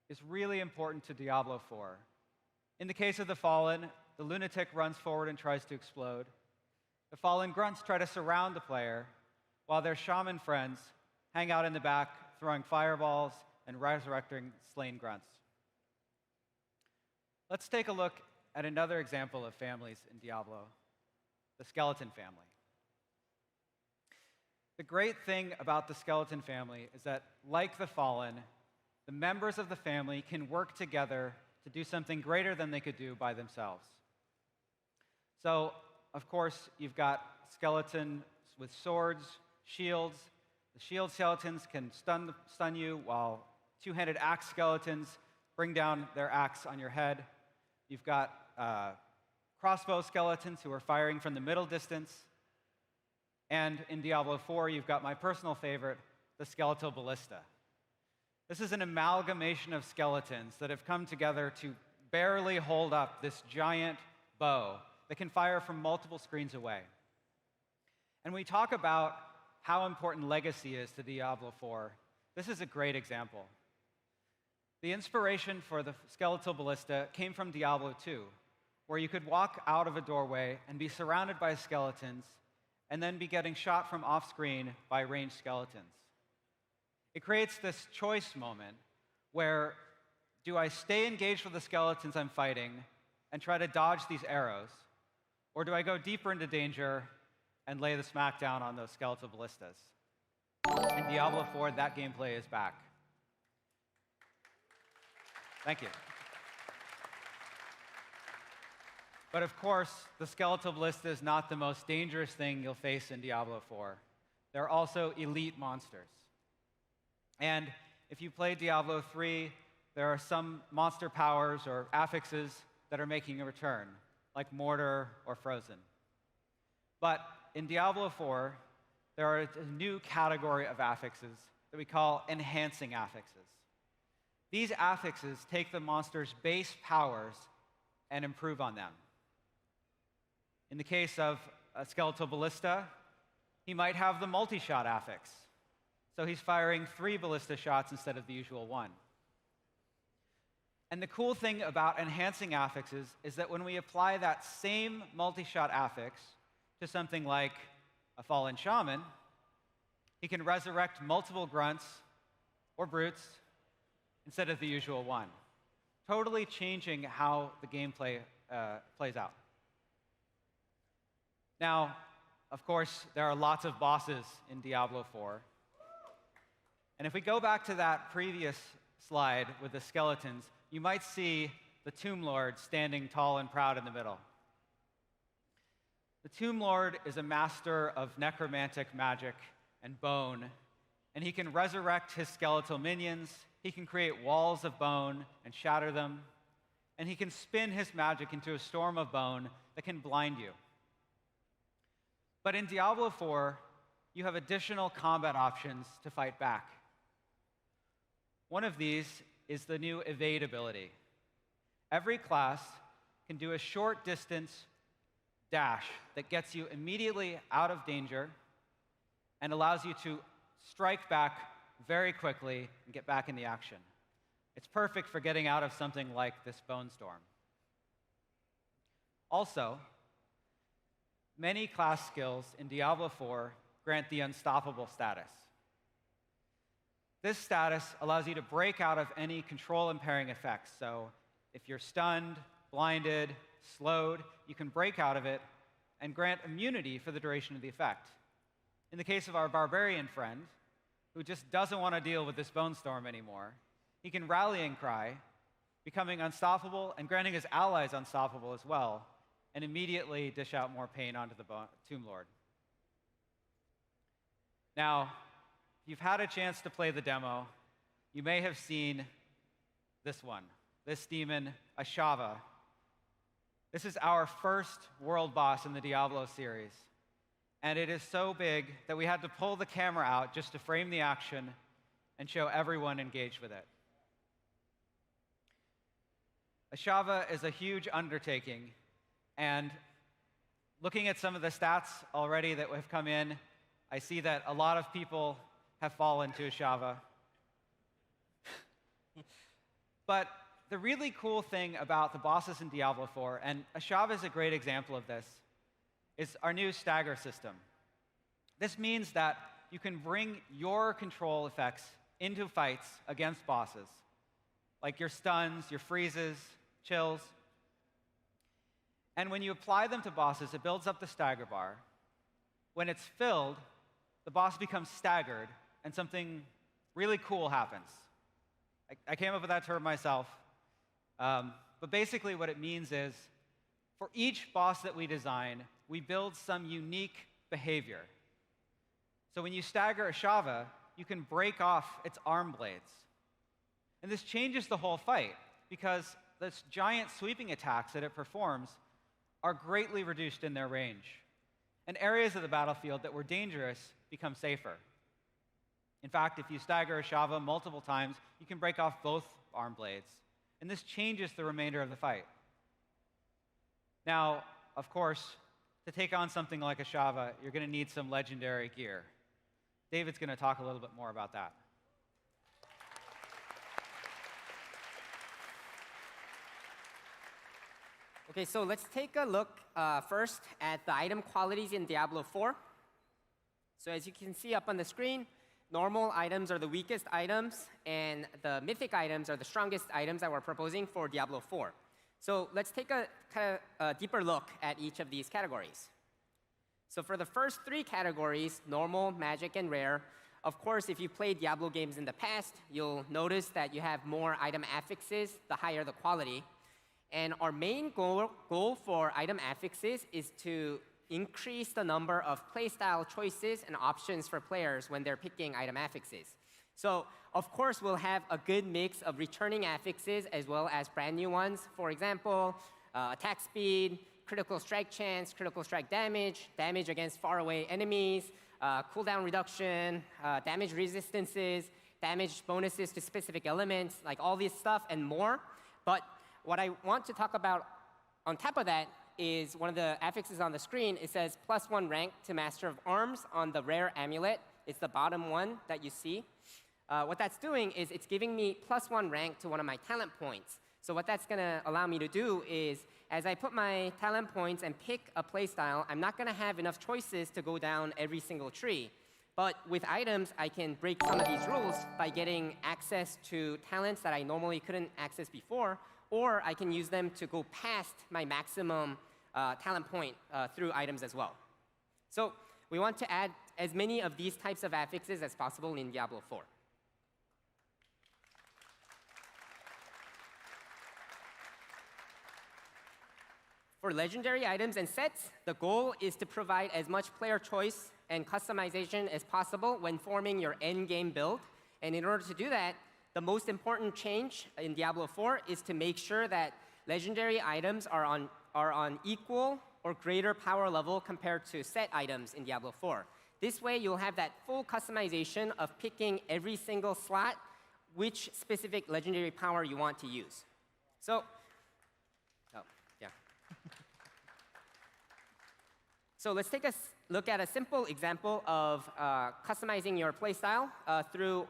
is really important to Diablo 4. In the case of the Fallen, the Lunatic runs forward and tries to explode. The Fallen grunts try to surround the player, while their shaman friends hang out in the back, throwing fireballs and resurrecting slain grunts. Let's take a look at another example of families in Diablo, the skeleton family. The great thing about the skeleton family is that, like the Fallen, the members of the family can work together to do something greater than they could do by themselves. So, of course, you've got skeletons with swords, shields. The shield skeletons can stun you, while two-handed axe skeletons bring down their axe on your head. You've got crossbow skeletons who are firing from the middle distance. And in Diablo 4, you've got my personal favorite, the skeletal ballista. This is an amalgamation of skeletons that have come together to barely hold up this giant bow that can fire from multiple screens away. And we talk about how important legacy is to Diablo 4. This is a great example. The inspiration for the skeletal ballista came from Diablo 2, where you could walk out of a doorway and be surrounded by skeletons and then be getting shot from off-screen by ranged skeletons. It creates this choice moment where, do I stay engaged with the skeletons I'm fighting and try to dodge these arrows, or do I go deeper into danger and lay the smackdown on those skeletal ballistas? In Diablo 4, that gameplay is back. Thank you. But of course, the skeletal ballista is not the most dangerous thing you'll face in Diablo 4. There are also elite monsters. And if you play Diablo 3, there are some monster powers or affixes that are making a return, like Mortar or Frozen. But in Diablo 4, there are a new category of affixes that we call enhancing affixes. These affixes take the monster's base powers and improve on them. In the case of a skeletal ballista, he might have the multi-shot affix. So he's firing 3 ballista shots instead of the usual 1. And the cool thing about enhancing affixes is that when we apply that same multi-shot affix to something like a fallen shaman, he can resurrect multiple grunts or brutes instead of the usual 1, totally changing how the gameplay plays out. Now, of course, there are lots of bosses in Diablo 4. And if we go back to that previous slide with the skeletons, you might see the Tomb Lord standing tall and proud in the middle. The Tomb Lord is a master of necromantic magic and bone, and he can resurrect his skeletal minions, he can create walls of bone and shatter them, and he can spin his magic into a storm of bone that can blind you. But in Diablo 4, you have additional combat options to fight back. One of these is the new evade ability. Every class can do a short distance dash that gets you immediately out of danger and allows you to strike back very quickly and get back in the action. It's perfect for getting out of something like this bone storm. Also, many class skills in Diablo 4 grant the unstoppable status. This status allows you to break out of any control impairing effects. So if you're stunned, blinded, slowed, you can break out of it and grant immunity for the duration of the effect. In the case of our barbarian friend, who just doesn't want to deal with this bone storm anymore, he can rallying cry, becoming unstoppable and granting his allies unstoppable as well, and immediately dish out more pain onto the Tomb Lord. Now, if you've had a chance to play the demo, you may have seen this one, this demon, Ashava. This is our first world boss in the Diablo series. And it is so big that we had to pull the camera out just to frame the action and show everyone engaged with it. Ashava is a huge undertaking, and looking at some of the stats already that have come in, I see that a lot of people have fallen to Ashava. But the really cool thing about the bosses in Diablo 4, and Ashava is a great example of this, is our new stagger system. This means that you can bring your control effects into fights against bosses, like your stuns, your freezes, chills. And when you apply them to bosses, it builds up the stagger bar. When it's filled, the boss becomes staggered, and something really cool happens. I came up with that term myself. But basically what it means is, for each boss that we design, we build some unique behavior. So when you stagger Ashava, you can break off its arm blades. And this changes the whole fight, because those giant sweeping attacks that it performs are greatly reduced in their range. And areas of the battlefield that were dangerous become safer. In fact, if you stagger Ashava multiple times, you can break off both arm blades. And this changes the remainder of the fight. Now, of course, to take on something like Ashava, you're going to need some legendary gear. David's going to talk a little bit more about that. Okay, so let's take a look first at the item qualities in Diablo 4. So as you can see up on the screen, normal items are the weakest items, and the mythic items are the strongest items that we're proposing for Diablo 4. So let's take a kind of deeper look at each of these categories. So for the first three categories, normal, magic, and rare, of course, if you played Diablo games in the past, you'll notice that you have more item affixes, the higher the quality. And our main goal for item affixes is to increase the number of playstyle choices and options for players when they're picking item affixes. So, of course, we'll have a good mix of returning affixes as well as brand new ones. For example, attack speed, critical strike chance, critical strike damage, damage against faraway enemies, cooldown reduction, damage resistances, damage bonuses to specific elements, like all this stuff and more. But what I want to talk about on top of that is one of the affixes on the screen. It says +1 rank to Master of Arms on the rare amulet. It's the bottom one that you see. What that's doing is it's giving me +1 rank to one of my talent points. So what that's going to allow me to do is, as I put my talent points and pick a playstyle, I'm not going to have enough choices to go down every single tree. But with items, I can break some of these rules by getting access to talents that I normally couldn't access before, or I can use them to go past my maximum talent point through items as well. So we want to add as many of these types of affixes as possible in Diablo 4. For legendary items and sets, the goal is to provide as much player choice and customization as possible when forming your end-game build. And in order to do that, the most important change in Diablo 4 is to make sure that legendary items are on equal or greater power level compared to set items in Diablo 4. This way, you'll have that full customization of picking every single slot which specific legendary power you want to use. So, So let's take a look at a simple example of customizing your playstyle through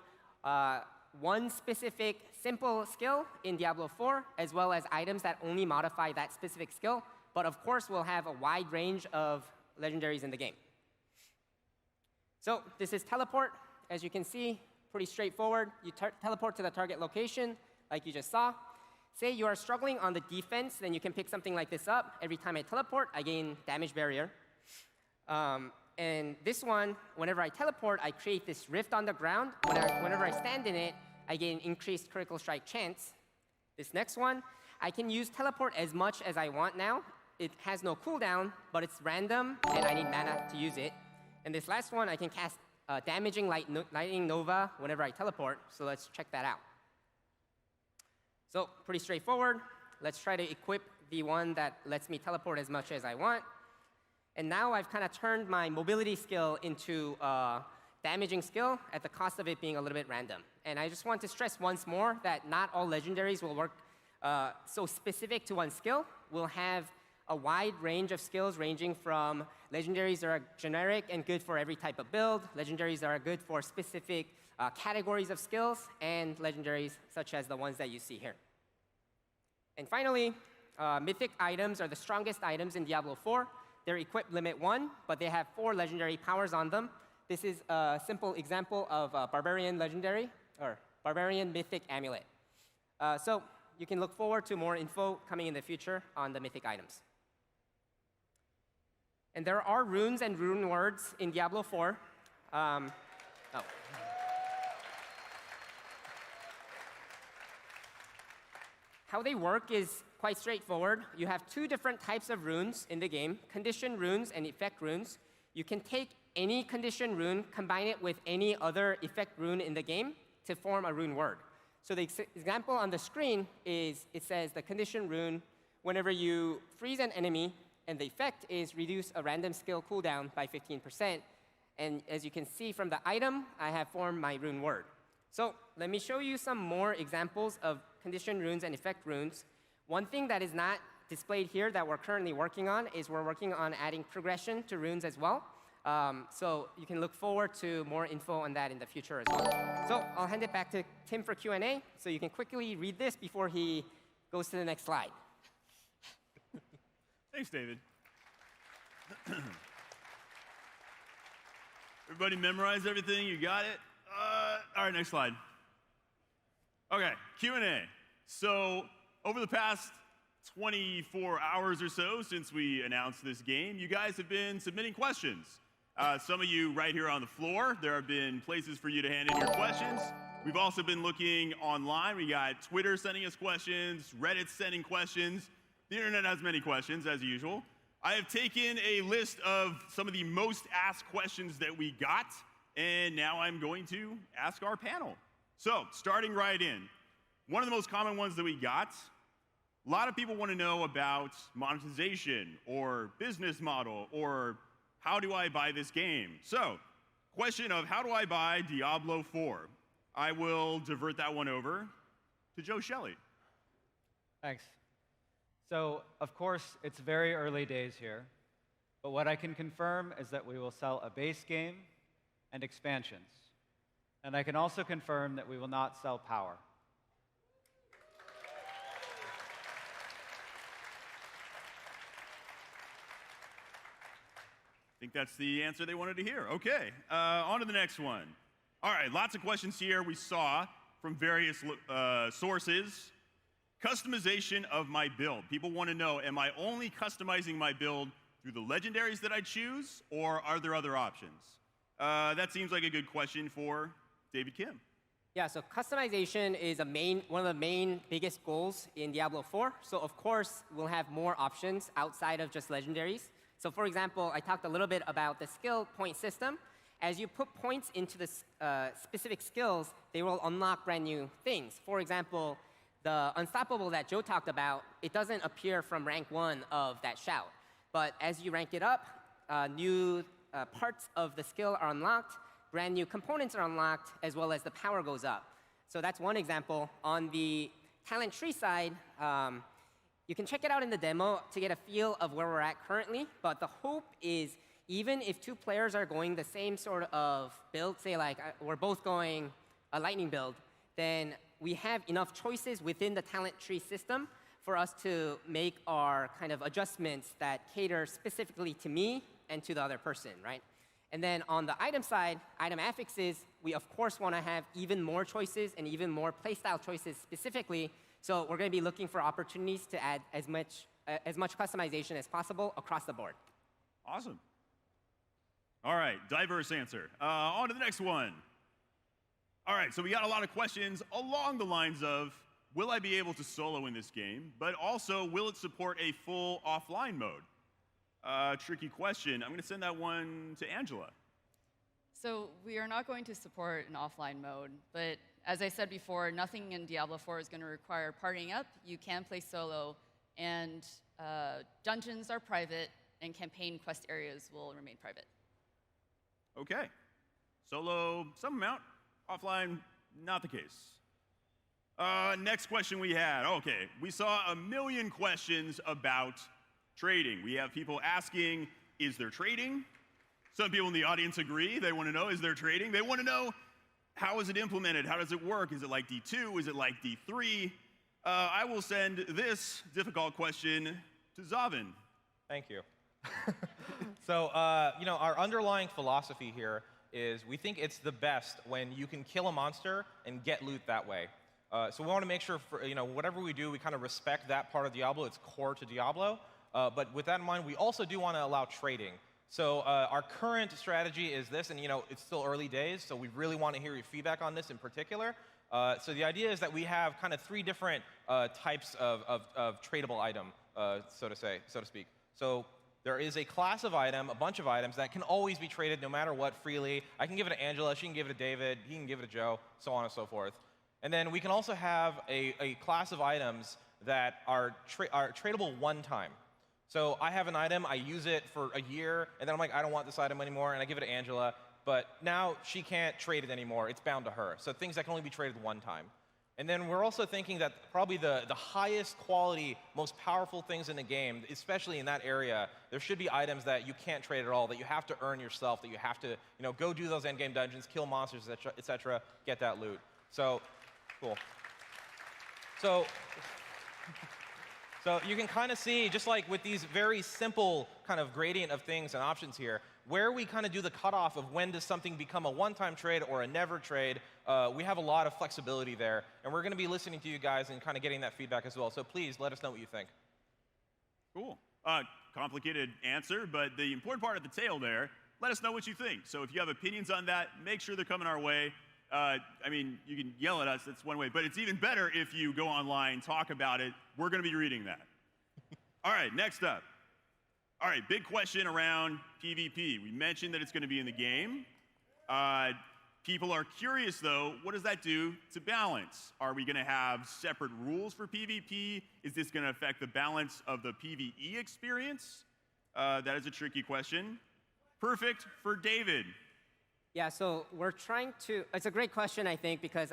one specific simple skill in Diablo 4, as well as items that only modify that specific skill. But of course, we'll have a wide range of legendaries in the game. So this is Teleport. As you can see, pretty straightforward. You teleport to the target location, like you just saw. Say you are struggling on the defense, then you can pick something like this up. Every time I teleport, I gain damage barrier. And this one, whenever I teleport, I create this rift on the ground. Whenever I stand in it, I gain increased critical strike chance. This next one, I can use teleport as much as I want now. It has no cooldown, but it's random, and I need mana to use it. And this last one, I can cast damaging lightning nova whenever I teleport. So let's check that out. So pretty straightforward. Let's try to equip the one that lets me teleport as much as I want. And now I've kind of turned my mobility skill into a damaging skill at the cost of it being a little bit random. And I just want to stress once more that not all legendaries will work so specific to one skill. We'll have a wide range of skills ranging from legendaries that are generic and good for every type of build, legendaries that are good for specific categories of skills, and legendaries such as the ones that you see here. And finally, mythic items are the strongest items in Diablo 4. They're equipped limit 1, but they have 4 legendary powers on them. This is a simple example of a Barbarian legendary, or Barbarian mythic amulet. So you can look forward to more info coming in the future on the mythic items. And there are runes and rune words in Diablo 4. How they work is quite straightforward. You have 2 different types of runes in the game, condition runes and effect runes. You can take any condition rune, combine it with any other effect rune in the game to form a rune word. So the example on the screen is, it says the condition rune, whenever you freeze an enemy, and the effect is reduce a random skill cooldown by 15%. And as you can see from the item, I have formed my rune word. So let me show you some more examples of condition runes and effect runes. One thing that is not displayed here that we're currently working on is we're working on adding progression to runes as well. So you can look forward to more info on that in the future as well. So I'll hand it back to Tim for Q&A, so you can quickly read this before he goes to the next slide. Thanks, David. Everybody memorize everything? You got it? All right, next slide. Okay, Q&A. So over the past 24 hours or so since we announced this game, you guys have been submitting questions. Some of you right here on the floor. There have been places for you to hand in your questions. We've also been looking online. We got Twitter sending us questions, Reddit sending questions. The internet has many questions, as usual. I have taken a list of some of the most asked questions that we got, and now I'm going to ask our panel. So, starting right in, one of the most common ones that we got, a lot of people want to know about monetization or business model or how do I buy this game? So, question of how do I buy Diablo 4? I will divert that one over to Joe Shelley. Thanks. So, of course, it's very early days here, but what I can confirm is that we will sell a base game and expansions. And I can also confirm that we will not sell power. I think that's the answer they wanted to hear. Okay, on to the next one. All right, lots of questions here we saw from various sources. Customization of my build. People want to know, am I only customizing my build through the legendaries that I choose, or are there other options? That seems like a good question for David Kim. Yeah, so customization is one of the main biggest goals in Diablo 4. So of course, we'll have more options outside of just legendaries. So for example, I talked a little bit about the skill point system. As you put points into the specific skills, they will unlock brand new things. For example, the Unstoppable that Joe talked about, it doesn't appear from rank 1 of that shout. But as you rank it up, new parts of the skill are unlocked, brand new components are unlocked, as well as the power goes up. So that's one example. On the talent tree side, you can check it out in the demo to get a feel of where we're at currently. But the hope is, even if 2 players are going the same sort of build, say like we're both going a lightning build, then we have enough choices within the talent tree system for us to make our kind of adjustments that cater specifically to me and to the other person, right? And then on the item side, item affixes, we of course want to have even more choices and even more playstyle choices specifically. So we're going to be looking for opportunities to add as much customization as possible across the board. Awesome. All right, diverse answer. On to the next one. All right, so we got a lot of questions along the lines of, will I be able to solo in this game? But also, will it support a full offline mode? Tricky question. I'm going to send that one to Angela. So we are not going to support an offline mode, but as I said before, nothing in Diablo 4 is going to require partying up. You can play solo, and dungeons are private, and campaign quest areas will remain private. Okay. Solo, some amount. Offline, not the case. Next question we had. Okay, we saw a million questions about trading. We have people asking, is there trading? Some people in the audience agree. They want to know, is there trading? They want to know, how is it implemented? How does it work? Is it like D2? Is it like D3? I will send this difficult question to Zavin. Thank you. So, our underlying philosophy here is we think it's the best when you can kill a monster and get loot that way. So we want to make sure, whatever we do, we kind of respect that part of Diablo. It's core to Diablo. But with that in mind, we also do want to allow trading. So our current strategy is this, and it's still early days, so we really want to hear your feedback on this in particular. So the idea is that we have kind of 3 different types of tradable item, so to speak. So there is a class of item, a bunch of items that can always be traded no matter what freely. I can give it to Angela, she can give it to David, he can give it to Joe, so on and so forth. And then we can also have a class of items that are tradable one time. So I have an item, I use it for a year, and then I'm like, I don't want this item anymore, and I give it to Angela, but now she can't trade it anymore. It's bound to her. So things that can only be traded one time. And then we're also thinking that probably the highest quality, most powerful things in the game, especially in that area, there should be items that you can't trade at all, that you have to earn yourself, that you have to go do those endgame dungeons, kill monsters, etc., get that loot. So, cool. So you can kind of see, just like with these very simple kind of gradient of things and options here, where we kind of do the cutoff of when does something become a one-time trade or a never trade, we have a lot of flexibility there. And we're going to be listening to you guys and kind of getting that feedback as well. So please let us know what you think. Cool. Complicated answer, but the important part at the tail there, let us know what you think. So if you have opinions on that, make sure they're coming our way. You can yell at us, that's one way, but it's even better if you go online, talk about it. We're going to be reading that. All right, next up. All right, big question around PvP. We mentioned that it's going to be in the game. People are curious, though, what does that do to balance? Are we going to have separate rules for PvP? Is this going to affect the balance of the PvE experience? That is a tricky question. Perfect for David. Yeah, so we're trying to, it's a great question, I think, because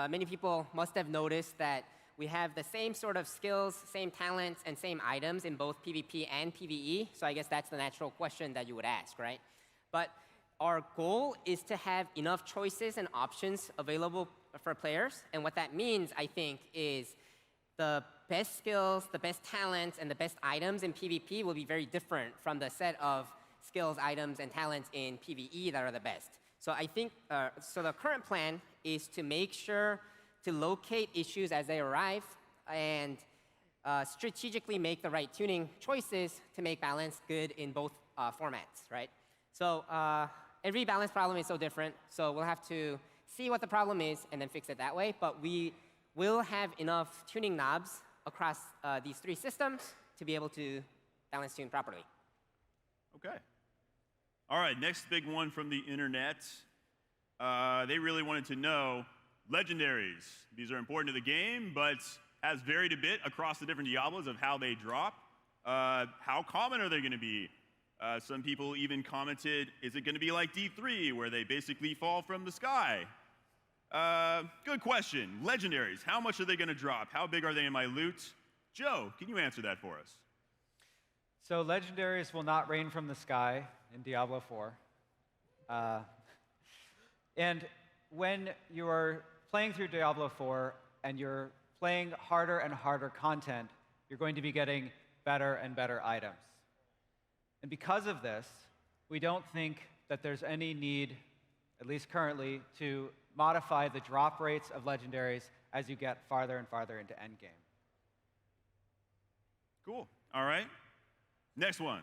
many people must have noticed that we have the same sort of skills, same talents, and same items in both PvP and PvE. So I guess that's the natural question that you would ask, right? But our goal is to have enough choices and options available for players. And what that means, I think, is the best skills, the best talents, and the best items in PvP will be very different from the set of skills, items, and talents in PvE that are the best. So I think, so the current plan is to make sure to locate issues as they arrive and strategically make the right tuning choices to make balance good in both formats, right? So every balance problem is so different, so we'll have to see what the problem is and then fix it that way, but we will have enough tuning knobs across these 3 systems to be able to balance tune properly. Okay. All right, next big one from the internet. They really wanted to know legendaries. These are important to the game, but has varied a bit across the different Diablos of how they drop. How common are they going to be? Some people even commented, is it going to be like D3, where they basically fall from the sky? Good question. Legendaries, how much are they going to drop? How big are they in my loot? Joe, can you answer that for us? So legendaries will not rain from the sky in Diablo 4. And when you are playing through Diablo 4 and you're playing harder and harder content, you're going to be getting better and better items. And because of this, we don't think that there's any need, at least currently, to modify the drop rates of legendaries as you get farther and farther into endgame. Cool. All right. Next one.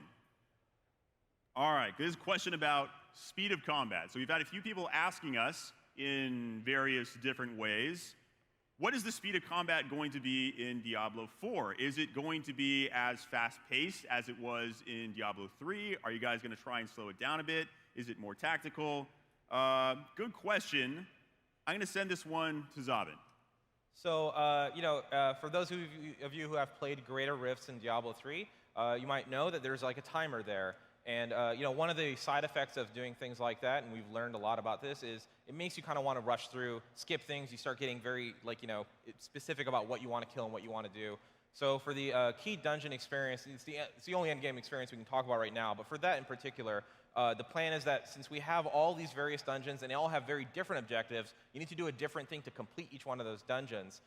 All right. This is a question about speed of combat. So we've had a few people asking us in various different ways, what is the speed of combat going to be in Diablo 4? Is it going to be as fast-paced as it was in Diablo 3? Are you guys going to try and slow it down a bit? Is it more tactical? Good question. I'm going to send this one to Zavin. So, for those of you who have played Greater Rifts in Diablo 3, you might know that there's like a timer there. And one of the side effects of doing things like that, and we've learned a lot about this, is it makes you kind of want to rush through, skip things. You start getting very specific about what you want to kill and what you want to do. So for the key dungeon experience, it's the only endgame experience we can talk about right now. But for that in particular, the plan is that since we have all these various dungeons and they all have very different objectives, you need to do a different thing to complete each one of those dungeons.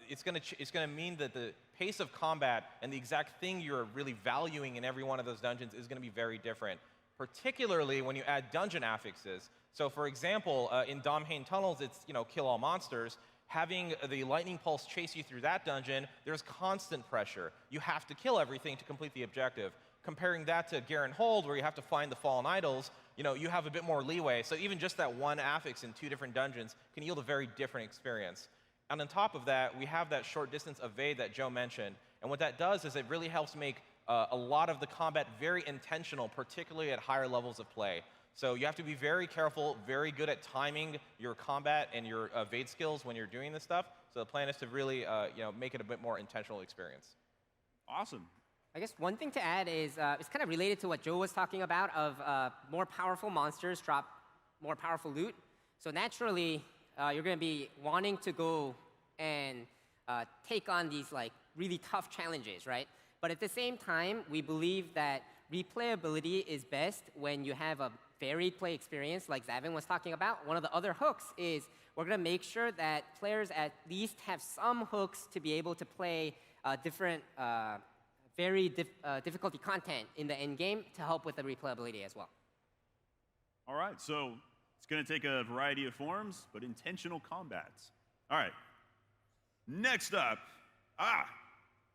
It's going to mean that the pace of combat and the exact thing you're really valuing in every one of those dungeons is going to be very different, particularly when you add dungeon affixes. So for example, in Domhain Tunnels, it's kill all monsters. Having the lightning pulse chase you through that dungeon, there's constant pressure. You have to kill everything to complete the objective. Comparing that to Garen Hold, where you have to find the fallen idols, you have a bit more leeway. So even just that one affix in 2 different dungeons can yield a very different experience. And on top of that, we have that short distance evade that Joe mentioned. And what that does is it really helps make a lot of the combat very intentional, particularly at higher levels of play. So you have to be very careful, very good at timing your combat and your evade skills when you're doing this stuff. So the plan is to really make it a bit more intentional experience. Awesome. I guess one thing to add is it's kind of related to what Joe was talking about of more powerful monsters drop more powerful loot. So naturally, you're going to be wanting to go and take on these really tough challenges, right? But at the same time, we believe that replayability is best when you have a varied play experience like Zavin was talking about. One of the other hooks is we're going to make sure that players at least have some hooks to be able to play different difficulty content in the end game to help with the replayability as well. All right, so it's going to take a variety of forms, but intentional combats. All right. Next up,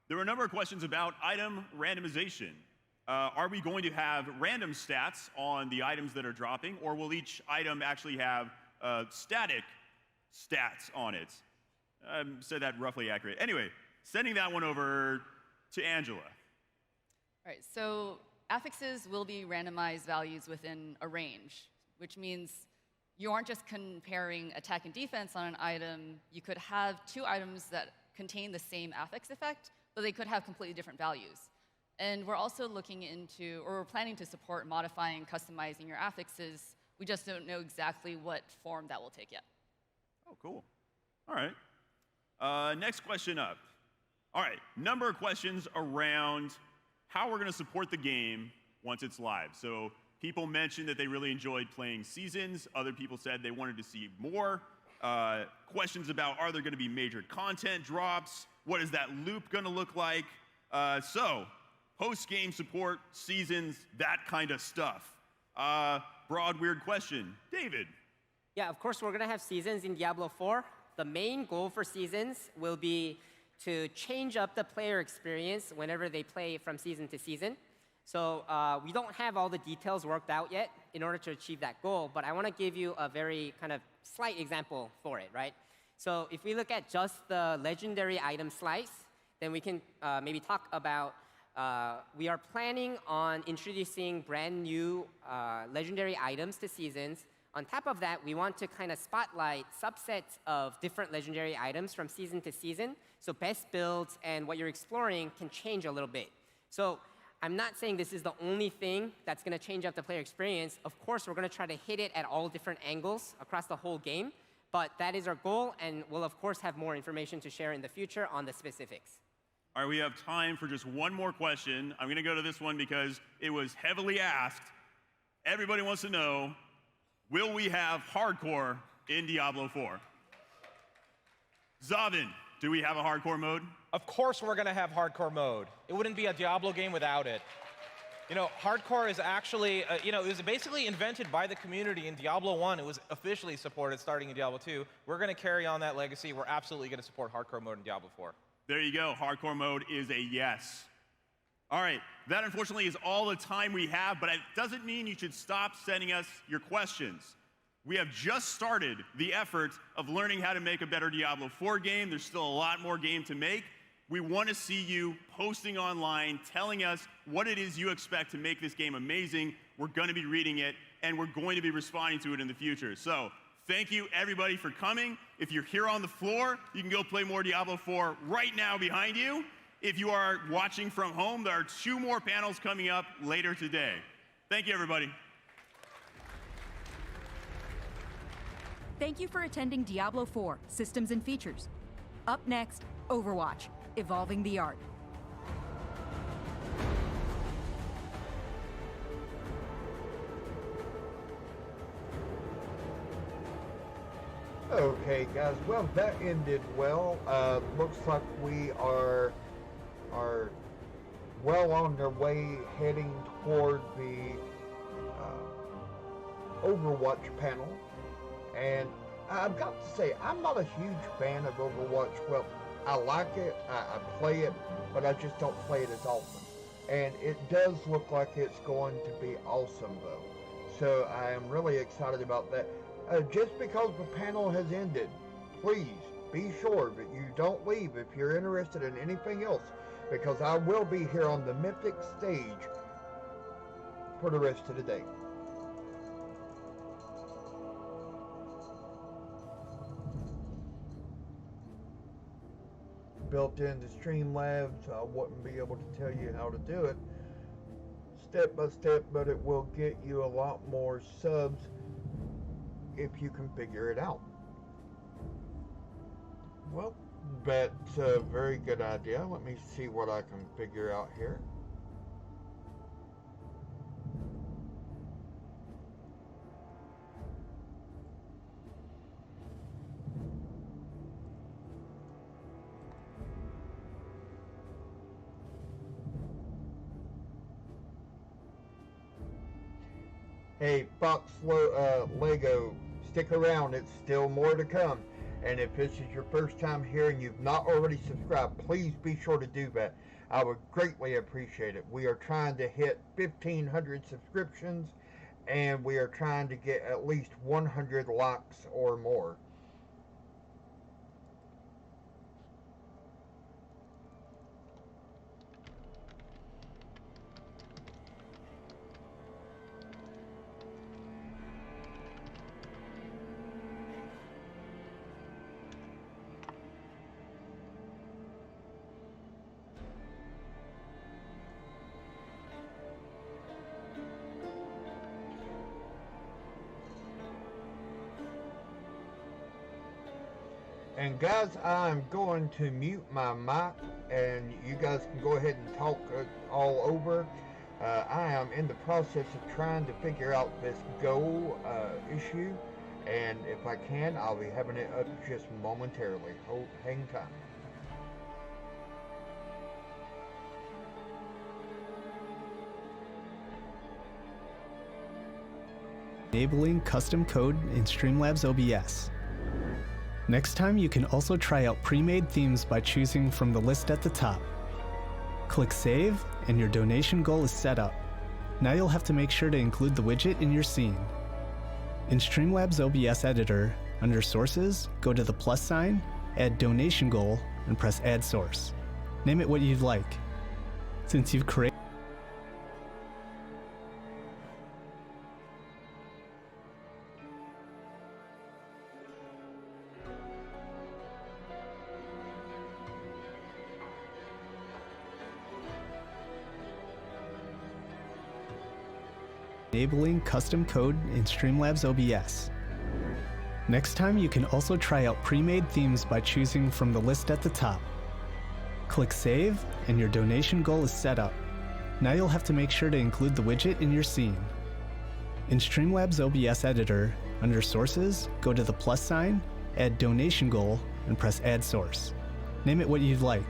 there were a number of questions about item randomization. Are we going to have random stats on the items that are dropping, or will each item actually have static stats on it? Said that roughly accurate. Anyway, sending that one over to Angela. All right, so affixes will be randomized values within a range, which means you aren't just comparing attack and defense on an item. You could have 2 items that contain the same affix effect, but they could have completely different values. And we're also looking into, or we're planning to support modifying, customizing your affixes. We just don't know exactly what form that will take yet. Oh, cool. All right. Next question up. All right, number of questions around how we're going to support the game once it's live. So people mentioned that they really enjoyed playing seasons. Other people said they wanted to see more. Questions about, are there going to be major content drops? What is that loop going to look like? So post-game support, seasons, that kind of stuff. Broad, weird question. David. Yeah, of course, we're going to have seasons in Diablo 4. The main goal for seasons will be to change up the player experience whenever they play from season to season. So we don't have all the details worked out yet in order to achieve that goal, but I want to give you a very kind of slight example for it, right? So if we look at just the legendary item slice, then we can maybe talk about we are planning on introducing brand new legendary items to seasons. On top of that, we want to kind of spotlight subsets of different legendary items from season to season. So best builds and what you're exploring can change a little bit. So I'm not saying this is the only thing that's going to change up the player experience. Of course, we're going to try to hit it at all different angles across the whole game. But that is our goal, and we'll, of course, have more information to share in the future on the specifics. All right, we have time for just one more question. I'm going to go to this one because it was heavily asked. Everybody wants to know, will we have hardcore in Diablo 4? Zavin, do we have a hardcore mode? Of course we're going to have hardcore mode. It wouldn't be a Diablo game without it. You know, hardcore is actually, it was basically invented by the community in Diablo 1. It was officially supported starting in Diablo 2. We're going to carry on that legacy. We're absolutely going to support hardcore mode in Diablo 4. There you go. Hardcore mode is a yes. All right, that unfortunately is all the time we have, but it doesn't mean you should stop sending us your questions. We have just started the effort of learning how to make a better Diablo 4 game. There's still a lot more game to make. We want to see you posting online, telling us what it is you expect to make this game amazing. We're going to be reading it, and we're going to be responding to it in the future. So thank you, everybody, for coming. If you're here on the floor, you can go play more Diablo 4 right now behind you. If you are watching from home, there are 2 more panels coming up later today. Thank you, everybody. Thank you for attending Diablo 4 Systems and Features. Up next, Overwatch, Evolving the Art. Okay, guys. Well, that ended well. Looks like we are well on their way heading toward the Overwatch panel. And I've got to say, I'm not a huge fan of Overwatch. Well, I like it, I play it, but I just don't play it as often. And it does look like it's going to be awesome, though. So I am really excited about that. Just because the panel has ended, please be sure that you don't leave if you're interested in anything else, because I will be here on the Mythic stage for the rest of the day. Built into Streamlabs, I wouldn't be able to tell you how to do it step by step, but it will get you a lot more subs if you can figure it out. Well, that's a very good idea. Let me see what I can figure out here. Hey, Fox Lego, stick around. It's still more to come. And if this is your first time here and you've not already subscribed, please be sure to do that. I would greatly appreciate it. We are trying to hit 1,500 subscriptions, and we are trying to get at least 100 likes or more. And guys, I'm going to mute my mic, and you guys can go ahead and talk all over. I am in the process of trying to figure out this goal issue, and if I can, I'll be having it up just momentarily. Hang tight. Enabling custom code in Streamlabs OBS. Next time, you can also try out pre-made themes by choosing from the list at the top. Click Save, and your donation goal is set up. Now you'll have to make sure to include the widget in your scene. In Streamlabs OBS Editor, under Sources, go to the plus sign, add donation goal, and press Add Source. Name it what you'd like. Since you've created enabling custom code in Streamlabs OBS. Next time, you can also try out pre-made themes by choosing from the list at the top. Click Save, and your donation goal is set up. Now you'll have to make sure to include the widget in your scene. In Streamlabs OBS Editor, under Sources, go to the plus sign, add donation goal, and press Add Source. Name it what you'd like.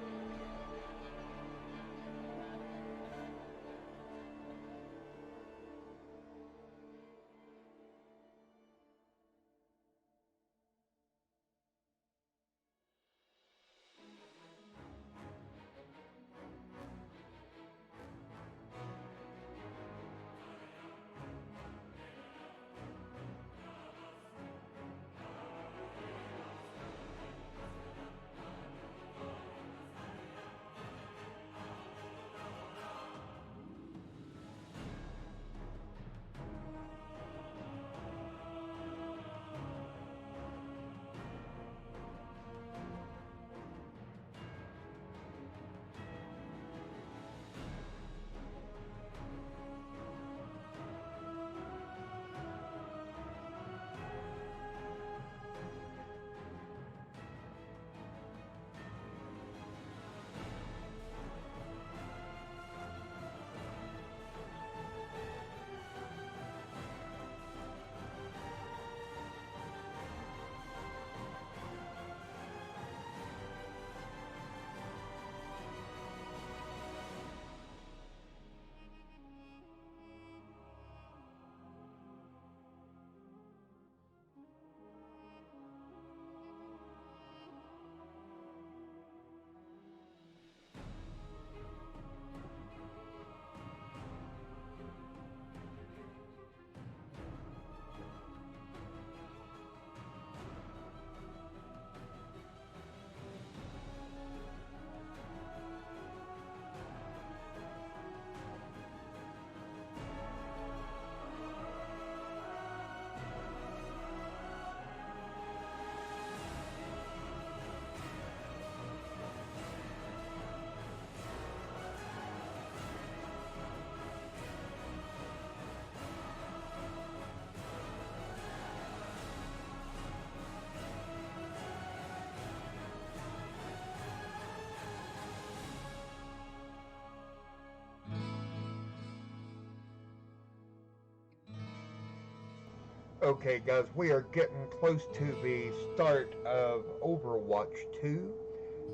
Okay, guys, we are getting close to the start of Overwatch 2,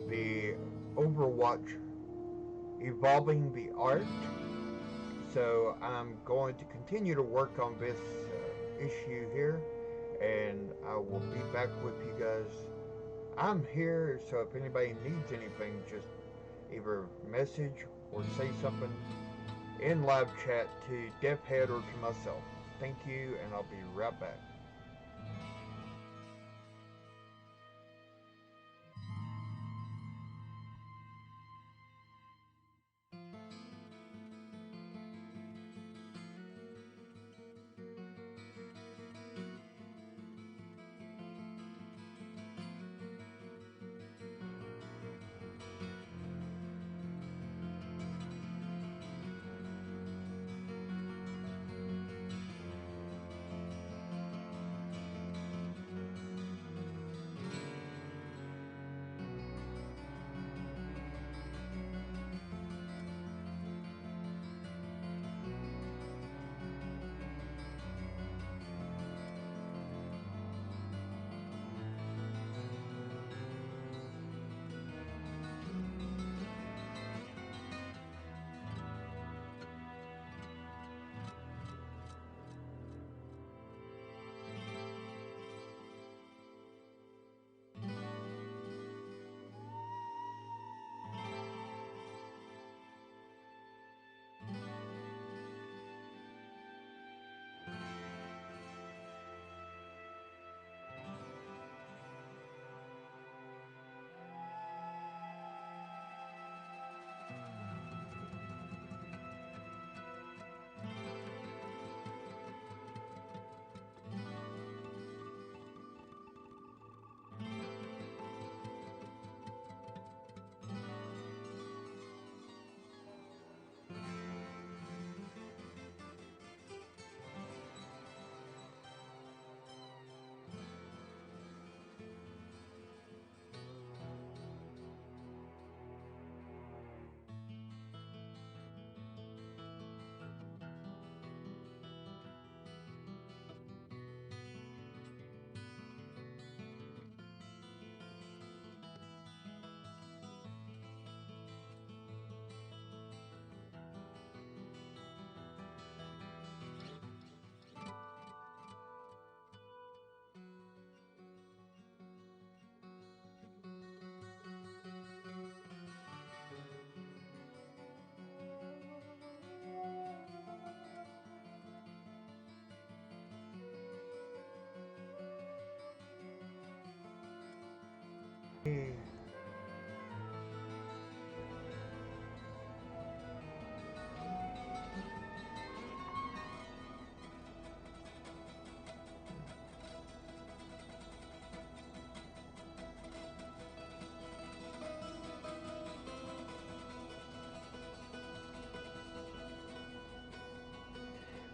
the Overwatch Evolving the Art. So I'm going to continue to work on this issue here, and I will be back with you guys. I'm here, so if anybody needs anything, just either message or say something in live chat to Deathhead or to myself. Thank you, and I'll be right back.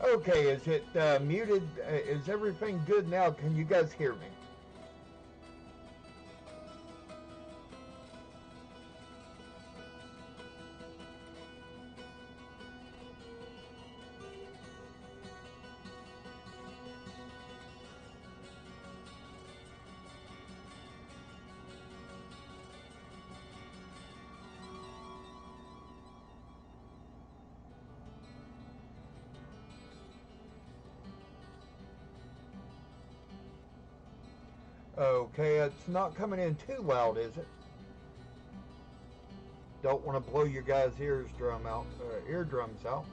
Okay, is it muted? Is everything good now? Can you guys hear me? Okay, it's not coming in too loud, is it? Don't want to blow your guys' eardrums out.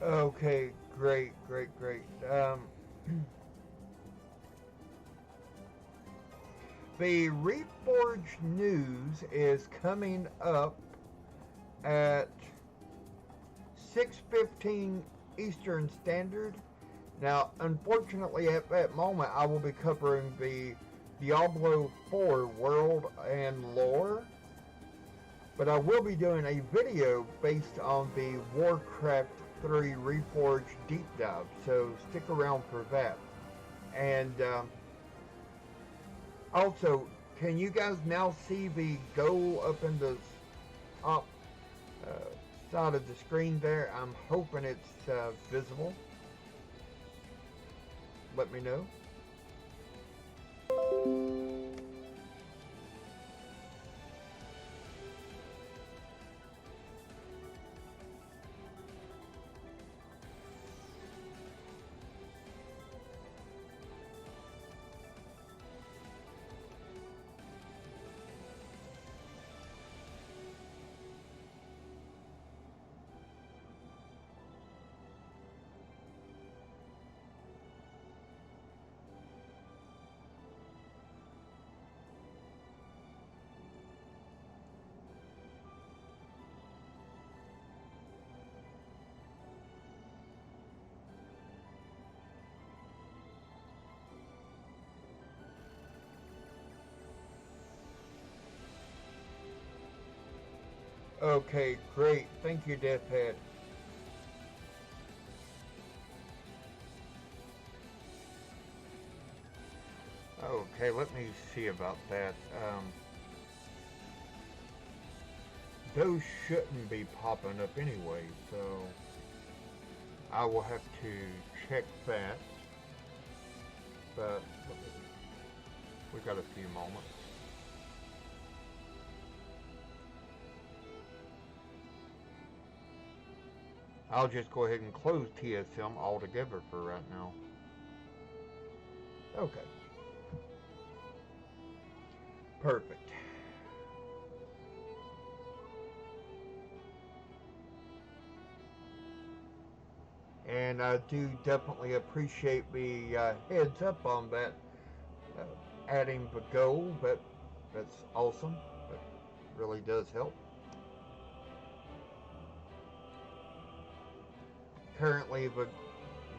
Okay, great. The Reforged news is coming up at 6:15 Eastern Standard. Now, unfortunately, at that moment, I will be covering the Diablo 4 world and lore, but I will be doing a video based on the Warcraft 3 Reforged deep dive, so stick around for that. And also, can you guys now see the goal up in the top side of the screen there? I'm hoping it's visible. Let me know. Okay, great. Thank you, Deathhead. Okay, let me see about that. Those shouldn't be popping up anyway, so I will have to check that. But we got a few moments. I'll just go ahead and close TSM altogether for right now. Okay. Perfect. And I do definitely appreciate the heads up on that, adding the goal, but that's awesome. That really does help. Currently,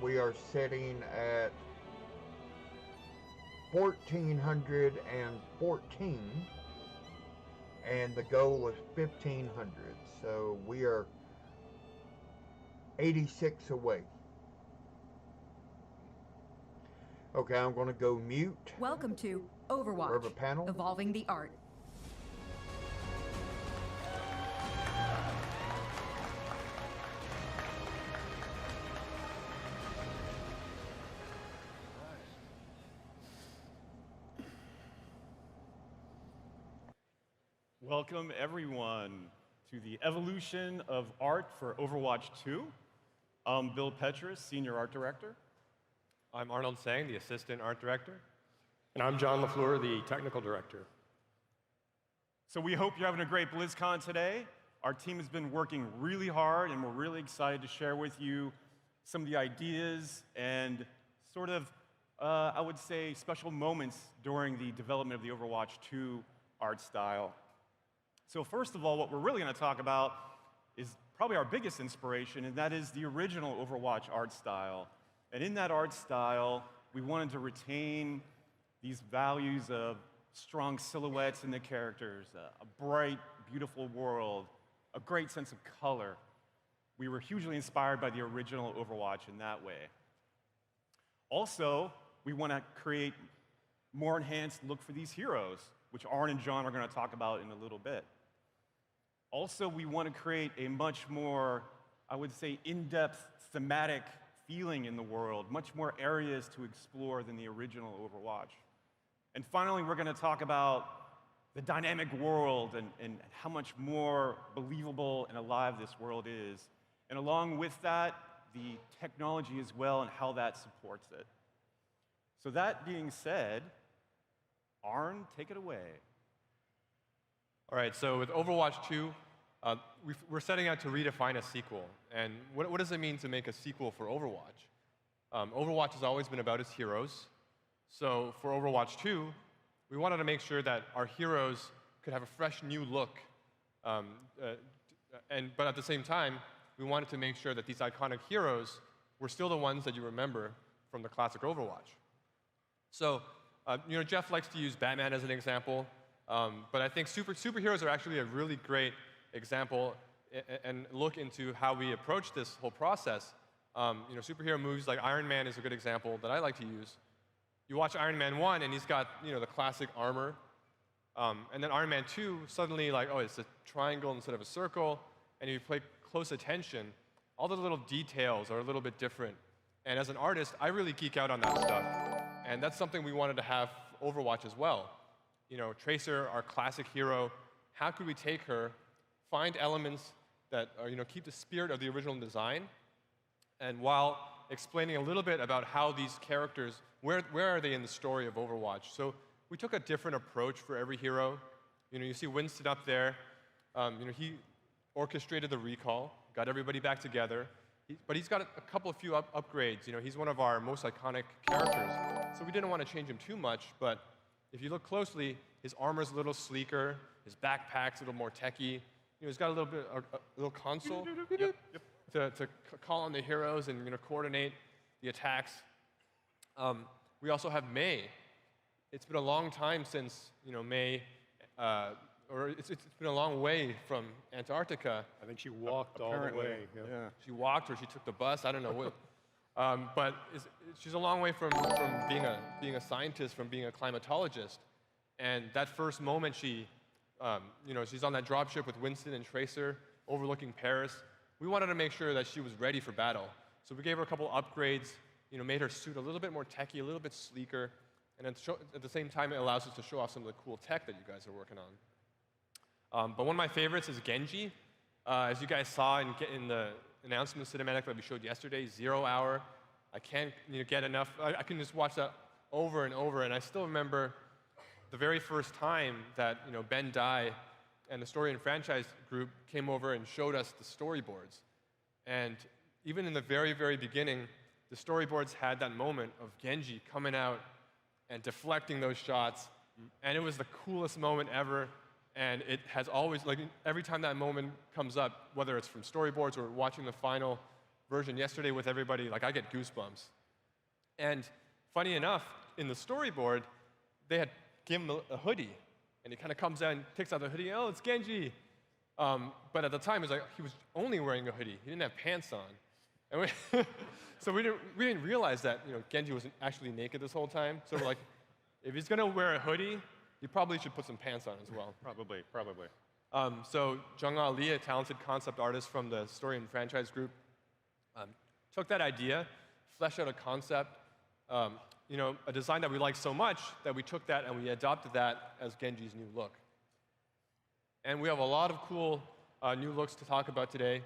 we are sitting at 1,414, and the goal is 1,500. So we are 86 away. Okay, I'm going to go mute. Welcome to Overwatch, River panel. Evolving the Art. Welcome, everyone, to the evolution of art for Overwatch 2. I'm Bill Petrus, Senior Art Director. I'm Arnold Sang, the Assistant Art Director. And I'm John LaFleur, the Technical Director. So we hope you're having a great BlizzCon today. Our team has been working really hard, and we're really excited to share with you some of the ideas and sort of, I would say, special moments during the development of the Overwatch 2 art style. So first of all, what we're really going to talk about is probably our biggest inspiration, and that is the original Overwatch art style. And in that art style, we wanted to retain these values of strong silhouettes in the characters, a bright, beautiful world, a great sense of color. We were hugely inspired by the original Overwatch in that way. Also, we want to create more enhanced look for these heroes, which Arn and John are going to talk about in a little bit. Also, we want to create a much more, I would say, in-depth thematic feeling in the world, much more areas to explore than the original Overwatch. And finally, we're going to talk about the dynamic world and how much more believable and alive this world is. And along with that, the technology as well and how that supports it. So that being said, Arn, take it away. All right, so with Overwatch 2, we're setting out to redefine a sequel. And what does it mean to make a sequel for Overwatch? Overwatch has always been about its heroes. So for Overwatch 2, we wanted to make sure that our heroes could have a fresh new look. But at the same time, we wanted to make sure that these iconic heroes were still the ones that you remember from the classic Overwatch. So, Jeff likes to use Batman as an example, but I think superheroes are actually a really great example and look into how we approach this whole process. Superhero movies like Iron Man is a good example that I like to use. You watch Iron Man 1, and he's got the classic armor. And then Iron Man 2, suddenly it's a triangle instead of a circle. And if you pay close attention, all the little details are a little bit different. And as an artist, I really geek out on that stuff. And that's something we wanted to have for Overwatch as well. Tracer, our classic hero, how could we take her, find elements that keep the spirit of the original design, and while explaining a little bit about how these characters, where are they in the story of Overwatch? So we took a different approach for every hero. You see Winston up there. He orchestrated the recall, got everybody back together. But he's got a couple of few upgrades. He's one of our most iconic characters. So we didn't want to change him too much, but if you look closely, his armor's a little sleeker, his backpack's a little more techy. He's got a little console to call on the heroes and coordinate the attacks. We also have May. It's been a long time since May, or it's been a long way from Antarctica. I think she walked all the way. Yeah. She walked, or she took the bus. I don't know what. But she's a long way from being a scientist, from being a climatologist. And that first moment, she's on that dropship with Winston and Tracer, overlooking Paris. We wanted to make sure that she was ready for battle. So we gave her a couple upgrades, made her suit a little bit more techy, a little bit sleeker, and at the same time, it allows us to show off some of the cool tech that you guys are working on. But one of my favorites is Genji. As you guys saw in the announcement cinematic that we showed yesterday, 0 hour. I can't get enough. I can just watch that over and over, and I still remember the very first time that Ben Dye and the Story and Franchise group came over and showed us the storyboards. And even in the very, very beginning, the storyboards had that moment of Genji coming out and deflecting those shots, and it was the coolest moment ever. And it has always, every time that moment comes up, whether it's from storyboards or watching the final version yesterday with everybody, I get goosebumps. And funny enough, in the storyboard, they had given him a hoodie, and he kind of comes out and takes out the hoodie. Oh, it's Genji. But at the time, it was he was only wearing a hoodie. He didn't have pants on. And so we didn't realize that Genji was actually naked this whole time. So we're like, if he's gonna wear a hoodie, you probably should put some pants on as well. Probably. So Jung Ah Lee, a talented concept artist from the Story and Franchise group, took that idea, fleshed out a concept, a design that we liked so much that we took that and we adopted that as Genji's new look. And we have a lot of cool new looks to talk about today.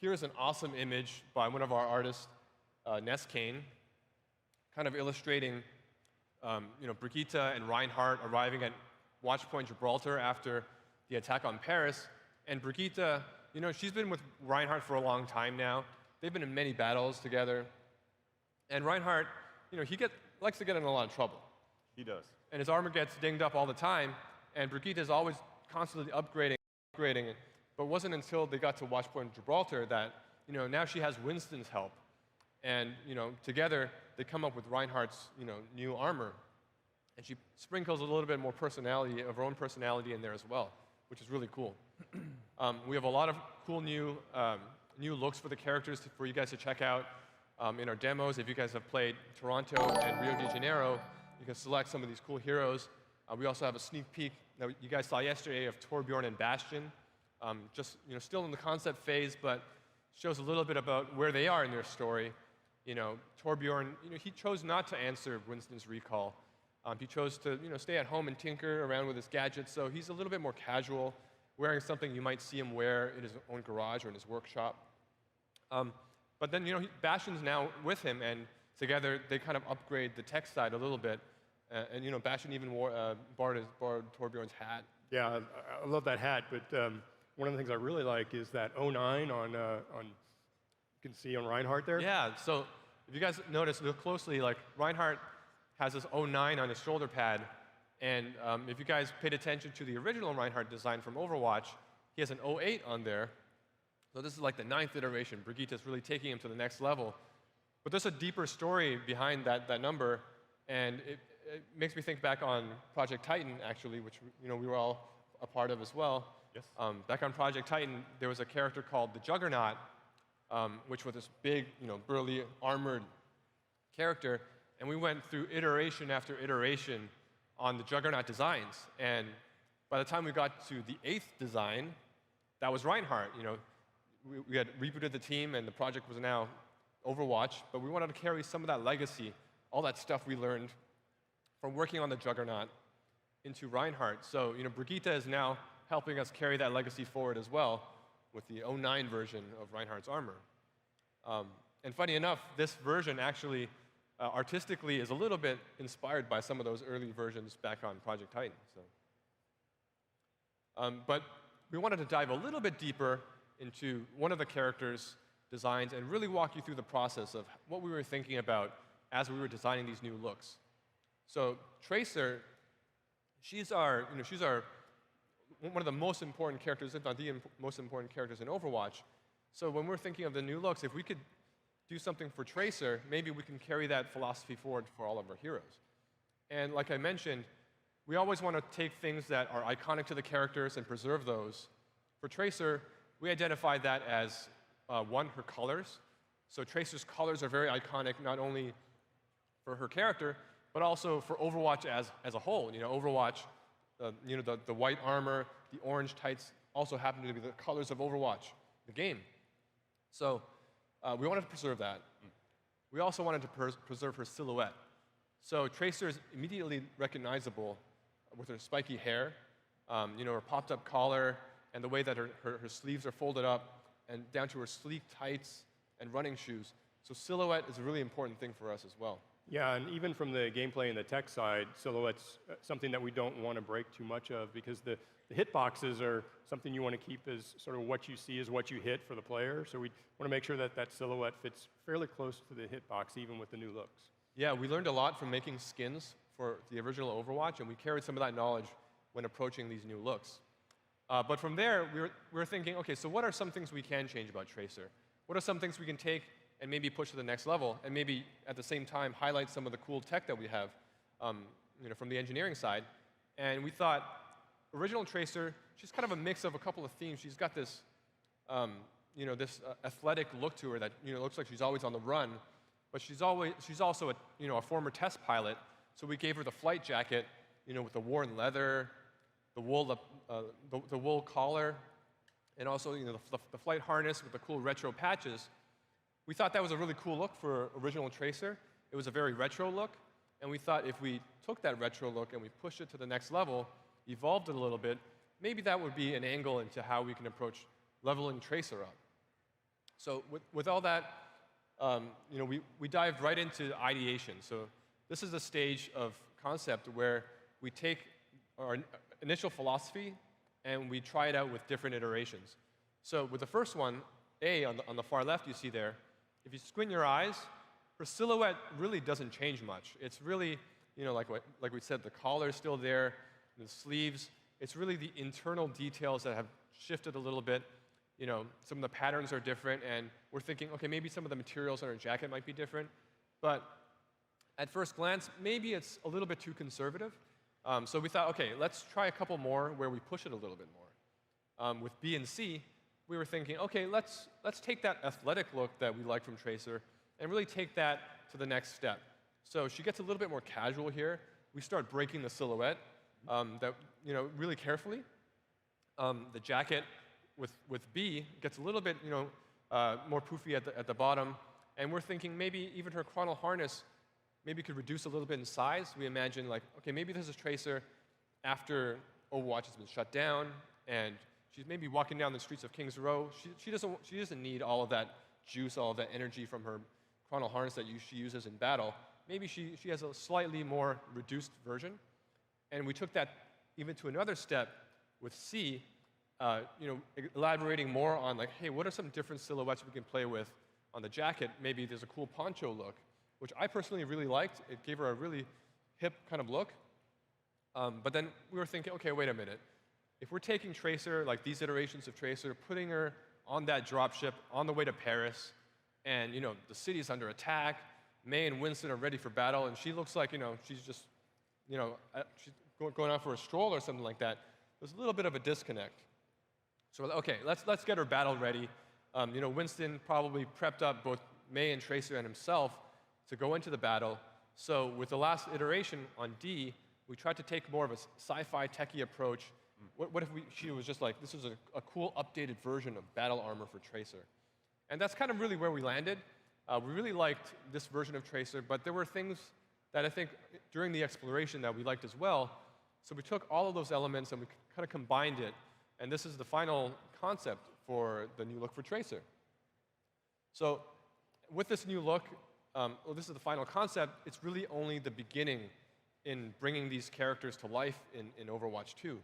Here's an awesome image by one of our artists, Ness Kane, kind of illustrating Brigitte and Reinhardt arriving at Watchpoint Gibraltar after the attack on Paris. And Brigitte, she's been with Reinhardt for a long time now. They've been in many battles together. And Reinhardt, he likes to get in a lot of trouble. He does. And his armor gets dinged up all the time. And Brigitte is always constantly upgrading. But it wasn't until they got to Watchpoint Gibraltar that, now she has Winston's help. And, together, they come up with Reinhardt's, new armor. And she sprinkles a little bit more personality, of her own personality in there as well, which is really cool. We have a lot of cool new looks for the characters for you guys to check out in our demos. If you guys have played Toronto and Rio de Janeiro, you can select some of these cool heroes. We also have a sneak peek that you guys saw yesterday of Torbjorn and Bastion. Still in the concept phase, but shows a little bit about where they are in their story. Torbjorn, he chose not to answer Winston's recall. He chose to, stay at home and tinker around with his gadgets, so he's a little bit more casual, wearing something you might see him wear in his own garage or in his workshop. But then, Bastion's now with him, and together they kind of upgrade the tech side a little bit. And, Bastion even borrowed Torbjorn's hat. Yeah, I love that hat, but one of the things I really like is that 09 on you can see on Reinhardt there. Yeah, so if you guys notice, look closely, Reinhardt has this 09 on his shoulder pad, and if you guys paid attention to the original Reinhardt design from Overwatch, he has an 08 on there. So this is like the 9th iteration. Brigitte's really taking him to the next level. But there's a deeper story behind that number, and it makes me think back on Project Titan, actually, which we were all a part of as well. Yes. Back on Project Titan, there was a character called the Juggernaut, which was this big, burly, armored character, and we went through iteration after iteration on the Juggernaut designs. And by the time we got to the 8th design, that was Reinhardt. We had rebooted the team, and the project was now Overwatch, but we wanted to carry some of that legacy, all that stuff we learned from working on the Juggernaut into Reinhardt. So, Brigitte is now helping us carry that legacy forward as well with the 09 version of Reinhardt's armor. And funny enough, this version actually artistically is a little bit inspired by some of those early versions back on Project Titan. But we wanted to dive a little bit deeper into one of the characters' designs and really walk you through the process of what we were thinking about as we were designing these new looks. So Tracer, she's one of the most important characters, if not the most important characters in Overwatch. So when we're thinking of the new looks, if we could do something for Tracer, maybe we can carry that philosophy forward for all of our heroes. And like I mentioned, we always want to take things that are iconic to the characters and preserve those. For Tracer, we identified that as, one, her colors. So Tracer's colors are very iconic, not only for her character, but also for Overwatch as a whole. Overwatch, the white armor, the orange tights also happen to be the colors of Overwatch, the game. So we wanted to preserve that. We also wanted to preserve her silhouette. So Tracer is immediately recognizable with her spiky hair, her popped-up collar, and the way that her sleeves are folded up, and down to her sleek tights and running shoes. So silhouette is a really important thing for us as well. Yeah, and even from the gameplay and the tech side, silhouette's something that we don't want to break too much of, because the hitboxes are something you want to keep as sort of what you see is what you hit for the player. So we want to make sure that that silhouette fits fairly close to the hitbox, even with the new looks. Yeah, we learned a lot from making skins for the original Overwatch, and we carried some of that knowledge when approaching these new looks. But from there, we were thinking, okay, so what are some things we can change about Tracer? What are some things we can take and maybe push to the next level, and maybe at the same time highlight some of the cool tech that we have from the engineering side? And we thought, original Tracer, she's kind of a mix of a couple of themes. She's got this, this athletic look to her that looks like she's always on the run, but she's also a former test pilot. So we gave her the flight jacket, with the worn leather, the wool collar, and also the flight harness with the cool retro patches. We thought that was a really cool look for original Tracer. It was a very retro look, and we thought if we took that retro look and we pushed it to the next level, evolved it a little bit, maybe that would be an angle into how we can approach leveling Tracer up. So with all that, we dived right into ideation. So this is a stage of concept where we take our initial philosophy and we try it out with different iterations. So with the first one, A, on the far left you see there, if you squint your eyes, her silhouette really doesn't change much. It's really, like we said, the collar is still there, the sleeves. It's really the internal details that have shifted a little bit. Some of the patterns are different, and we're thinking, okay, maybe some of the materials on her jacket might be different. But at first glance, maybe it's a little bit too conservative. So we thought, okay, let's try a couple more where we push it a little bit more. With B and C, we were thinking, okay, let's take that athletic look that we like from Tracer and really take that to the next step. So she gets a little bit more casual here. We start breaking the silhouette really carefully. The jacket with B gets a little bit more poofy at the bottom, and we're thinking maybe even her chronal harness maybe could reduce a little bit in size. We imagine okay, maybe this is Tracer after Overwatch has been shut down, and she's maybe walking down the streets of Kings Row. She doesn't need all of that juice, all of that energy from her chronal harness that she uses in battle. Maybe she has a slightly more reduced version. And we took that even to another step with C, elaborating more on hey, what are some different silhouettes we can play with on the jacket? Maybe there's a cool poncho look, which I personally really liked. It gave her a really hip kind of look. But then we were thinking, okay, wait a minute. If we're taking Tracer, like these iterations of Tracer, putting her on that dropship on the way to Paris, and the city's under attack. May and Winston are ready for battle, and she looks like she's just she's going out for a stroll or something like that. There's a little bit of a disconnect. So okay, let's get her battle ready. Winston probably prepped up both May and Tracer and himself to go into the battle. So with the last iteration on D, we tried to take more of a sci-fi techie approach. What if she was just like, this is a cool updated version of battle armor for Tracer? And that's kind of really where we landed. We really liked this version of Tracer, but there were things that I think during the exploration that we liked as well. So we took all of those elements and we kind of combined it, and this is the final concept for the new look for Tracer. So with this new look, this is the final concept. It's really only the beginning in bringing these characters to life in Overwatch 2.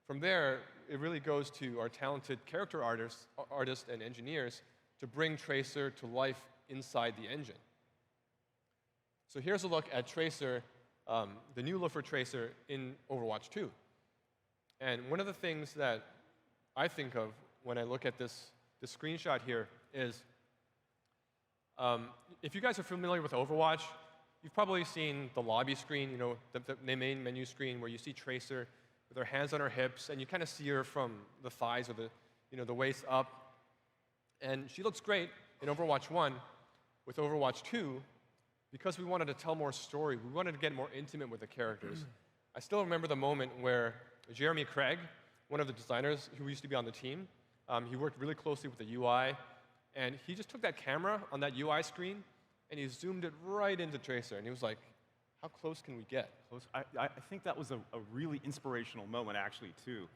From there, it really goes to our talented character artists and engineers to bring Tracer to life inside the engine. So here's a look at Tracer, the new look for Tracer in Overwatch 2. And one of the things that I think of when I look at this screenshot here is, if you guys are familiar with Overwatch, you've probably seen the lobby screen, the main menu screen where you see Tracer with her hands on her hips, and you kind of see her from the thighs or the waist up. And she looks great in Overwatch 1. With Overwatch 2, because we wanted to tell more story, we wanted to get more intimate with the characters. I still remember the moment where Jeremy Craig, one of the designers who used to be on the team, he worked really closely with the UI, and he just took that camera on that UI screen, and he zoomed it right into Tracer, and he was like, how close can we get? I think that was a really inspirational moment, actually, too.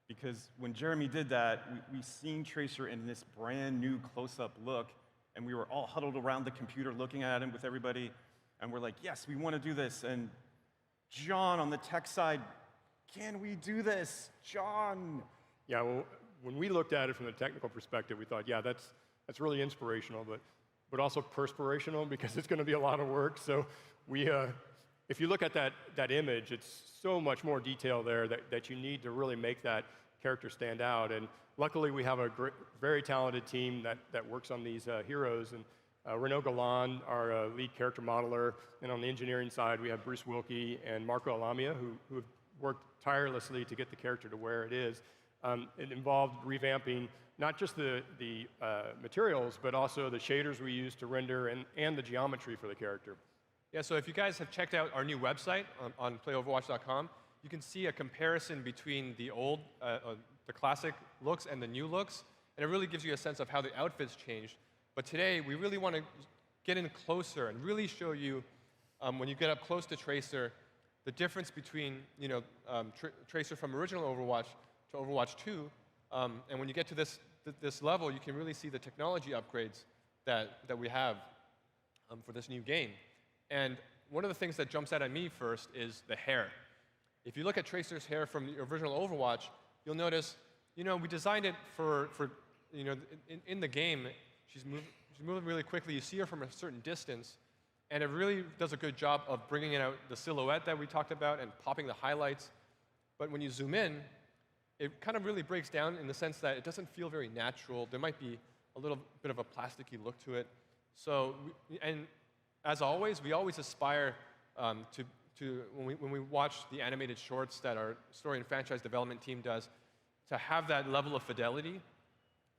Because when Jeremy did that, we seen Tracer in this brand new close-up look, and we were all huddled around the computer looking at him with everybody, and we're like, yes, we want to do this. And John on the tech side, can we do this? John! Yeah, well, when we looked at it from the technical perspective, we thought, yeah, that's really inspirational, but also perspirational, because it's going to be a lot of work. So we, if you look at that image, it's so much more detail there that you need to really make that character stand out. And luckily, we have a very talented team that works on these heroes. And Renaud Galland, our lead character modeler, and on the engineering side, we have Bruce Wilkie and Marco Alamia, who have worked tirelessly to get the character to where it is. It involved revamping not just the materials, but also the shaders we use to render and the geometry for the character. Yeah, so if you guys have checked out our new website on playoverwatch.com, you can see a comparison between the old, the classic looks and the new looks, and it really gives you a sense of how the outfits changed. But today, we really want to get in closer and really show you, when you get up close to Tracer, the difference between Tracer from original Overwatch to Overwatch 2, and when you get to this level, you can really see the technology upgrades that we have for this new game. And one of the things that jumps out at me first is the hair. If you look at Tracer's hair from the original Overwatch, you'll notice, we designed it for in the game, she's moving really quickly. You see her from a certain distance, and it really does a good job of bringing out the silhouette that we talked about and popping the highlights. But when you zoom in, it kind of really breaks down in the sense that it doesn't feel very natural. There might be a little bit of a plasticky look to it. So, and as always, we always aspire to when we watch the animated shorts that our story and franchise development team does, to have that level of fidelity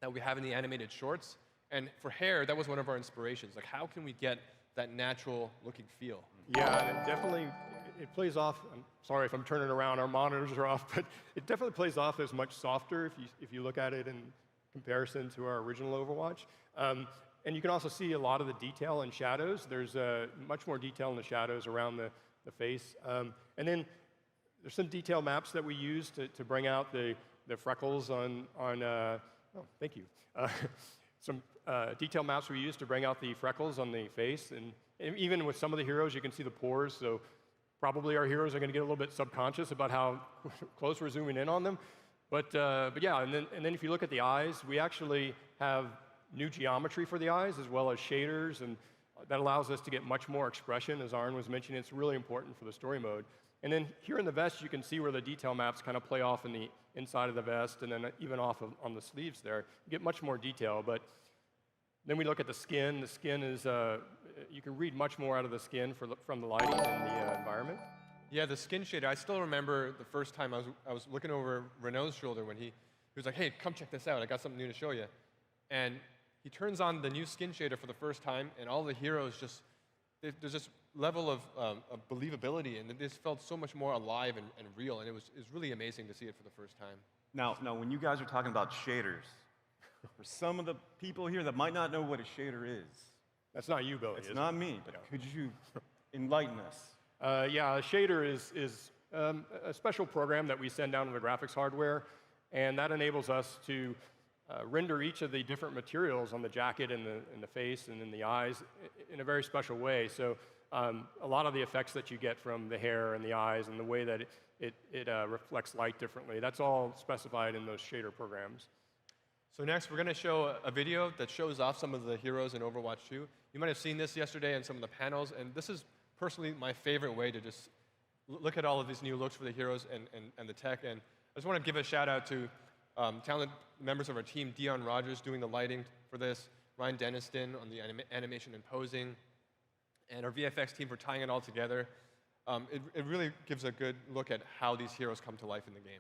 that we have in the animated shorts. And for hair, that was one of our inspirations. Like, how can we get that natural looking feel? Yeah, definitely. It plays off. I'm sorry if I'm turning around. Our monitors are off, but it definitely plays off as much softer if you look at it in comparison to our original Overwatch. And you can also see a lot of the detail in shadows. There's much more detail in the shadows around the face. And then there's some detail maps that we use to bring out the freckles on oh, thank you. Some detail maps we use to bring out the freckles on the face. And even with some of the heroes, you can see the pores. So probably our heroes are going to get a little bit subconscious about how close we're zooming in on them. But yeah, and then if you look at the eyes, we actually have new geometry for the eyes as well as shaders, and that allows us to get much more expression. As Arn was mentioning, it's really important for the story mode. And then here in the vest, you can see where the detail maps kind of play off in inside of the vest, and then even off on the sleeves there. You get much more detail, but then we look at the skin. The skin is, you can read much more out of the skin from the lighting and the environment. Yeah, the skin shader. I still remember the first time I was looking over Renault's shoulder when he was like, hey, come check this out. I got something new to show you. And he turns on the new skin shader for the first time, and all the heroes just, there's this level of believability, and this felt so much more alive and real, and it was really amazing to see it for the first time. Now, when you guys are talking about shaders, for some of the people here that might not know what a shader is. That's not you, Billy. It's not me, but could you enlighten us? Yeah, a shader is a special program that we send down to the graphics hardware, and that enables us to render each of the different materials on the jacket and the face and in the eyes in a very special way. So a lot of the effects that you get from the hair and the eyes and the way that it reflects light differently, that's all specified in those shader programs. So next, we're going to show a video that shows off some of the heroes in Overwatch 2. You might have seen this yesterday in some of the panels, and this is personally my favorite way to just look at all of these new looks for the heroes and the tech. And I just want to give a shout out to talented members of our team, Dion Rogers doing the lighting for this, Ryan Deniston on the animation and posing, and our VFX team for tying it all together. It really gives a good look at how these heroes come to life in the game.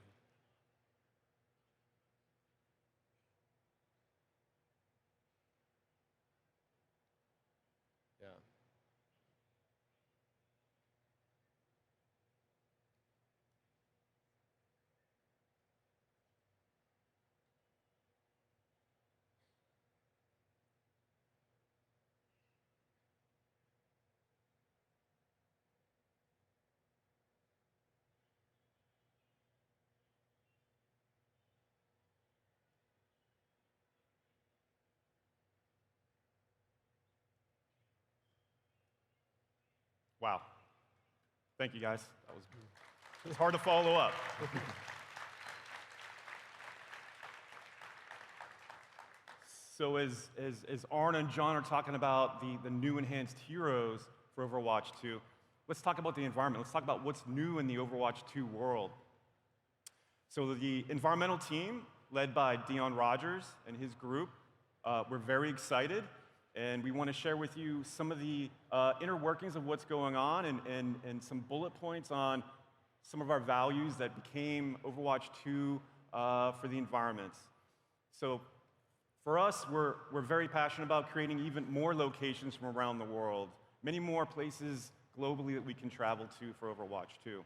Wow. Thank you, guys. It was hard to follow up. So as Arn and John are talking about the new enhanced heroes for Overwatch 2, let's talk about the environment. Let's talk about what's new in the Overwatch 2 world. So the environmental team, led by Dion Rogers and his group, we're very excited. And we want to share with you some of the inner workings of what's going on and some bullet points on some of our values that became Overwatch 2 for the environments. So for us, we're very passionate about creating even more locations from around the world, many more places globally that we can travel to for Overwatch 2.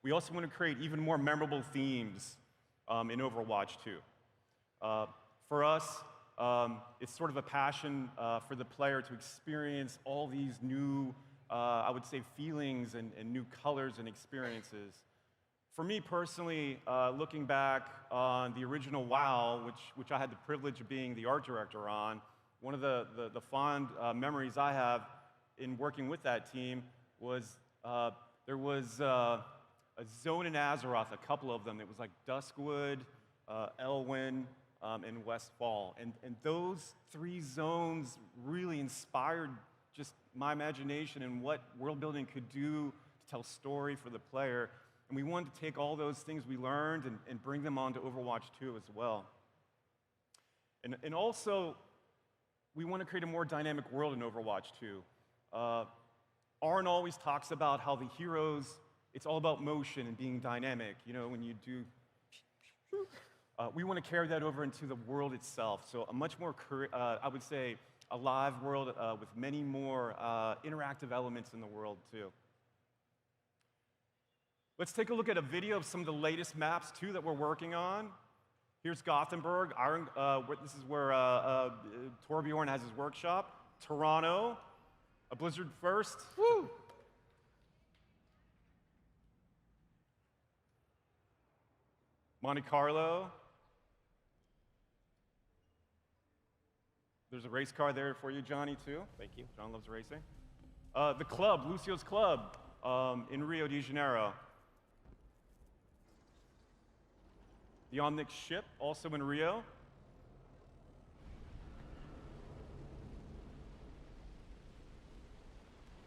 We also want to create even more memorable themes in Overwatch 2. For us, it's sort of a passion for the player to experience all these new, I would say, feelings and new colors and experiences. For me personally, looking back on the original WoW, which I had the privilege of being the art director on, one of the fond memories I have in working with that team was there was a zone in Azeroth, a couple of them. It was like Duskwood, Elwyn, and Westfall. And those three zones really inspired just my imagination and what world building could do to tell story for the player. And we wanted to take all those things we learned and bring them onto Overwatch 2 as well. And also, we want to create a more dynamic world in Overwatch 2. Arn always talks about how the heroes, it's all about motion and being dynamic. You know, when you do... we want to carry that over into the world itself. So a much more, I would say, a live world with many more interactive elements in the world, too. Let's take a look at a video of some of the latest maps, too, that we're working on. Here's Gothenburg. This is where Torbjorn has his workshop. Toronto, a Blizzard first. Woo! Monte Carlo. There's a race car there for you, Johnny, too. Thank you. John loves racing. The club, Lucio's Club in Rio de Janeiro. The Omnix ship, also in Rio.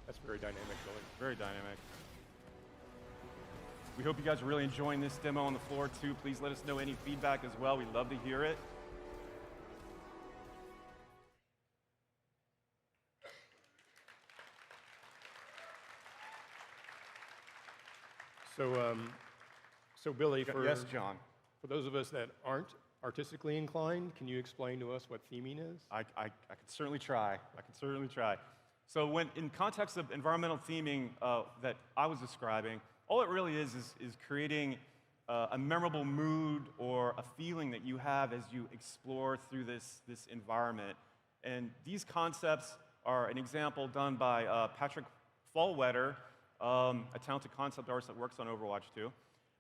That's very dynamic, Billy. Very dynamic. We hope you guys are really enjoying this demo on the floor too. Please let us know any feedback as well. We'd love to hear it. So Billy, for yes, John. For those of us that aren't artistically inclined, can you explain to us what theming is? I can certainly try. I can certainly try. So when in context of environmental theming that I was describing, all it really is creating a memorable mood or a feeling that you have as you explore through this environment. And these concepts are an example done by Patrick Fallwetter, a talented concept artist that works on Overwatch 2.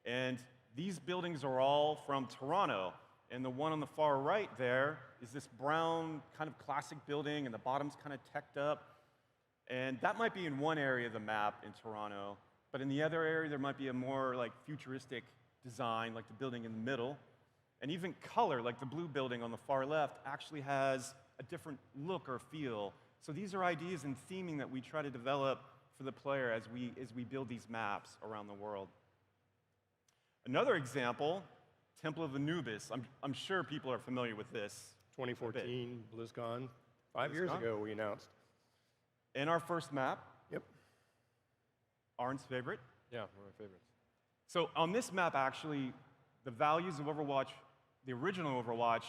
And these buildings are all from Toronto. And the one on the far right there is this brown kind of classic building, and the bottom's kind of teched up. And that might be in one area of the map in Toronto, but in the other area there might be a more like futuristic design, like the building in the middle. And even color, like the blue building on the far left, actually has a different look or feel. So these are ideas and theming that we try to develop for the player as we build these maps around the world. Another example, Temple of Anubis. I'm sure people are familiar with this. 2014, Blizzcon. 5 years ago, we announced. And our first map. Yep. Arn's favorite. Yeah, one of my favorites. So on this map, actually, the values of Overwatch, the original Overwatch,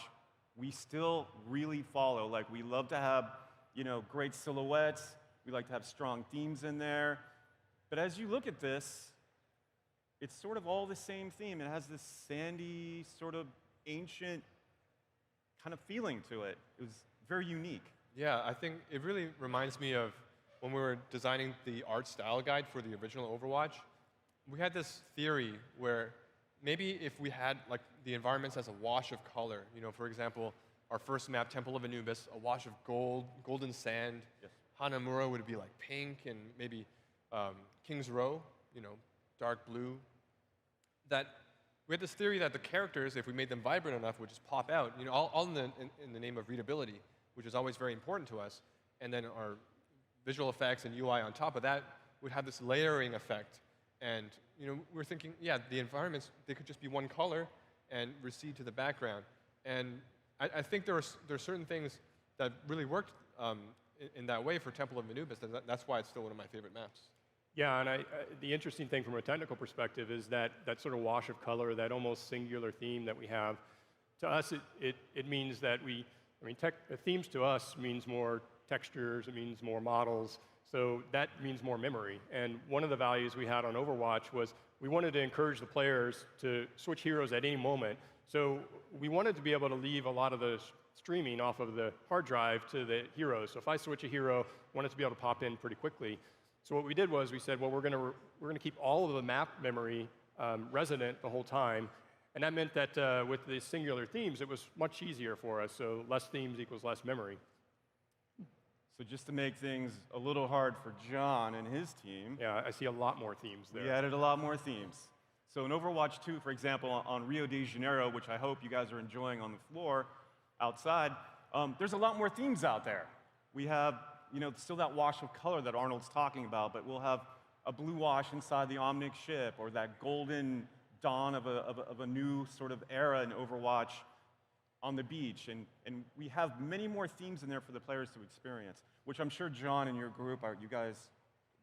we still really follow. Like, we love to have, great silhouettes. We like to have strong themes in there. But as you look at this, it's sort of all the same theme. It has this sandy, sort of ancient kind of feeling to it. It was very unique. Yeah, I think it really reminds me of when we were designing the art style guide for the original Overwatch. We had this theory where maybe if we had like the environments as a wash of color, for example, our first map, Temple of Anubis, a wash of gold, golden sand. Yes. Hanamura would be like pink, and maybe King's Row, dark blue. That we had this theory that the characters, if we made them vibrant enough, would just pop out, all in the name of readability, which is always very important to us. And then our visual effects and UI on top of that would have this layering effect. And we're thinking, yeah, the environments, they could just be one color and recede to the background. And I think there are certain things that really worked in that way for Temple of Anubis. That's why it's still one of my favorite maps. Yeah, and the interesting thing from a technical perspective is that sort of wash of color, that almost singular theme that we have. To us, it means that themes to us means more textures, it means more models, so that means more memory. And one of the values we had on Overwatch was we wanted to encourage the players to switch heroes at any moment. So we wanted to be able to leave a lot of the streaming off of the hard drive to the heroes. So if I switch a hero, I want it to be able to pop in pretty quickly. So what we did was we said, well, we're going to keep all of the map memory resident the whole time. And that meant that with the singular themes, it was much easier for us. So less themes equals less memory. So just to make things a little hard for John and his team. Yeah, I see a lot more themes there. We added a lot more themes. So in Overwatch 2, for example, on Rio de Janeiro, which I hope you guys are enjoying on the floor outside, there's a lot more themes out there. We have, still that wash of color that Arnold's talking about, but we'll have a blue wash inside the Omnic ship, or that golden dawn of a new sort of era in Overwatch on the beach. And we have many more themes in there for the players to experience, which I'm sure John and your group, you guys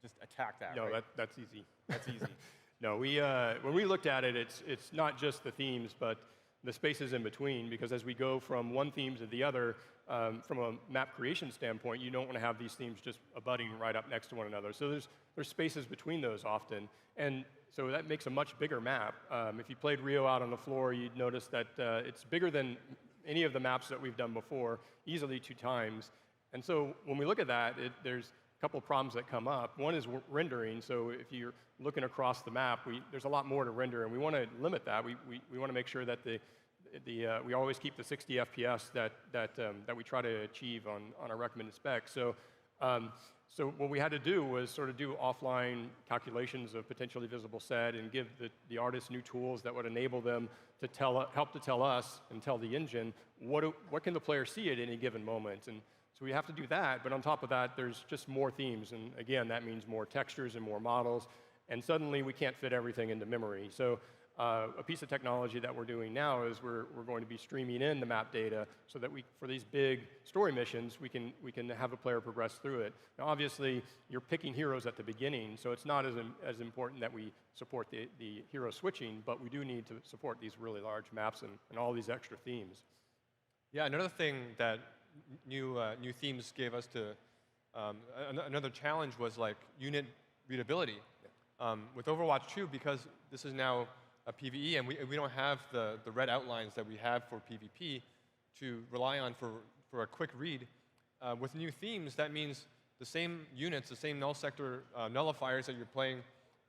just attack that, No, right? that's easy. That's easy. No, when we looked at it, it's not just the themes, but the spaces in between, because as we go from one theme to the other, from a map creation standpoint, you don't want to have these themes just abutting right up next to one another. So there's spaces between those often, and so that makes a much bigger map. If you played Rio out on the floor, you'd notice that it's bigger than any of the maps that we've done before, easily 2 times. And so when we look at that, there's a couple of problems that come up. One is rendering. So if you're looking across the map, there's a lot more to render, and we want to limit that. We want to make sure that we always keep the 60 FPS that we try to achieve on our recommended specs. So what we had to do was sort of do offline calculations of potentially visible set and give the artists new tools that would enable them to help to tell us and tell the engine what can the player see at any given moment. And so we have to do that, but on top of that, there's just more themes. And again, that means more textures and more models. And suddenly we can't fit everything into memory. So a piece of technology that we're doing now is we're going to be streaming in the map data so that for these big story missions, we can have a player progress through it. Now, obviously, you're picking heroes at the beginning, so it's not as important that we support the hero switching, but we do need to support these really large maps and all these extra themes. Yeah, another thing that new themes gave us to another challenge was like unit readability. With Overwatch 2, because this is now a PvE and we don't have the red outlines that we have for PvP to rely on for a quick read, with new themes, that means the same units, the same null sector nullifiers that you're playing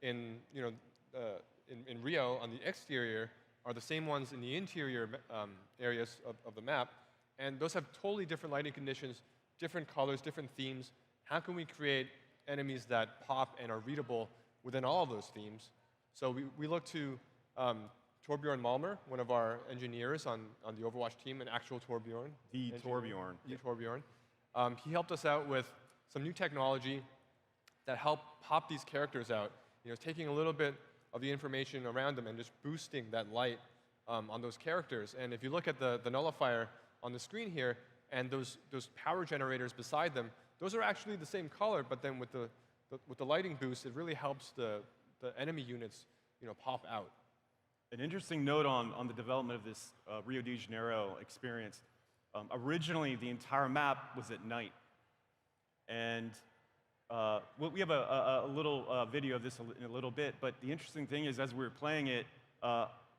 in Rio on the exterior are the same ones in the interior areas of the map. And those have totally different lighting conditions, different colors, different themes. How can we create enemies that pop and are readable within all of those themes? So we look to Torbjorn Malmer, one of our engineers on the Overwatch team, an actual Torbjorn. The Torbjorn. The Torbjorn. He helped us out with some new technology that helped pop these characters out, taking a little bit of the information around them and just boosting that light on those characters. And if you look at the nullifier on the screen here, and those power generators beside them, those are actually the same color, but then with the lighting boost, it really helps the enemy units pop out. An interesting note on the development of this Rio de Janeiro experience. Originally, the entire map was at night. And we have a little video of this in a little bit, but the interesting thing is as we were playing it,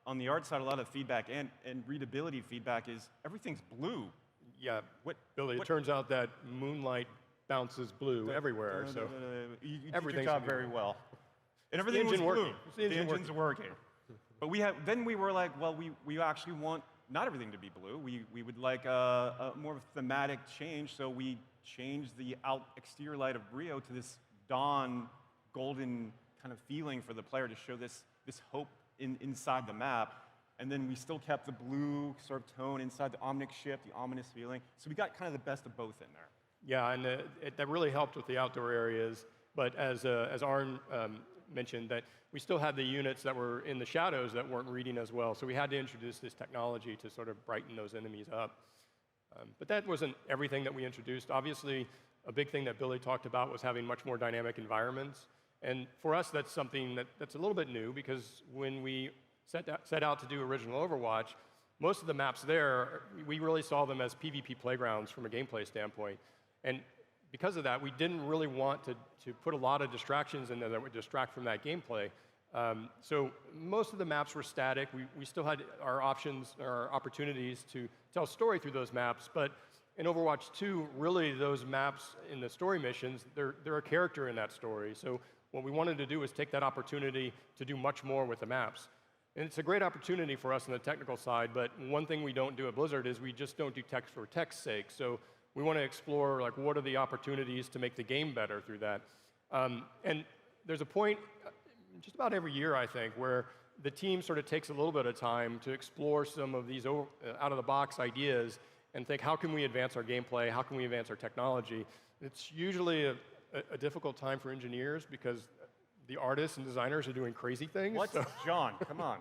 on the art side, a lot of feedback and readability feedback is everything's blue. Yeah, Billy, it turns out that moonlight bounces blue everywhere. So you did your job very well. And everything was blue. The engine's working. But then we were like, well, we actually want not everything to be blue. We would like a more thematic change, so we changed the exterior light of Rio to this dawn, golden kind of feeling for the player to show this hope inside the map. And then we still kept the blue sort of tone inside the Omnic ship, the ominous feeling. So we got kind of the best of both in there. Yeah, and that really helped with the outdoor areas. But as Arn mentioned, that we still had the units that were in the shadows that weren't reading as well. So we had to introduce this technology to sort of brighten those enemies up. But that wasn't everything that we introduced. Obviously, a big thing that Billy talked about was having much more dynamic environments. And for us, that's something that's a little bit new, because when we set out to do original Overwatch, most of the maps there, we really saw them as PvP playgrounds from a gameplay standpoint. And because of that, we didn't really want to put a lot of distractions in there that would distract from that gameplay. So most of the maps were static. We still had our options, our opportunities to tell story through those maps, but in Overwatch 2, really those maps in the story missions, they're a character in that story. So what we wanted to do was take that opportunity to do much more with the maps. And it's a great opportunity for us on the technical side, but one thing we don't do at Blizzard is we just don't do text for text's sake. So we want to explore, like, what are the opportunities to make the game better through that. And there's a point just about every year, I think, where the team sort of takes a little bit of time to explore some of these out-of-the-box ideas and think, how can we advance our gameplay? How can we advance our technology? It's usually a difficult time for engineers because the artists and designers are doing crazy things. What? So. John, come on.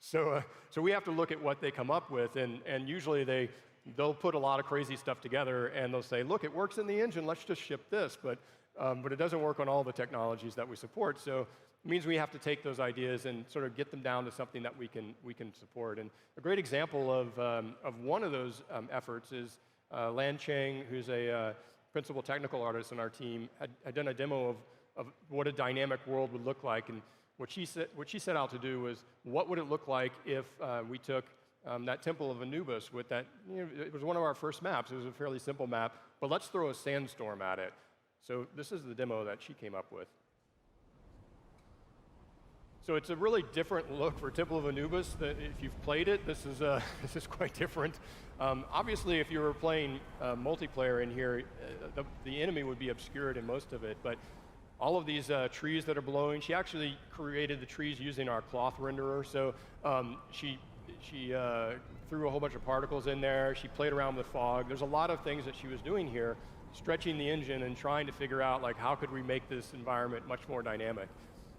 So we have to look at what they come up with, and usually they'll put a lot of crazy stuff together, and they'll say, look, it works in the engine, let's just ship this, but it doesn't work on all the technologies that we support. So it means we have to take those ideas and sort of get them down to something that we can support. And a great example of one of those efforts is Lan Cheng, who's a principal technical artist on our team, had done a demo of what a dynamic world would look like. And what she set out to do was, what would it look like if we took that Temple of Anubis with that, it was one of our first maps. It was a fairly simple map, but let's throw a sandstorm at it. So this is the demo that she came up with. So it's a really different look for Temple of Anubis. If you've played it, this is quite different. Obviously, if you were playing multiplayer in here, the enemy would be obscured in most of it, but all of these trees that are blowing, she actually created the trees using our cloth renderer. So she threw a whole bunch of particles in there. She played around with fog. There's a lot of things that she was doing here, stretching the engine and trying to figure out, like, how could we make this environment much more dynamic.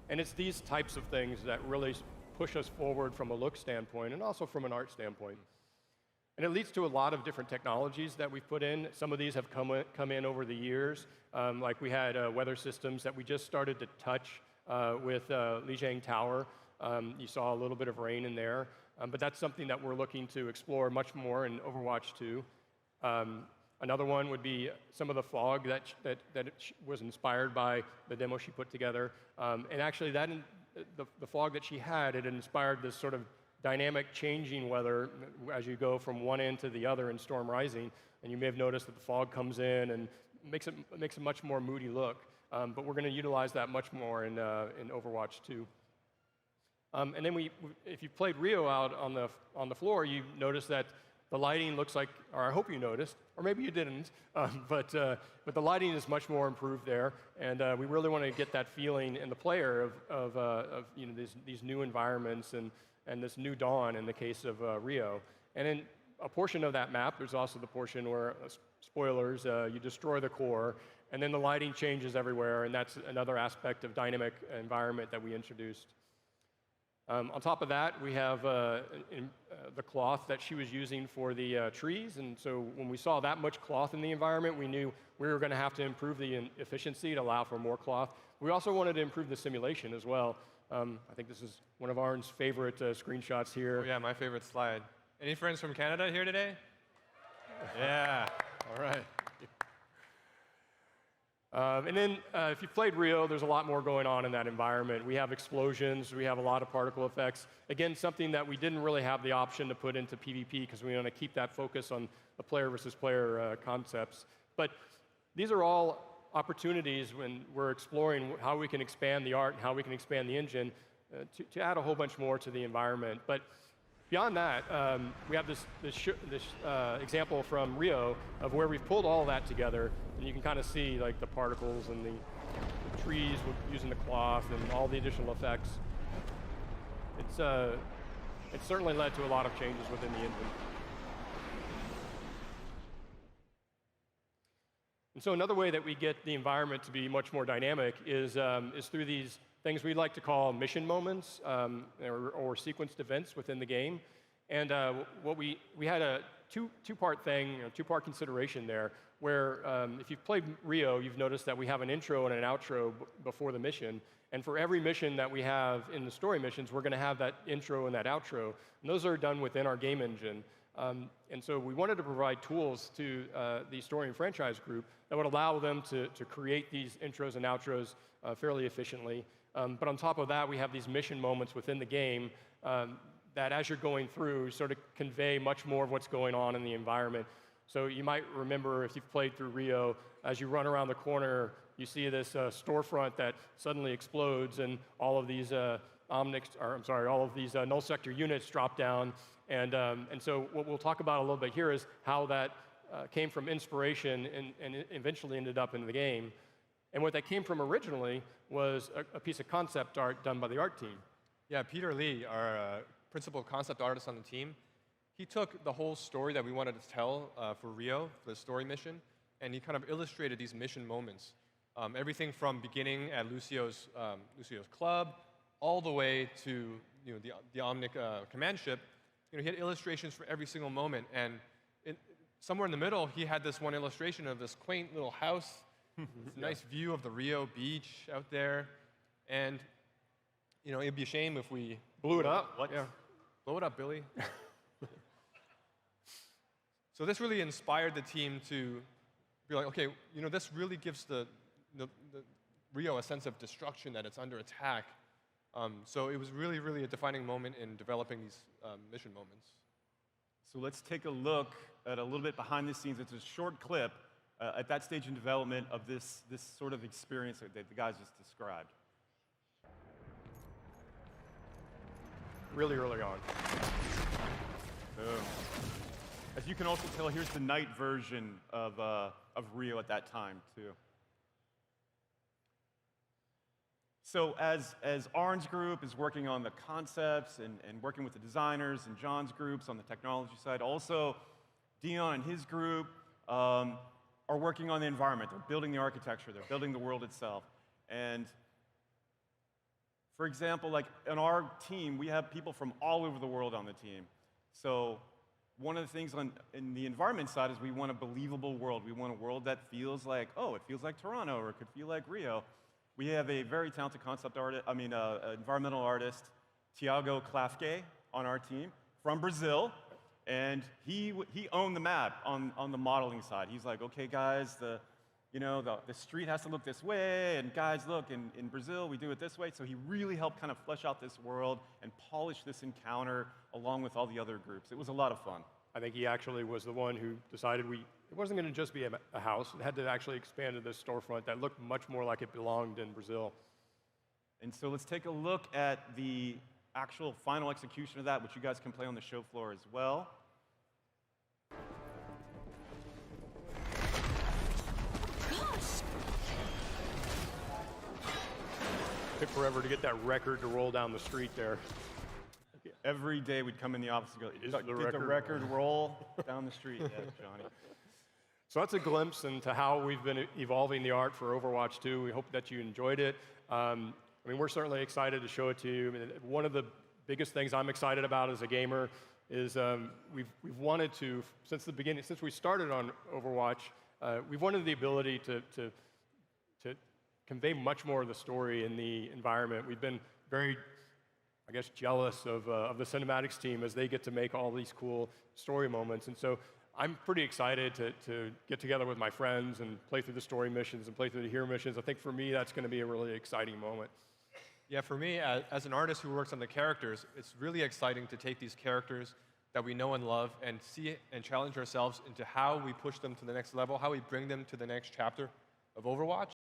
And it's these types of things that really push us forward from a look standpoint and also from an art standpoint. And it leads to a lot of different technologies that we've put in. Some of these have come in over the years. Like we had weather systems that we just started to touch with Lijiang Tower. You saw a little bit of rain in there. But that's something that we're looking to explore much more in Overwatch 2. Another one would be some of the fog that was inspired by the demo she put together. And actually, the fog that she had, it inspired this sort of dynamic changing weather as you go from one end to the other in Storm Rising. And you may have noticed that the fog comes in and makes a much more moody look. But we're going to utilize that much more in Overwatch 2. And then if you played Rio out on the floor, you noticed that the lighting looks like, or I hope you noticed, or maybe you didn't, but the lighting is much more improved there, and we really want to get that feeling in the player of these new environments and this new dawn in the case of Rio. And in a portion of that map, there's also the portion where, spoilers, you destroy the core, and then the lighting changes everywhere, and that's another aspect of dynamic environment that we introduced. On top of that, we have the cloth that she was using for the trees, and so when we saw that much cloth in the environment, we knew we were going to have to improve the efficiency to allow for more cloth. We also wanted to improve the simulation as well. I think this is one of Arn's favorite screenshots here. Oh yeah, my favorite slide. Any friends from Canada here today? Yeah, all right. And then if you've played Rio, there's a lot more going on in that environment. We have explosions, we have a lot of particle effects. Again, something that we didn't really have the option to put into PvP because we want to keep that focus on the player versus player concepts. But these are all opportunities when we're exploring how we can expand the art and how we can expand the engine to add a whole bunch more to the environment. But beyond that, we have this example from Rio of where we've pulled all that together, and you can kind of see like the particles and the trees using the cloth and all the additional effects. It's certainly led to a lot of changes within the engine. And so another way that we get the environment to be much more dynamic is through these things we like to call mission moments or sequenced events within the game. And what we had a two-part thing, two-part consideration there, where if you've played Rio, you've noticed that we have an intro and an outro before the mission. And for every mission that we have in the story missions, we're going to have that intro and that outro. And those are done within our game engine. And so we wanted to provide tools to the story and franchise group that would allow them to create these intros and outros fairly efficiently. But on top of that, we have these mission moments within the game that as you're going through sort of convey much more of what's going on in the environment. So you might remember if you've played through Rio, as you run around the corner, you see this storefront that suddenly explodes and all of these all of these null sector units drop down. And so what we'll talk about a little bit here is how that came from inspiration and eventually ended up in the game. And what that came from originally was a piece of concept art done by the art team. Yeah, Peter Lee, our principal concept artist on the team, he took the whole story that we wanted to tell for Rio, for the story mission, and he kind of illustrated these mission moments. Everything from beginning at Lucio's club, all the way to the Omnic command ship. He had illustrations for every single moment, and somewhere in the middle, he had this one illustration of this quaint little house. It's a nice view of the Rio beach out there, and it'd be a shame if we blew it up. Yeah, blow it up, Billy. So this really inspired the team to be like, okay, this really gives the Rio a sense of destruction, that it's under attack. So it was really, really a defining moment in developing these mission moments. So let's take a look at a little bit behind the scenes. It's a short clip at that stage in development of this sort of experience that the guys just described. Really early on. As you can also tell, here's the night version of Rio at that time, too. So as Arn's group is working on the concepts and working with the designers, and John's groups on the technology side, also Dion and his group are working on the environment. They're building the architecture. They're building the world itself. And For example, like on our team, we have people from all over the world on the team. So one of the things in the environment side is we want a believable world. We want a world that feels like, oh, it feels like Toronto, or it could feel like Rio. We have a very talented environmental artist, Tiago Klafke, on our team from Brazil, and he owned the map on the modeling side. He's like, okay, guys, the street has to look this way, and guys, look, in Brazil, we do it this way. So he really helped kind of flesh out this world and polish this encounter along with all the other groups. It was a lot of fun. I think he actually was the one who decided it wasn't going to just be a house. It had to actually expand to this storefront that looked much more like it belonged in Brazil. And so let's take a look at the actual final execution of that, which you guys can play on the show floor as well. Took forever to get that record to roll down the street there. Every day we'd come in the office and go, did the record roll down the street? Yeah, Johnny. So that's a glimpse into how we've been evolving the art for Overwatch 2. We hope that you enjoyed it. We're certainly excited to show it to you. One of the biggest things I'm excited about as a gamer is we've wanted to, since the beginning, since we started on Overwatch, we've wanted the ability to convey much more of the story in the environment. We've been very, jealous of the cinematics team as they get to make all these cool story moments. And so I'm pretty excited to get together with my friends and play through the story missions and play through the hero missions. I think for me, that's going to be a really exciting moment. Yeah, for me, as an artist who works on the characters, it's really exciting to take these characters that we know and love and see and challenge ourselves into how we push them to the next level, how we bring them to the next chapter of Overwatch.